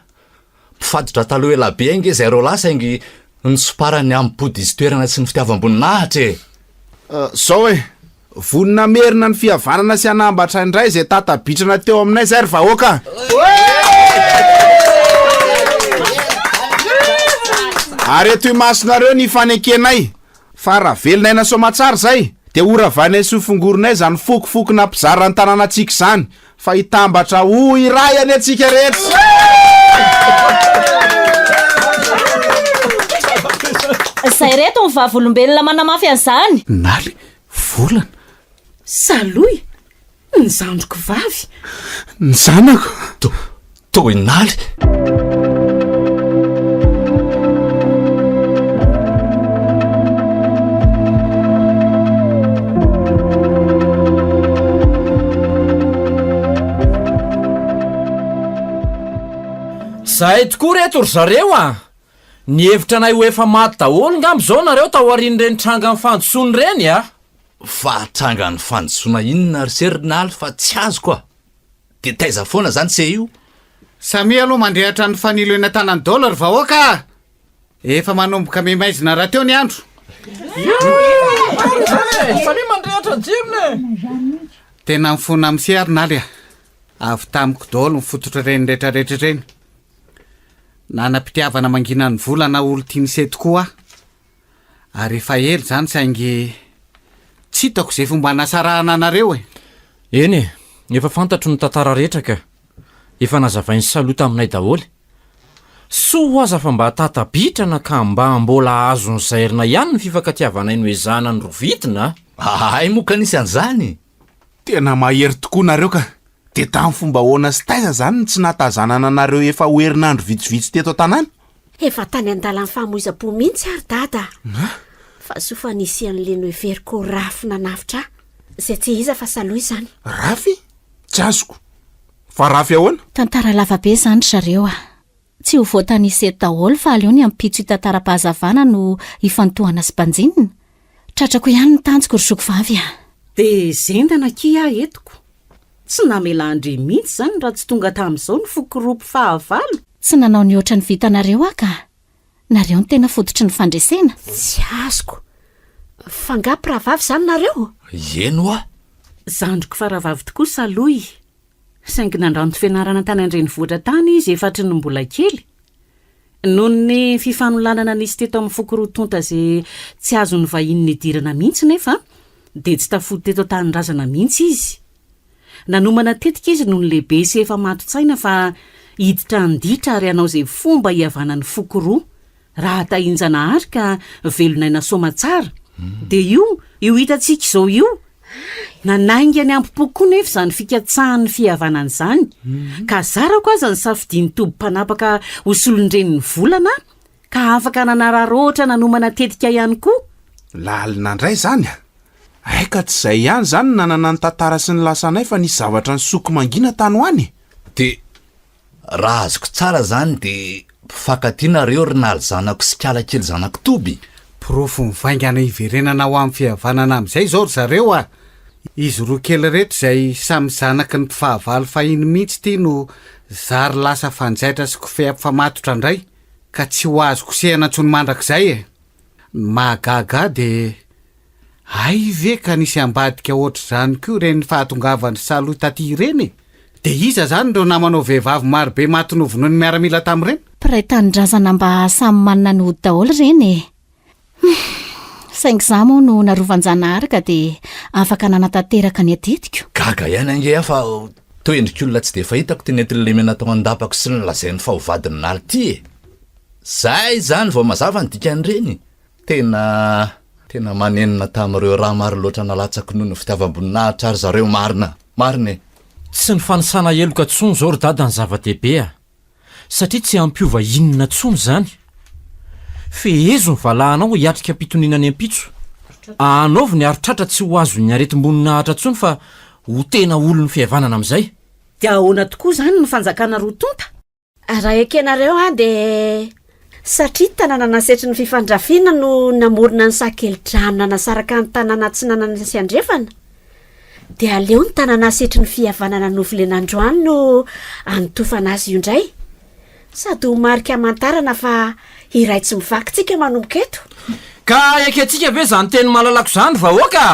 mpifatotra taloha elabe inge zay reo lasa ingy nysoparany am'nypody izy toerana tsy ny fitiavam-boninahitra e zao hoe vonina merina ny fihavanana sy anambatra indray zay tatabitrana teo aminay zay ry vahoaka ary etoy masonareo ny fanekenay fa raha velonay na somatsara zay de oravanay sofongoronay zany fokofoko na mpizarany tanànatsika zany fa hitambatra ho iray any atsika rehetra zay reto ny vavolombelona manamafy an'izany naly volana saloy ny zandroko vavy ny zanako to inaly zahay tokoa reto ry zareo a ny hevitra anay ho efa maty daholo ngambo zao nareo tahoarin'ireny tranga ny fandosony reny a fa tranga ny fandosoana inona ry serinaly fa tsy azo koa de taiza foana zany se io samy aloha mandrehatra ny fanilo eny an-tanany dollar vahoaka efa manomboka memaizina raha teo ny andro mandrehatra jirony tena mifona am'se ary naly a avy tamiko daholo mifototra reny rehetrarehetra reny nanam-pitiavana mangina ny volana olo tia ny se tokoa ary efa ely zany saingy tsy hitako zay fomba nasarahana anareo e eny e efa fantatro ny tantara rehetra ka efa nazavainy salota aminay daholy soa aza fa mba tatabitrana ka mba mbola azo ny zairina ihany ny fifankatiavanay no ezana ny rovitina ay moka nisy an'izany tena mahery tokoa nareo ka de tamin'ny fomba hoana sy taiza zany tsy natazanana anareo efa hoerinandro vitsivitsy teto an-tanàna efa tany an-dalan'ny famoiza-po mihitsy ary dada fa sofa nisy an'leny hoe veriko rafina navitra zay tsy iza fa saloy zany rafy tsy azoko fa rafy ahoana tantara lavabe zany zareo a tsy ho voatanisy eto daholo fa aleo ny ampitso hitantara-pahazavana no hifantohana sy mpanjinina tratrako ihany ny tanjoko ry zoko vavy a de zendana ki ah etiko tsy namela andre mihitsy zany raha tsy tonga tamin'izao ny fokoropy fahavalo tsy nanao ny oatra ny vitanareo aka nareo ny tena fototry ny fandresena tsy azoko fangapy raha vavy zany nareo eno a zandroko faravavy tokoa saloy saingy nandranto fianarana tany andreny voatra tany izy efatry ny mbola kely noho ny fifanolanana nisy teto amin'ny fokorotonta zay tsy azo ny vahin'ny idirana mihitsy nefa de tsy tafody teto tanyrazana mihitsy izy nanomana tetika izy noho ny lehibe sy efa matotsaina fa hiditra anditra ary anao zay fomba hiavanany fokoroa raha tahinjana ary ka velonaina somatsara de io hitantsika izao io nanaingany ampipokoa nefa zany fikatsahan'ny fihavanana zany ka zarako aza ny safidiny toby mpanapaka hosolondreny ny volana ka afaka nanararoatra nanomana tetika ihany koa lalina ndray zany a aika tsy zay ihany zany nanana ny tantara sy ny lasanay fa nisy zavatra ny soko mangina tany hoany de raha azoko tsara zany de mpifankatianareo ry naly zanako sy kiala kely zanako toby profo mivaingana hiverenana ho amin'ny fihavanana amin'izay zao ry zareo a izy roa kely reto zay samy zanaky ny mpifahavalo fahiny mihitsy ty no zary lasa fanjaitra sy kofeha mpifamatotra indray ka tsy ho azo kosehana tsony mandrak'izay e mahagaga de ay ve ka nisy ambadika ohatr' zany koa reny fahatongavany saloy taty ireny de iza zany reo namanao vehivavy marobe matinovono ny miaramila tamin'ireny mpiray tanindrazana mba samy manana ny hody daholo reny saingy za moa no narovanjana arika de afaka nanatanteraka ny atetiko gaga ihany ange fa to endrik'olona tsy de fahitako ty netin'lemena tao andapako sy ny lazainy fa ho vadiny naly ty e zay zany vao mazava ny dikan'ireny tena manenina tamin'ireo raha maro loatra nalatsako noho ny fitiavam-boninahitra ary zareo marina tsy ny fanisana eloka tsony zao ry dada ny zava-dehibe satria tsy ampiova inona tsony zany fehezo ny valahanao hiatrika ampitonina ny ampitso anaovy ny aritratra tsy ho azo ny aretim-boninahitra tsony fa ho tena olo ny fihavanana amin'izay dia ahoana tokoa zany ny fanjakana roa tonta raha ekenareo de satria tanàna nasetry ny fifandrafiana no namorona ny sakelidramina nasaraka ny tanàna tsy nanana sy andrefana dia aleo ny tanàna asetry ny fihavanana novolen'androany no anotofana azy io indray sady ho marika amantarana fa iray tsy mivakytsika manomboka eto ka ekentsika ve zany teny malalako zany vahoaka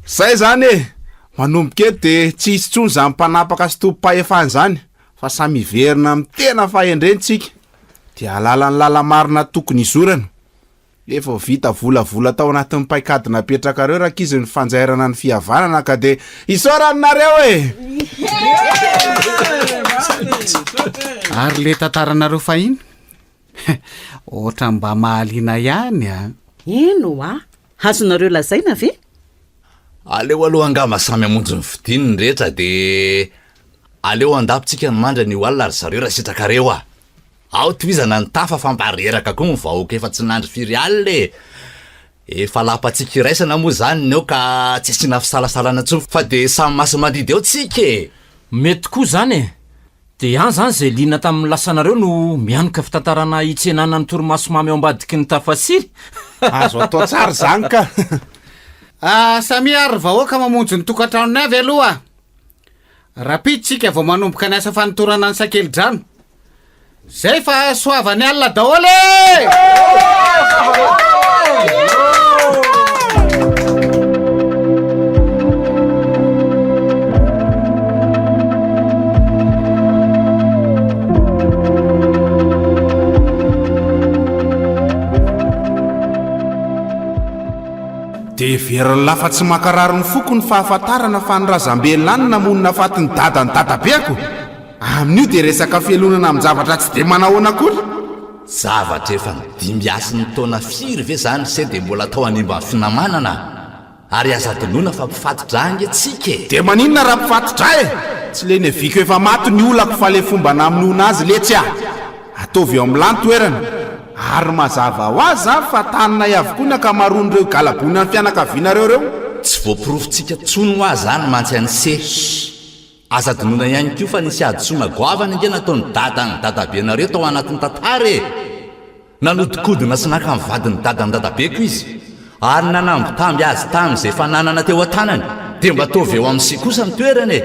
zay zany e manomboka eto de tsy hisy tsony zany mpanapaka sy tompo-pahefany zany fa samy verina amin'ny tena fahendrentsika dia alala ny lala marina tokony izorana efa vita volavola tao anatin'ny paikadina petraka reo raka izy ny fanjairana ny fihavanana ka de isoraninareo e ary le tantaranareo fahiny ohatra mba mahaliana ihany a ino azonareo lazaina ve aleo aloha angama samy amonjy ny fidiny ny rehetra de aleo andapitsika ny mandra ny oalina ary zareo raha sitrakareo ao toizana ny tafa fampareraka koa ny vahoaka efa tsy nandry firy alina efa lapatsika iraisana moa zany neo ka tsy asina fisalasalana tsony fa de samy masy mandidy eo tsika mety koa zany de any zany zay lina tamin'ny lasanareo no mianoka fitantarana hitsenana ny torimaso mamy ao ambadiky ny tafasiry azo atao tsara zany ka samy ary vahoaka mamonjy ny tokantranony avy aloha rapiditsika vao manomboka ny asa fanotorana ny sakeli-drano zay fa soavany alina daholy de veriny lafa tsy makararo ny foko ny fahafantarana fa ny razam-belany namonina fatiny dada ny dadabeako amin'io de resaka fialonana amin'ny zavatra tsy de manahoana akory zavatra efa nidimbiasy ny taona firy ve zany se de mbola tao animba ny finamanana ary azadinoana fa mpifatotra ange tsika de maninona raha mpifatotra tsy le ny viko efa maty ny olako fa le fomba naminona azy le tsy ataovy eo amin'ny lany toerana ary mazava ho azy fa tanina avokoa ny akamaroan'ireo galabona ny fianakavianareo reo tsy voapirofontsika tsony ho azy zany mantsy any se azadinoana ihany kio fa nisy adysoa magoavana inge nataony dadany dadabenareo tao anatin'ny tantara nanodikodina sy naka ny vadiny dadany dadabeko izy ary nanambotamby azy tam'izay fananana teo an-tanany de mba tovy eo amin'si kosa ny toerany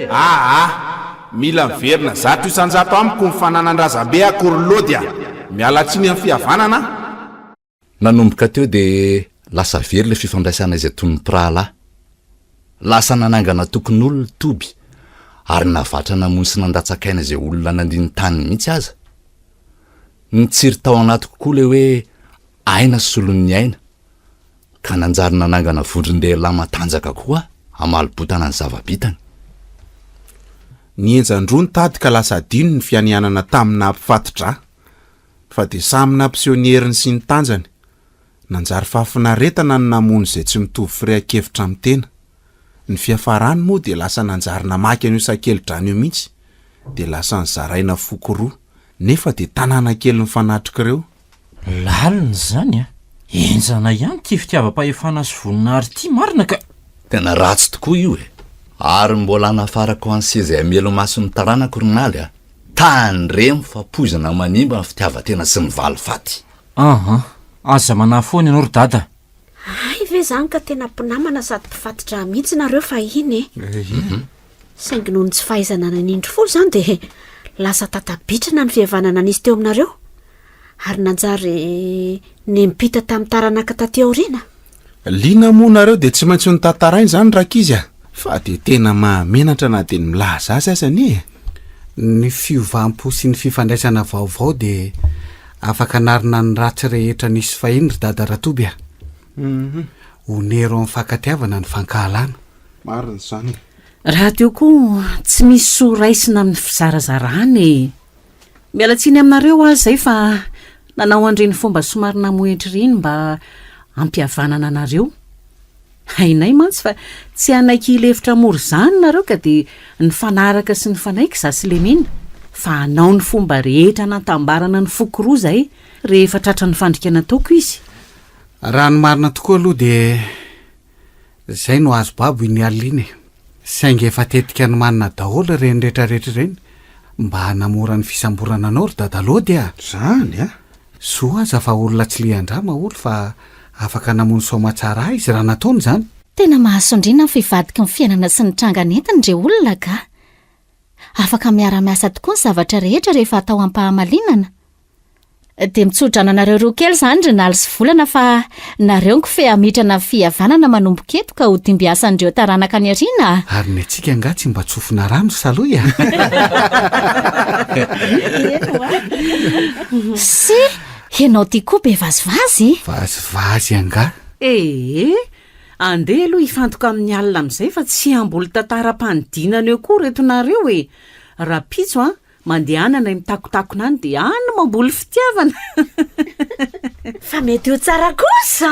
mila miverina zato isanjato amiko ny fananany razambe akory lody miala tsiny amin'ny fihavanana nanomboka teo de lasa very le fifandraisana izay tony pirahalahy lasa nanangana tokony olona toby ary navatra namony sy nandatsakaina izay olona nandiny tany mihitsy aza nitsiry tao anaty kokoa le hoe aina solon'ny aina ka nanjary nanangana vondron-dehilahy matanjaka koa amalibotana ny zavabitany nienjandroa ny tady ka lasa dino ny fianianana tamina mpifatotra fa de samy nampisehoneriny sy ny tanjany nanjary fahafinaretana ny namony izay tsy mitovy firea-kevitra amin'ny tena ny fiafarany moa de lasa nanjary namaky an'io sakeli-drano io mihitsy de lasa nyzaraina foko roa nefa de tanàna kely ny fanatrik'ireo lalina zany enjana ihany ty fitiavam-pahefana sy voninahary ty marina ka tena ratsy tokoa io ary mbola nafarako an'se izay amelo maso ny taranako ronaly tandremo fa poizana manimba ny fitiavatena sy ny valifaty aza manafoany ianao ry dada ay ve zany ka tena mpinamana sady mpifatotra mihitsy nareo fa iny saingy noho ny tsy fahaizana nanindry fo zany de lasa tatabitrana ny fihavanana nisy teo aminareo ary nanjary ny mipita tamin'ny taranaka taty aoriana liana moa nareo de tsy maintsy ny tantarainy zany rakizy fa de tena mahamenatra na de ny milaza azy azany ny fiovam-po sy ny fifandraisana vaovao de afaka narina ny ratsy rehetra nisy fahiny ry dada Ratoby a. Onero amin'ny fankatiavana ny fankahalana. Marina zany. Raha teo koa tsy misy soraisina amin'ny fizarazarany. Mialatsiny aminareo azy zay fa nanao andreny fomba somary namohetra ireny mba ampihavanana anareo. Hainay mantsy fa tsy anaiky ilefitra moro zany nareo ka dia ny fanaraka sy ny fanaiky zasy lemena. Fa anao ny fomba rehetra natambarana ny fokoroa zay rehefa tratra ny fandrika nataoko izy. Raha ny marina tokoa aloha dia zay no azo babo iny alina. Saingy efa tetika ny manana daholo reny rehetrarehetra ireny mba hanamora ny fisamborana anao ry dada Lody a. Zany a. So aza fa olona tsy lian-drama olo fa afaka namono soamatsara izy raha nataony zany. Tena mahasondriana ny fivadika ny fiainana sy ny tranganetany ndre olona ka. Afaka miara-miasa tokoa ny zavatra rehetra rehefa atao ampahamalinana. Dia mitsodrana nareo roa kely zany ry naly sy volana fa nareo ny kofe amitrana fihavanana manomboka eto ka ho dimbiasan'ireo taranaka any ariana. Ary ny antsika nga tsy mba tsofina rano saloy a. Sy ianao tia koa be vazivazy. Vazivazy anga. Andeha aloha hifantoka amin'ny alina amin'izay fa tsy amboly tantara-panidinana eo koa reto nareo e. Raha pitso a mandehanana mitakotakona any dia any mamboly fitiavana. Fa mety ho tsara kosa.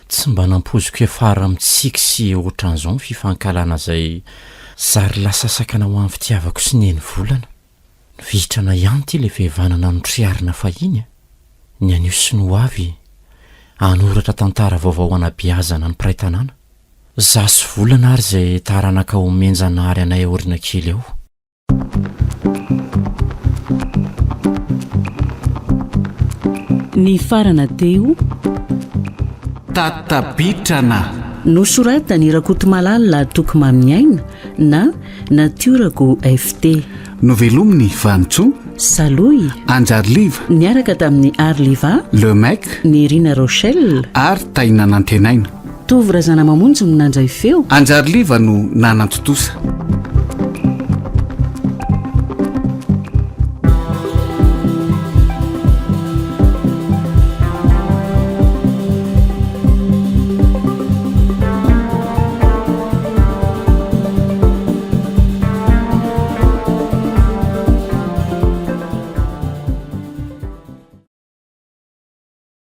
Tsy mba nampoziko efara mitsika sy ohatran'izao ny fifankalana zay zary lasa sakana ho amin'ny fitiavako sy neny volana. Vitrana ihany ty le vehivanana no triarina fahiny. Ny anio sy no avy anoratra tantara vaovao anabiazana ny piraitanana. Zasy volana ary zay taranaka omenjana ary anay orina kely eo. Ny farana teo Tatabitrana nosoratany Rakotomalala Tokimamiaina na Natiorako FT. Novelominy Vantso Saloy Anjarliva niaraka tamin'ny Arliva Le Mec ny Rina Rochelle ary Taina Nantenaina. Tovy razana mamonjy no nandray feo. Anjarliva no nanantotosa.